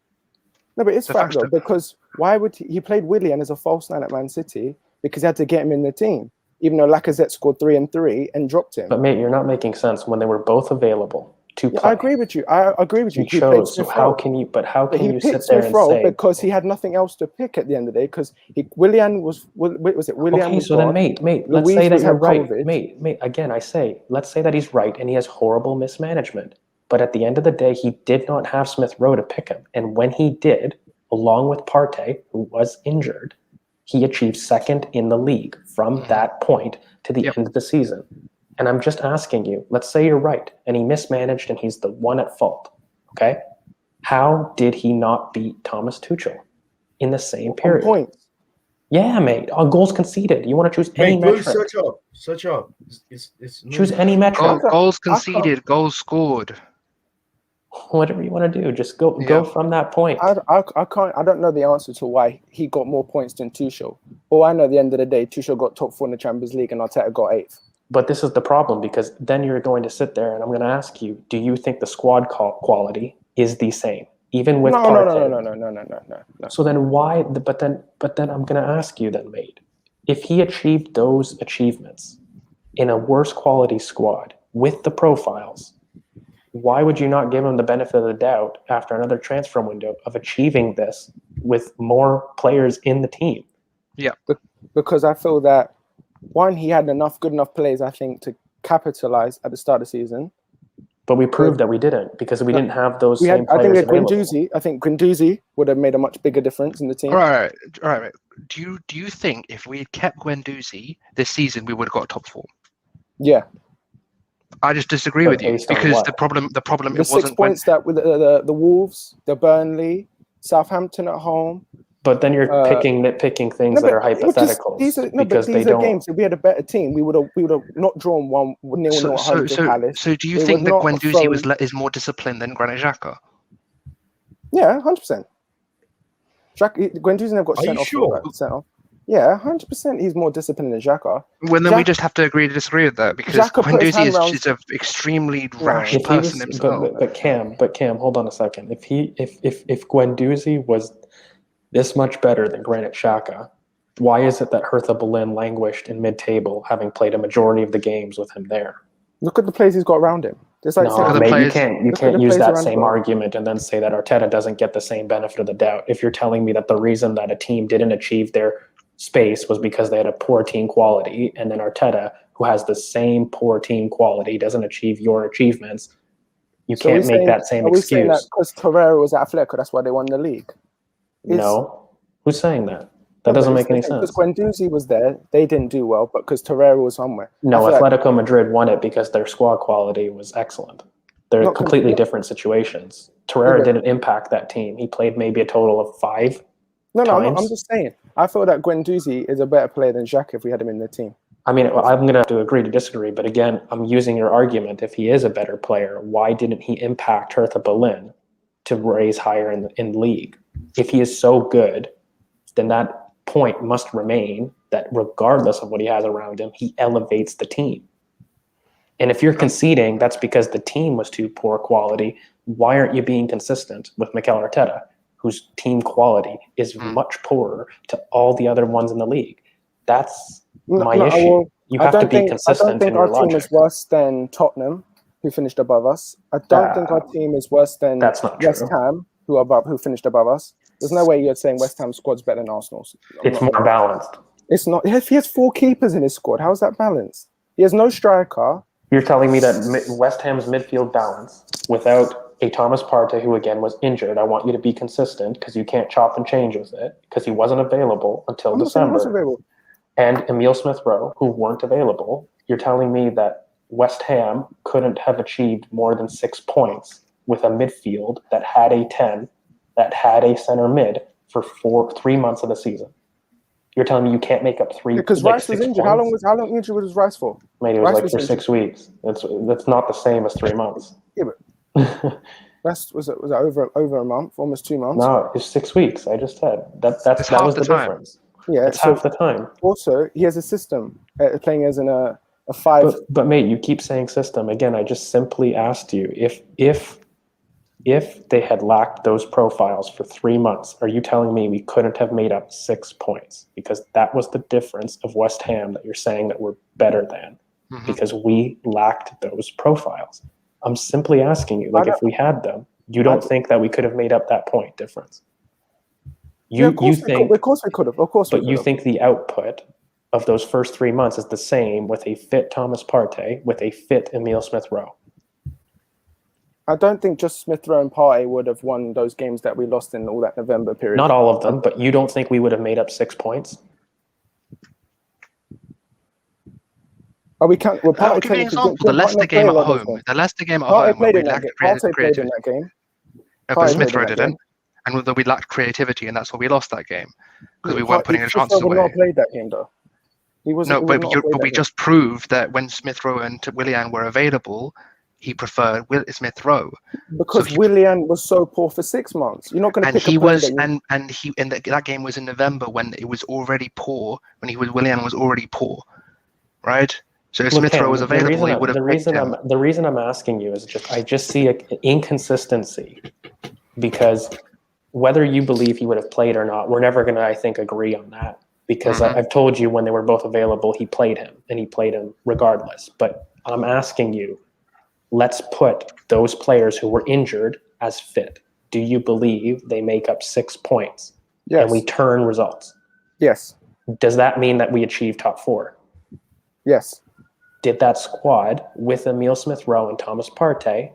No, but it's The fact facts though, don't- because why would he played Willian as a false nine at Man City because he had to get him in the team, even though Lacazette scored 3 and 3 and dropped him. But mate, you're not making sense when they were both available to Yeah, play. I agree with you. I agree with you. He played chose. So Smith how Rowe. can you? But But he you sit picked there Smith and Rowe say? because he had nothing else to pick at the end of the day. Because Willian was it Willian Okay, was so gone. then, mate, let's Luiz say that was you're had right. COVID. Mate, again, I say, let's say that he's right and he has horrible mismanagement. But at the end of the day, he did not have Smith Rowe to pick him. And when he did, along with Partey, who was injured, he achieved second in the league from that point to the Yep. end of the season. And I'm just asking you, let's say you're right and he mismanaged and he's the one at fault. Okay? How did he not beat Thomas Tuchel in the same On period? points. Yeah, mate. On goals conceded. You want to choose any Mate, go metric. search up. It's Choose any metric. Goals I can't- conceded, goals scored. Whatever you want to do. Just go Yeah. from that point. I can't. I don't know the answer to why he got more points than Tuchel. All I know at the end of the day, Tuchel got top 4 in the Champions League and Arteta got 8th. But this is the problem because then you're going to sit there and I'm going to ask you, do you think the squad quality is the same? Even with No. Partey? So then why, but then I'm going to ask you then, mate, if he achieved those achievements in a worse quality squad with the profiles, why would you not give him the benefit of the doubt after another transfer window of achieving this with more players in the team? Because I feel that one, he had good enough players, I think, to capitalize at the start of the season. But we proved that we didn't because we didn't have those We same had, I players think, available. Guendouzi would have made a much bigger difference in the team. All right. Do you think if we had kept Guendouzi this season, we would have got top 4? Yeah, I just disagree But with you based on because what? the problem the it 6 wasn't when points that with the Wolves, the Burnley, Southampton at home. But then you're nitpicking things that are hypothetical because they these don't. are games. If we had a better team, we would have not drawn 1-0 at home to Palace. So do you They think would that not have Guendouzi is more disciplined than Granit Xhaka? Yeah, 100%. Guendouzi never got Are sent you off. sure? Sent off. Yeah, 100%. He's more disciplined than Xhaka. Well, then we Xhaka- just have to agree to disagree with that because Xhaka put his hand Guendouzi is an extremely rash If he person was, himself. but Cam, hold on a second. If Guendouzi was this much better than Granit Xhaka, why is it that Hertha Berlin languished in mid-table, having played a majority of the games with him there? Look at the players he's got around him. There's like No, Look at the mate, you players- can't look at the use players that around same him. argument and then say that Arteta doesn't get the same benefit of the doubt. If you're telling me that the reason that a team didn't achieve their space was because they had a poor team quality, and then Arteta, who has the same poor team quality, doesn't achieve your achievements, you So are we can't make saying- that same Are we saying that excuse. because Torreira was at Atletico, that's why they won the league? No. Who's saying that? That doesn't make any sense. Because Guendouzi was there, they didn't do well, but because Torreira was somewhere. No, Atletico Madrid won it because their squad quality was excellent. They're completely different situations. Torreira didn't impact that team. He played maybe a total of 5 No, times. I'm just saying. I feel that Guendouzi is a better player than Xhaka if we had him in the team. I mean, I'm going to have to agree to disagree, but again, I'm using your argument. If he is a better player, why didn't he impact Hertha Berlin to raise higher in the league? If he is so good, then that point must remain that regardless of what he has around him, he elevates the team. And if you're conceding that's because the team was too poor quality, why aren't you being consistent with Mikel Arteta, whose team quality is much poorer to all the other ones in the league? That's my issue. You have to be consistent in your logic. I don't think our team is worse than Tottenham, who finished above us. I don't think our team is worse than West Ham, who finished above us. There's no way you're saying West Ham's squad's better than Arsenal's. It's more balanced. It's not. If he has 4 keepers in his squad, how is that balanced? He has no striker. You're telling me that West Ham's midfield balance without a Thomas Partey, who again was injured. I want you to be consistent because you can't chop and change with it because he wasn't available until December. And Emile Smith-Rowe, who weren't available. You're telling me that West Ham couldn't have achieved more than 6 points with a midfield that had a 10, that had a center mid for 3 months of the season. You're telling me you can't make up 3 because Rice was injured. Points? How long injured was Rice for? Maybe it was for 6 weeks. That's not the same as 3 months. Yeah, but Rice was it over a month, almost 2 months? No, it's 6 weeks. I just said that was the difference. Yeah, it's half the time. Also, he has a system playing as a 5. But mate, you keep saying system again. I just simply asked you if they had lacked those profiles for 3 months, are you telling me we couldn't have made up 6 points? Because that was the difference of West Ham that you're saying that we're better than, because we lacked those profiles. I'm simply asking you, if we had them, you don't think that we could have made up that point difference? Of course we could have. But you think the output of those first 3 months is the same with a fit Thomas Partey, with a fit Emile Smith-Rowe? I don't think just Smith-Rowe and Partey would have won those games that we lost in all that November period. Not all of them, but you don't think we would have made up 6 points? We can't. I'll give you an example. The Leicester game at home. The Leicester game at home. Played in that game. No, but Smith-Rowe didn't. And we lacked creativity, and that's why we lost that game. Because we weren't putting the chances away. He not played that game, though. But we just proved that when Smith-Rowe and Willian were available, he preferred Smith-Rowe because Willian was so poor for 6 months. You're not going to pick a player that game was in November when it was already poor. Willian was already poor, right? So if Smith-Rowe was available, he would have picked him. The reason I'm asking you is I just see an inconsistency, because whether you believe he would have played or not, we're never going to, I think, agree on that. Because I've told you when they were both available, he played him, and he played him regardless. But I'm asking you, let's put those players who were injured as fit. Do you believe they make up 6 points? Yes. And we turn results? Yes. Does that mean that we achieve top 4? Yes. Did that squad with Emile Smith-Rowe and Thomas Partey,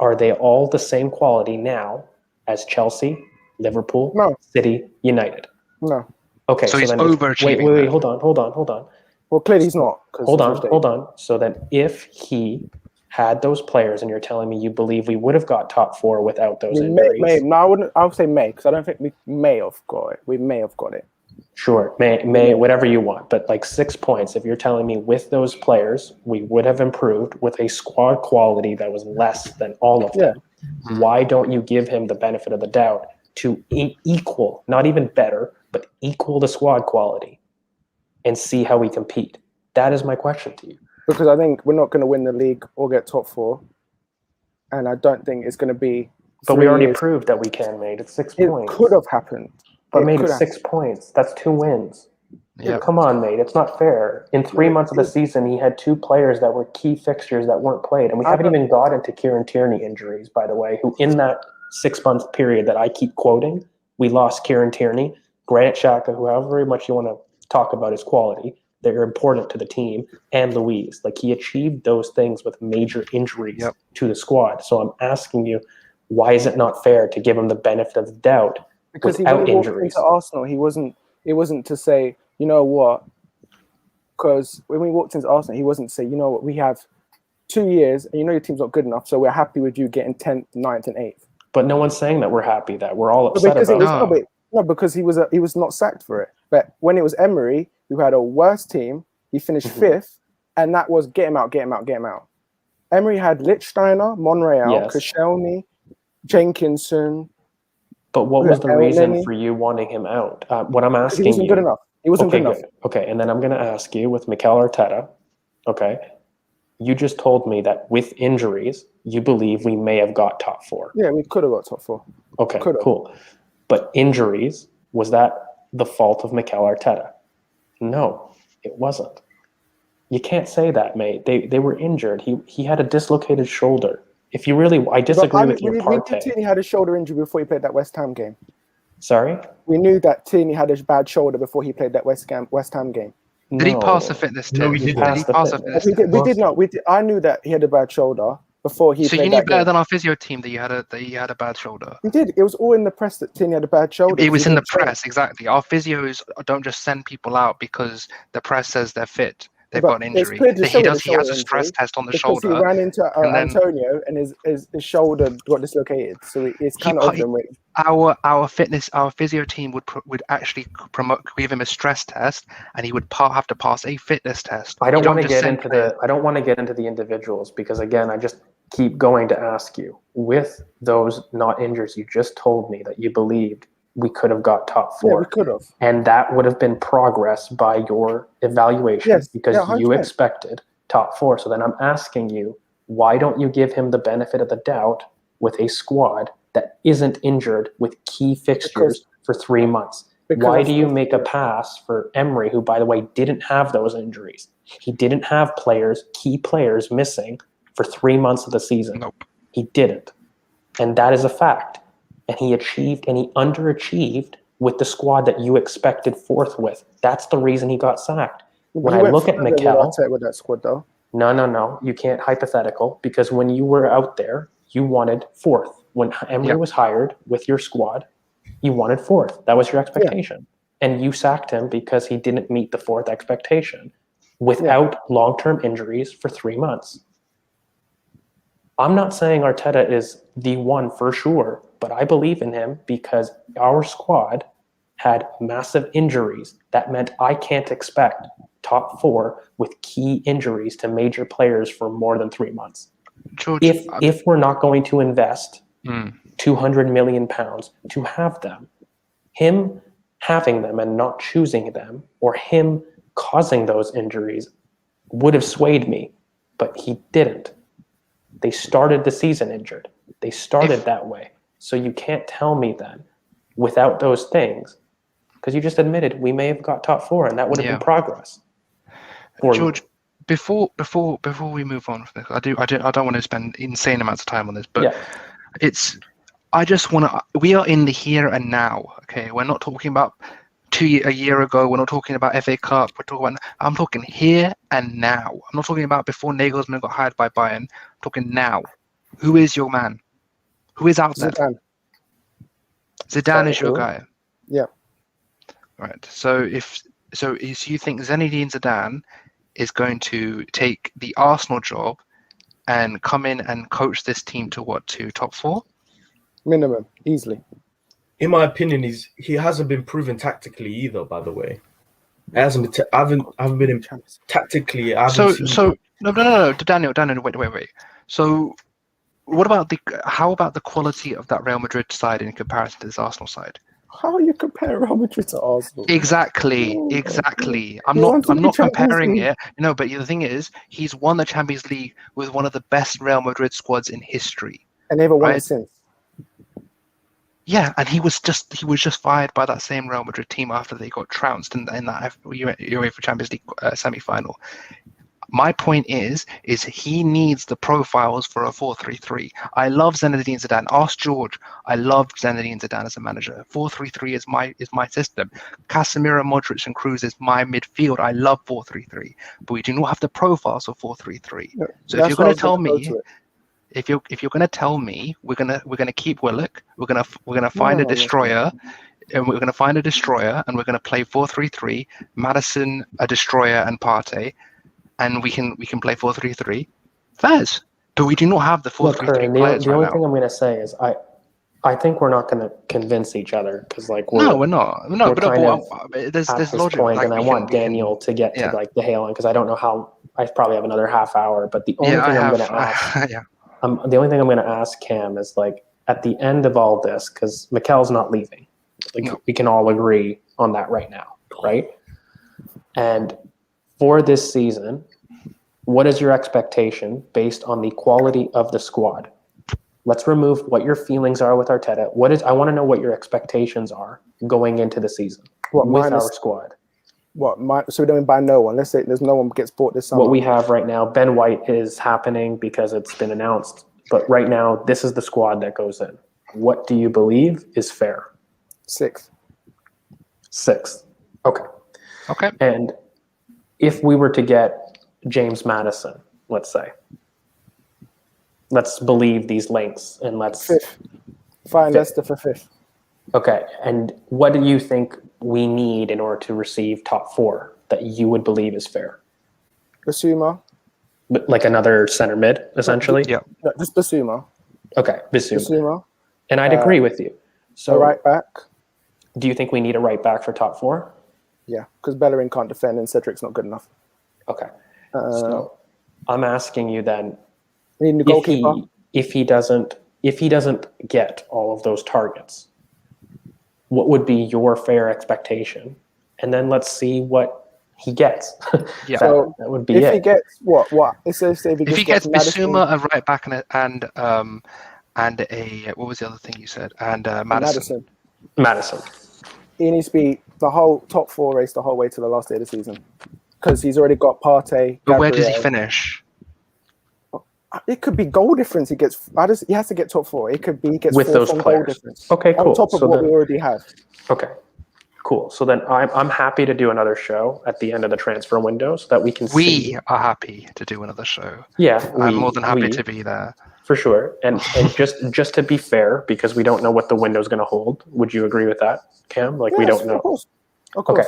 are they all the same quality now as Chelsea, Liverpool, City, United? No. Okay, so he's overachieving. Wait, hold on. Well, clearly he's not. Hold on. So then if he had those players, and you're telling me you believe we would have got top 4 without those injuries? No, I wouldn't. I would say may, because I don't think we may have got it. We may have got it. Sure, may whatever you want, but 6 points. If you're telling me with those players we would have improved with a squad quality that was less than all of them, why don't you give him the benefit of the doubt to equal, not even better, but equal the squad quality, and see how we compete? That is my question to you. Because I think we're not going to win the league or get top 4, and I don't think it's going to be. But we already proved that we can, mate. It's 6 points. It could have happened. But mate, it's 6 points. That's 2 wins. Yep. Come on, mate. It's not fair. In 3 months of the season, he had 2 players that were key fixtures that weren't played. And we haven't even got into Kieran Tierney injuries, by the way, who in that 6 month period that I keep quoting, we lost Kieran Tierney, Granit Xhaka, who however much you want to talk about his quality, they're important to the team, and Luiz. He achieved those things with major injuries to the squad. So I'm asking you, why is it not fair to give him the benefit of the doubt? Because when he walked into Arsenal, he wasn't It wasn't to say, you know what, because when we walked into Arsenal, he wasn't to say, you know what, we have 2 years and you know your team's not good enough, so we're happy with you getting 10th, 9th and 8th. But no one's saying that we're happy, that we're all upset about it. Because he was not sacked for it. But when it was Emery, who had a worse team, he finished 5th, and that was get him out. Emery had Lichtsteiner, Monreal, Koscielny, Jenkinson. But what was the reason for you wanting him out? What I'm asking you... He wasn't good enough. He wasn't good enough. Okay, and then I'm going to ask you with Mikel Areta, okay, you just told me that with injuries, you believe we may have got top 4. Yeah, we could have got top 4. Okay, cool. But injuries, was that the fault of Mikel Areta? No, it wasn't. You can't say that, mate. They were injured. He had a dislocated shoulder. If you really, I disagree with your part. We knew Tierney had a shoulder injury before he played that West Ham game. Sorry? We knew that Tierney had a bad shoulder before he played that West Ham game. Did he pass the fitness test? No, he didn't. Did he pass the fitness test? We did not. I knew that he had a bad shoulder before he. So played you knew that better game. than our physio team that you had a bad shoulder. We did. It was all in the press that Tierney had a bad shoulder. It was in the press, exactly. Our physios don't just send people out because the press says they're fit. They've got an injury. He has a stress test on the shoulder. He ran into Antonio and his shoulder got dislocated. So it's kind of them. Our physio team would actually give him a stress test, and he would have to pass a fitness test. I don't want to get into the individuals because again, I just keep going to ask you, with those not injuries, you just told me that you believed we could have got top 4. Yeah, we could have. And that would have been progress by your evaluation because you expected top 4. So then I'm asking you, why don't you give him the benefit of the doubt with a squad that isn't injured with key fixtures for 3 months? Why do you make a pass for Emery, who, by the way, didn't have those injuries? He didn't have key players missing for 3 months of the season. Nope. He didn't. And that is a fact. And he underachieved with the squad that you expected 4th with. That's the reason he got sacked. When I look at Mikel, with that squad though. No, you can't hypothetical because when you were out there, you wanted 4th. When Emery was hired with your squad, you wanted 4th. That was your expectation. And you sacked him because he didn't meet the 4th expectation without long-term injuries for 3 months. I'm not saying Arteta is the one for sure, but I believe in him because our squad had massive injuries. That meant I can't expect top 4 with key injuries to major players for more than 3 months. George, if we're not going to invest £200 million to have them, him having them and not choosing them, or him causing those injuries would have swayed me, but he didn't. They started the season injured. They started that way. So you can't tell me then, without those things, because you just admitted we may have got top 4, and that would have been progress. George, before we move on from this, I don't want to spend insane amounts of time on this, but I just want to. We are in the here and now. Okay, we're not talking about a year ago. We're not talking about FA Cup. I'm talking here and now. I'm not talking about before Nagelsmann got hired by Bayern. I'm talking now. Who is your man? Who is out there? Zidane is your guy. Yeah. Right. So if you think Zinedine Zidane is going to take the Arsenal job and come in and coach this team to top 4? Minimum, easily. In my opinion, he hasn't been proven tactically either. By the way, it hasn't been. I haven't been tactically. No, Daniel, wait. So, how about the quality of that Real Madrid side in comparison to this Arsenal side? How are you comparing Real Madrid to Arsenal? Exactly. I'm not comparing it. No, but the thing is, he's won the Champions League with one of the best Real Madrid squads in history, and never won it since. Yeah, and he was just fired by that same Real Madrid team after they got trounced in that UEFA Champions League semi-final. My point is he needs the profiles for a 4-3-3. I love Zinedine Zidane. Ask George. I loved Zinedine Zidane as a manager. 4-3-3 is my system. Casemiro, Modric, and Kroos is my midfield. I love 4-3-3, but we do not have the profiles for 4-3-3. No, so if you're going to tell me. If you're going to tell me we're going to keep Willock, we're going to find a destroyer, and we're going to find a destroyer, and we're going to play 4-3-3. Madison, a destroyer, and Partey, and we can play 4-3-3. Fairs, but we do not have the 4-3-3 Look, Curran, players the right only now. thing I'm going to say is I think we're not going to convince each other because like No, we're not. No, we're but kind of there's at this logic. point, Like, and I want Daniel to get to yeah. like the Halen because I don't know how. I probably have another half hour, but the only thing I'm going to ask, yeah. the only thing I'm going to ask Cam is like at the end of all this, because Mikel's not leaving. Like we can all agree on that right now, right? And for this season, what is your expectation based on the quality of the squad? Let's remove what your feelings are with Arteta. I want to know what your expectations are going into the season with our squad. So we don't buy no one. Let's say there's no one gets bought this summer. What we have right now, Ben White is happening because it's been announced. But right now, this is the squad that goes in. What do you believe is fair? Sixth. Okay. And if we were to get James Maddison, let's say, let's believe these links and let's... Fifth. Fine, Leicester for fifth. Okay. And what do you think we need in order to receive top four that you would believe is fair? Basuma. Like another center mid, essentially? Yeah. No, just Basuma. Okay, Basuma. And I'd agree with you. So, a right back. Do you think we need a right back for top four? Yeah, because Bellerin can't defend and Cedric's not good enough. Okay. So I'm asking you then, we need a goalkeeper. If he doesn't get all of those targets, what would be your fair expectation? And then let's see what he gets. Yeah. So that would be if it. he gets what? If he gets Bissouma, a right back, and a what was the other thing you said? And Madison. He needs to be the whole top four race the whole way to the last day of the season because he's already got Partey. But where does he finish? It could be goal difference. He has to get top four. It could be he gets with four those from players. Goal difference. Okay, cool. On top of what we already have. Okay, cool. So then I'm happy to do another show at the end of the transfer window so that we can. We are happy to do another show. Yeah, I'm more than happy to be there. For sure. And just to be fair, because we don't know what the window is going to hold. Would you agree with that, Cam? Like we don't know. Of course. Okay.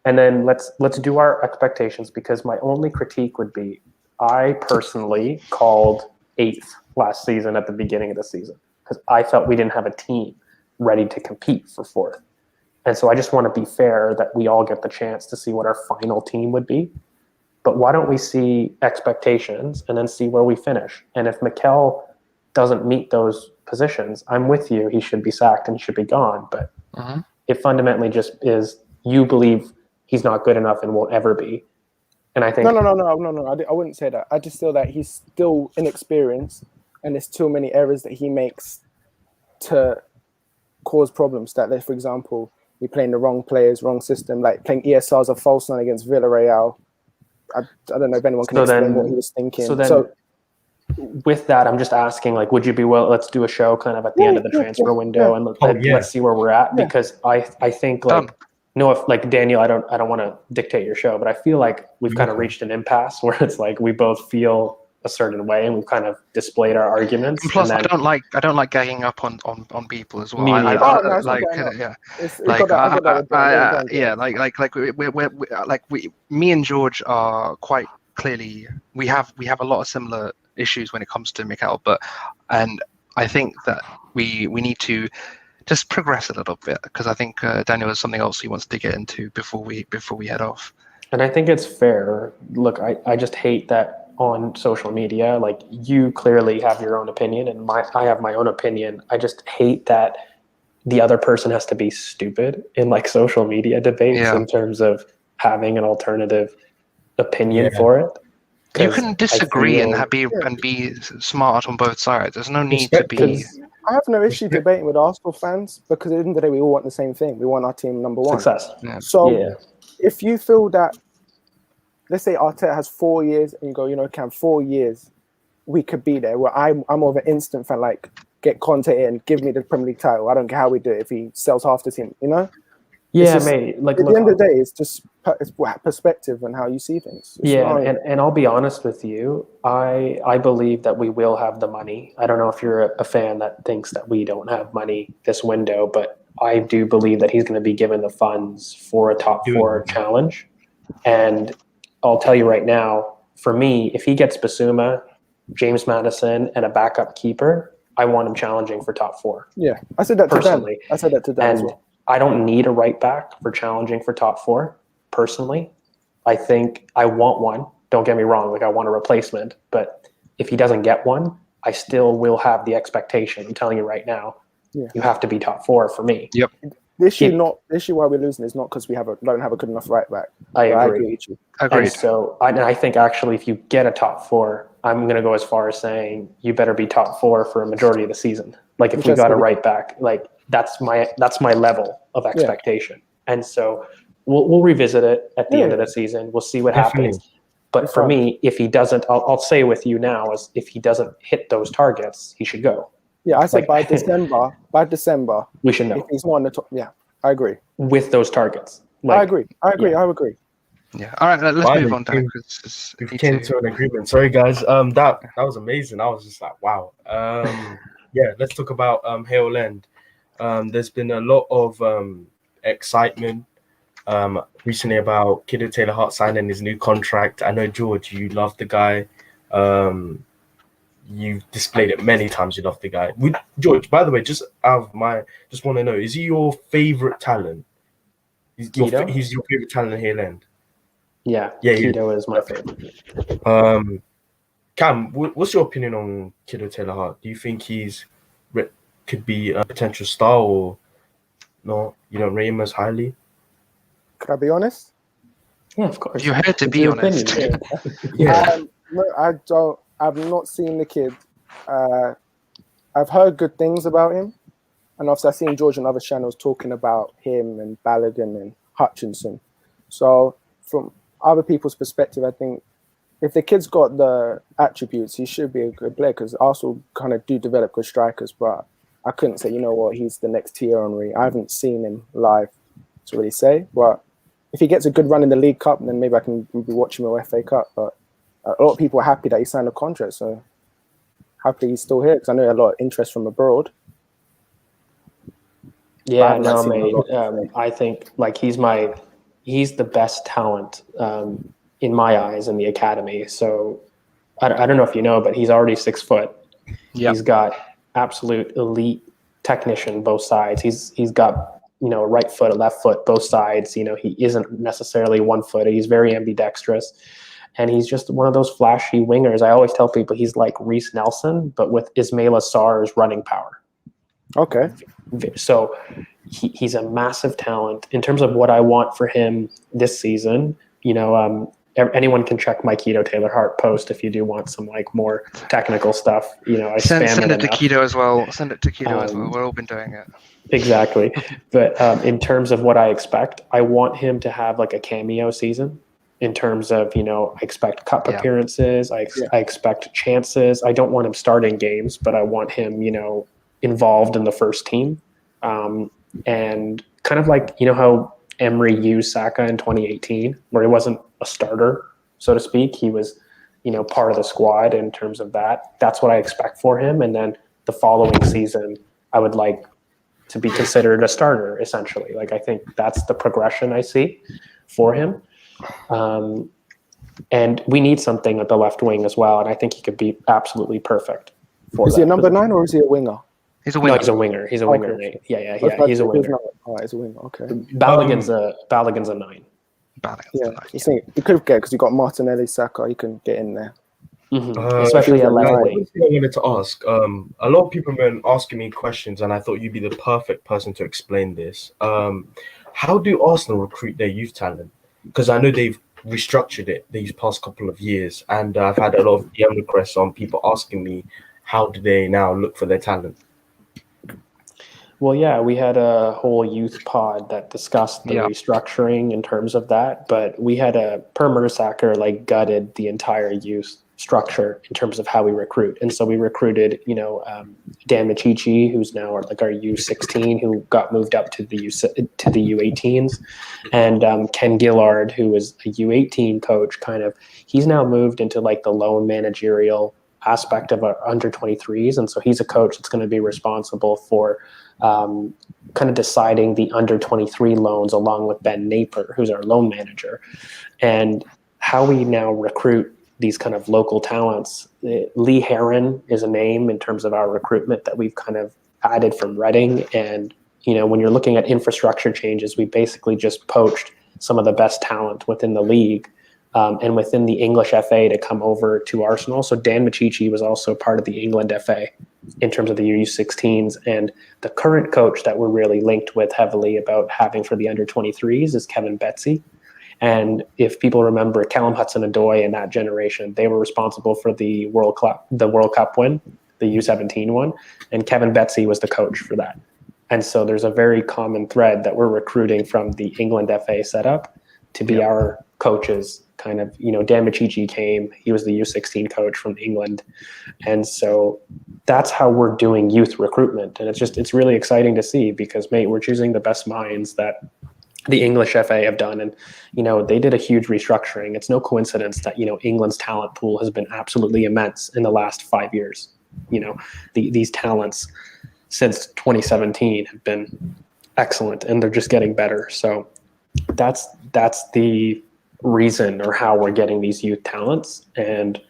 And then let's do our expectations because my only critique would be I personally called 8th last season at the beginning of the season because I felt we didn't have a team ready to compete for 4th. And so I just want to be fair that we all get the chance to see what our final team would be. But why don't we see expectations and then see where we finish? And if Mikel doesn't meet those positions, I'm with you. He should be sacked and he should be gone. But it fundamentally just is you believe he's not good enough and won't ever be. And I think No. I wouldn't say that. I just feel that he's still inexperienced and there's too many errors that he makes to cause problems. That, like, for example, we're playing the wrong players, wrong system, like playing ESR as a false nine against Villarreal. I don't know if anyone can explain what he was thinking. So with that, I'm just asking, like, would you be let's do a show kind of at the end of the transfer window and let's see where we're at because I think like Daniel, I don't want to dictate your show, but I feel like we've kind of reached an impasse where it's like we both feel a certain way and we've kind of displayed our arguments. And plus, and then, I don't like gagging up on people as well. Me neither. Me and George are quite clearly we have a lot of similar issues when it comes to Mikel, and I think that we need to just progress a little bit because I think Daniel has something else he wants to get into before we head off. And I think it's fair. Look, I just hate that on social media, like you clearly have your own opinion and I have my own opinion. I just hate that the other person has to be stupid in like social media debates in terms of having an alternative opinion for it. You can disagree and be smart on both sides. There's no need to be. I have no issue debating with Arsenal fans because at the end of the day, we all want the same thing. We want our team number one. Success. Yeah. So if you feel that, let's say Arteta has 4 years and you go, Cam, 4 years, we could be there. Where I'm more of an instant fan, like get Conte in, give me the Premier League title. I don't care how we do it if he sells half the team, Yeah, just, mate. Like at the end of the day, it's just perspective and how you see things. And I'll be honest with you. I believe that we will have the money. I don't know if you're a fan that thinks that we don't have money this window, but I do believe that he's going to be given the funds for a top four challenge. And I'll tell you right now, for me, if he gets Basuma, James Madison, and a backup keeper, I want him challenging for top four. Yeah, I said that personally. I said that to Dan as well. I don't need a right back for challenging for top four, personally. I think I want one. Don't get me wrong, like I want a replacement. But if he doesn't get one, I still will have the expectation. I'm telling you right now, you have to be top four for me. Yep. The issue why we're losing is not because we don't have a good enough right back. I agree. Agreed. And so I think actually if you get a top four, I'm going to go as far as saying you better be top four for a majority of the season. Like if we got a right back, like that's my level of expectation. Yeah. And so we'll revisit it at the end of the season. We'll see what happens. But for me, if he doesn't, I'll say with you now, is if he doesn't hit those targets, he should go. Yeah, I said by December, we should know. If he's not on the top, yeah, I agree. With those targets. I agree. I agree. Yeah. All right, let's move on. We came to an agreement. Sorry, guys. That was amazing. I was just like, wow. Yeah, let's talk about Hale End. There's been a lot of excitement recently about Kiddo Taylor Hart signing his new contract. I know, George, you love the guy. You've displayed it many times. You love the guy. George, by the way, just want to know, is he your favorite talent? He's your favorite talent in Hale End? Yeah, Kiddo is my favorite. Cam, what's your opinion on Kiddo Taylor Hart? Do you think he's could be a potential star or no? You don't rate him as highly? Could I be honest? Yeah, of course. You had to be honest. No, I don't. I've not seen the kid. I've heard good things about him, and obviously I've seen George on other channels talking about him and Balogun and Hutchinson. So from other people's perspective, I think if the kid's got the attributes, he should be a good player because Arsenal kind of do develop good strikers, but I couldn't say, you know what, he's the next Thierry Henry. I haven't seen him live to really say, but if he gets a good run in the League Cup, then maybe I can be watching him at FA Cup. But a lot of people are happy that he signed a contract, so happily he's still here because I know a lot of interest from abroad. Yeah, no, mate. I think like he's the best talent in my eyes in the academy. So I don't know if you know, but he's already 6 foot. Yep. He's got absolute elite technician both sides. He's got a right foot, a left foot, both sides. He isn't necessarily 1 footed. He's very ambidextrous. And he's just one of those flashy wingers. I always tell people he's like Reece Nelson, but with Ismaila Sarr's running power. Okay. So he's a massive talent. In terms of what I want for him this season, anyone can check my Kiddo Taylor Hart post if you do want some like more technical stuff. I send spam it to Kiddo as well. Send it to Kiddo as well. We've all been doing it. Exactly. But in terms of what I expect, I want him to have like a cameo season. In terms of, I expect cup appearances, I expect chances. I don't want him starting games, but I want him, involved in the first team. And kind of like, how Emery used Saka in 2018, where he wasn't a starter, so to speak. He was, part of the squad in terms of that. That's what I expect for him. And then the following season, I would like to be considered a starter, essentially. Like, I think that's the progression I see for him. And we need something at the left wing as well, and I think he could be absolutely perfect for Is he a number 9 or is he a winger? He's a winger. No, he's a winger. He's a winger. Okay. Yeah. He's a winger. He's a winger. Okay. Balogun's a 9. You could get because you got Martinelli, Saka. You can get in there. Mm-hmm. Especially at left wing. I wanted to ask. A lot of people have been asking me questions, and I thought you'd be the perfect person to explain this. How do Arsenal recruit their youth talent? Because I know they've restructured it these past couple of years, and I've had a lot of DM requests on people asking me, how do they now look for their talent? Well, yeah, we had a whole youth pod that discussed the restructuring in terms of that, but we had Per Mertesacker gutted the entire youth structure in terms of how we recruit. And so we recruited, Dan Michichi, who's now our U16, who got moved up to the U18s, and Ken Gillard, who was a U18 coach, he's now moved into the lone managerial aspect of our under 23s. And so he's a coach that's going to be responsible for kind of deciding the under 23 loans along with Ben Naper, who's our loan manager, and how we now recruit these kind of local talents. Lee Heron is a name in terms of our recruitment that we've kind of added from Reading. And, you know, when you're looking at infrastructure changes, we basically just poached some of the best talent within the league and within the English FA to come over to Arsenal. So Dan Machichi was also part of the England FA in terms of the U16s. And the current coach that we're really linked with heavily about having for the under 23s is Kevin Betsy. And if people remember Callum Hudson-Odoi and that generation, they were responsible for the World Cup win, the U17 one, and Kevin Betsy was the coach for that. And so there's a very common thread that we're recruiting from the England FA setup to be our coaches. Kind of, you know, Dan Machichi came, he was the U16 coach from England. And so that's how we're doing youth recruitment. And it's really exciting to see because, mate, we're choosing the best minds that the English FA have done. And, you know, they did a huge restructuring. It's no coincidence that, you know, England's talent pool has been absolutely immense in the last 5 years. You know, these talents since 2017 have been excellent and they're just getting better. So that's the reason or how we're getting these youth talents. And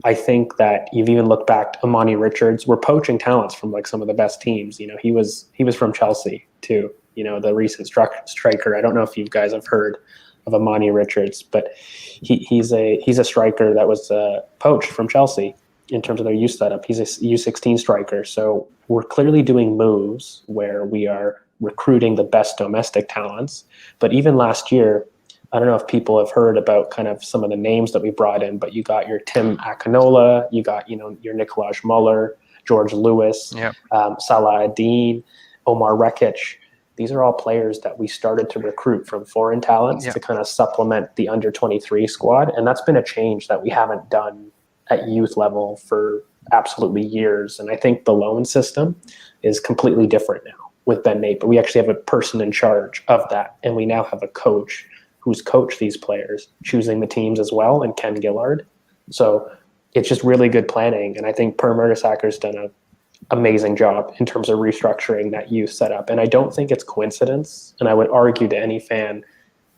I think that you've even looked back to Amani Richards. We're poaching talents from like some of the best teams. You know, he was from Chelsea too. You know, the recent striker. I don't know if you guys have heard of Amani Richards, but he's a striker that was poached from Chelsea in terms of their youth setup. He's a U16 striker. So we're clearly doing moves where we are recruiting the best domestic talents. But even last year, I don't know if people have heard about kind of some of the names that we brought in, but you got your Tim Akinola, you got, you know, your Nikolaj Muller, George Lewis, Salah Ad-Din, Omar Rekic. These are all players that we started to recruit from foreign talents to kind of supplement the under 23 squad. And that's been a change that we haven't done at youth level for absolutely years. And I think the loan system is completely different now with Ben Naper. We actually have a person in charge of that. And we now have a coach who's coached these players, choosing the teams as well, and Ken Gillard. So it's just really good planning. And I think Per Mertesacker's done an amazing job in terms of restructuring that youth setup. And I don't think it's coincidence. And I would argue to any fan,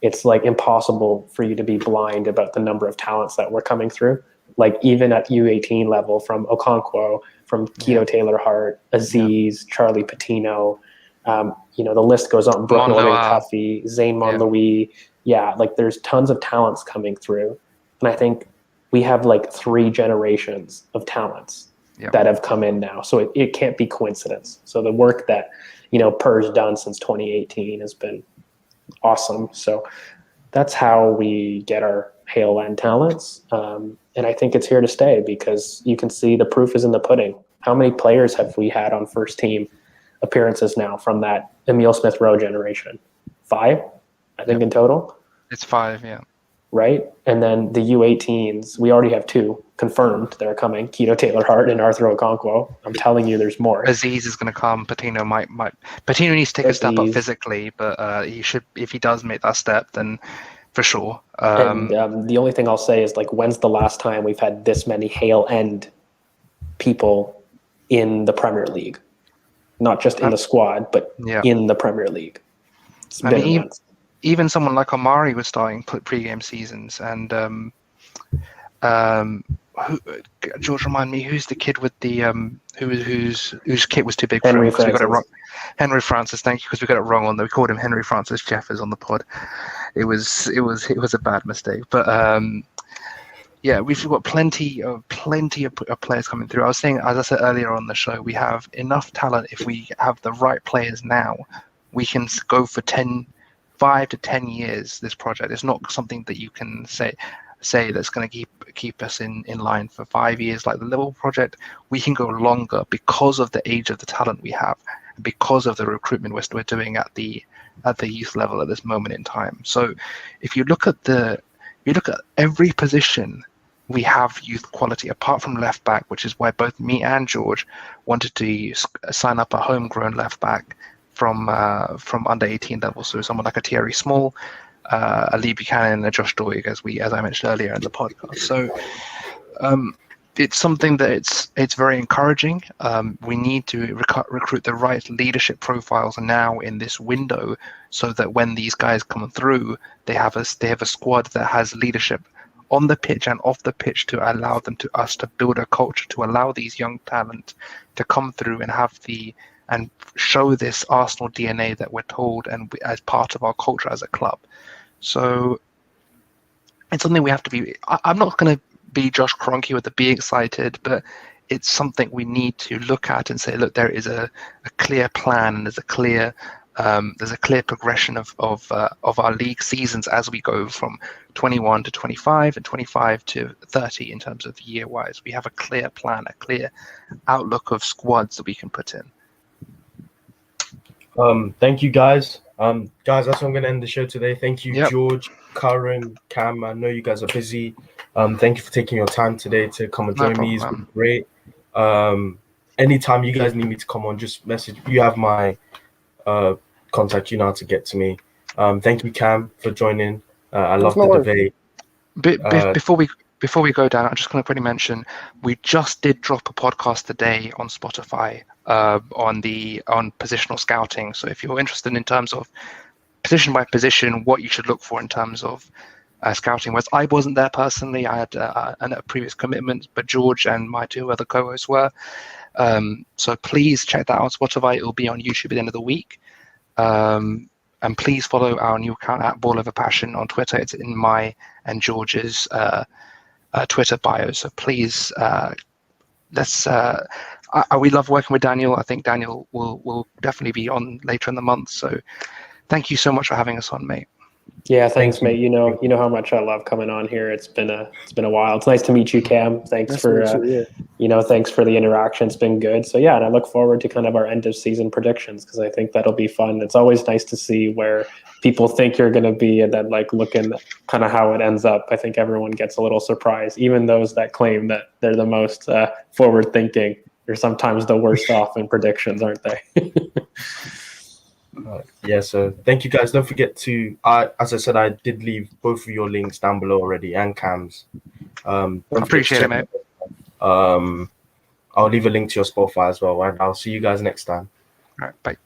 it's like impossible for you to be blind about the number of talents that were coming through. Like even at U18 level, from Okonkwo, from Keto Taylor-Hart, Aziz, Charlie Patino, you know, the list goes on. Brooke Norman-Cuffy, Zane Monlouis. Yeah, like there's tons of talents coming through. And I think we have like 3 generations of talents that have come in now. So it can't be coincidence. So the work that, you know, Per's done since 2018 has been awesome. So that's how we get our Hale End talents. And I think it's here to stay because you can see the proof is in the pudding. How many players have we had on first team appearances now from that Emile Smith-Rowe generation? 5, I think, in total. It's 5, yeah. Right? And then the U18s, we already have 2 confirmed that are coming. Keto Taylor-Hart and Arthur Okonkwo. I'm telling you, there's more. Aziz is going to come. Patino might. Patino needs to take a step up physically, but he should. If he does make that step, then for sure. And the only thing I'll say is, like, when's the last time we've had this many Hale End people in the Premier League? Not just in the squad, but in the Premier League. It's been immense. Even someone like Omari was starting pre-game seasons, and George, remind me, who's the kid with the whose kit was too big for him because we got it wrong. Henry Francis, thank you, because we got it wrong on we called him Henry Francis Jeffers on the pod. It was a bad mistake, but we've got plenty of players coming through. I was saying, as I said earlier on the show, we have enough talent. If we have the right players now, we can go for 5 to 10 years. This project, it's not something that you can say that's going to keep us in line for 5 years like the Liverpool project. We can go longer because of the age of the talent we have, because of the recruitment we're doing at the youth level at this moment in time. So if you look at every position, we have youth quality apart from left back, which is why both me and George wanted to sign up a homegrown left back from under 18 level. So someone like a Thierry Small, a Lee Buchanan, and a Josh Doig, as I mentioned earlier in the podcast. So it's something that it's very encouraging. We need to recruit the right leadership profiles now in this window, so that when these guys come through, they have a squad that has leadership on the pitch and off the pitch to allow us to build a culture, to allow these young talent to come through and show this Arsenal DNA that we're told and as part of our culture as a club. So it's something we have to be. I'm not going to be Josh Kroenke with the be excited, but it's something we need to look at and say, look, there is a clear plan, and there's a clear progression of our league seasons as we go from 21 to 25 and 25 to 30 in terms of year wise. We have a clear plan, a clear outlook of squads that we can put in. Thank you, guys. Guys, that's how I'm going to end the show today. Thank you, Yep. George, Karen, Cam. I know you guys are busy. Thank you for taking your time today to come and No join me. It's problem, been great. Anytime you guys need me to come on, just message. You have my contact. You know how to get to me. Thank you, Cam, for joining. I love the debate. Before we go down, I'm just going to quickly mention we just did drop a podcast today on Spotify on positional scouting. So if you're interested in terms of position by position, what you should look for in terms of scouting, whereas I wasn't there personally, I had a previous commitment, but George and my two other co-hosts were. So please check that out on Spotify. It will be on YouTube at the end of the week. And please follow our new account at Ball Over Passion on Twitter. It's in my and George's Twitter bio. So please, we love working with Daniel. I think Daniel will definitely be on later in the month. So thank you so much for having us on, mate. Yeah, thanks, mate. You know how much I love coming on here. It's been a while. It's nice to meet you, Cam. Thanks for thanks for the interaction. It's been good. So yeah, and I look forward to kind of our end of season predictions, because I think that'll be fun. It's always nice to see where people think you're going to be, and then like looking kind of how it ends up. I think everyone gets a little surprised, even those that claim that they're the most forward thinking. They're sometimes the worst off in predictions, aren't they? Yeah, so thank you guys. Don't forget to, as I said, I did leave both of your links down below already, and Cam's. Appreciate it, mate. I'll leave a link to your Spotify as well, and I'll see you guys next time. All right, bye.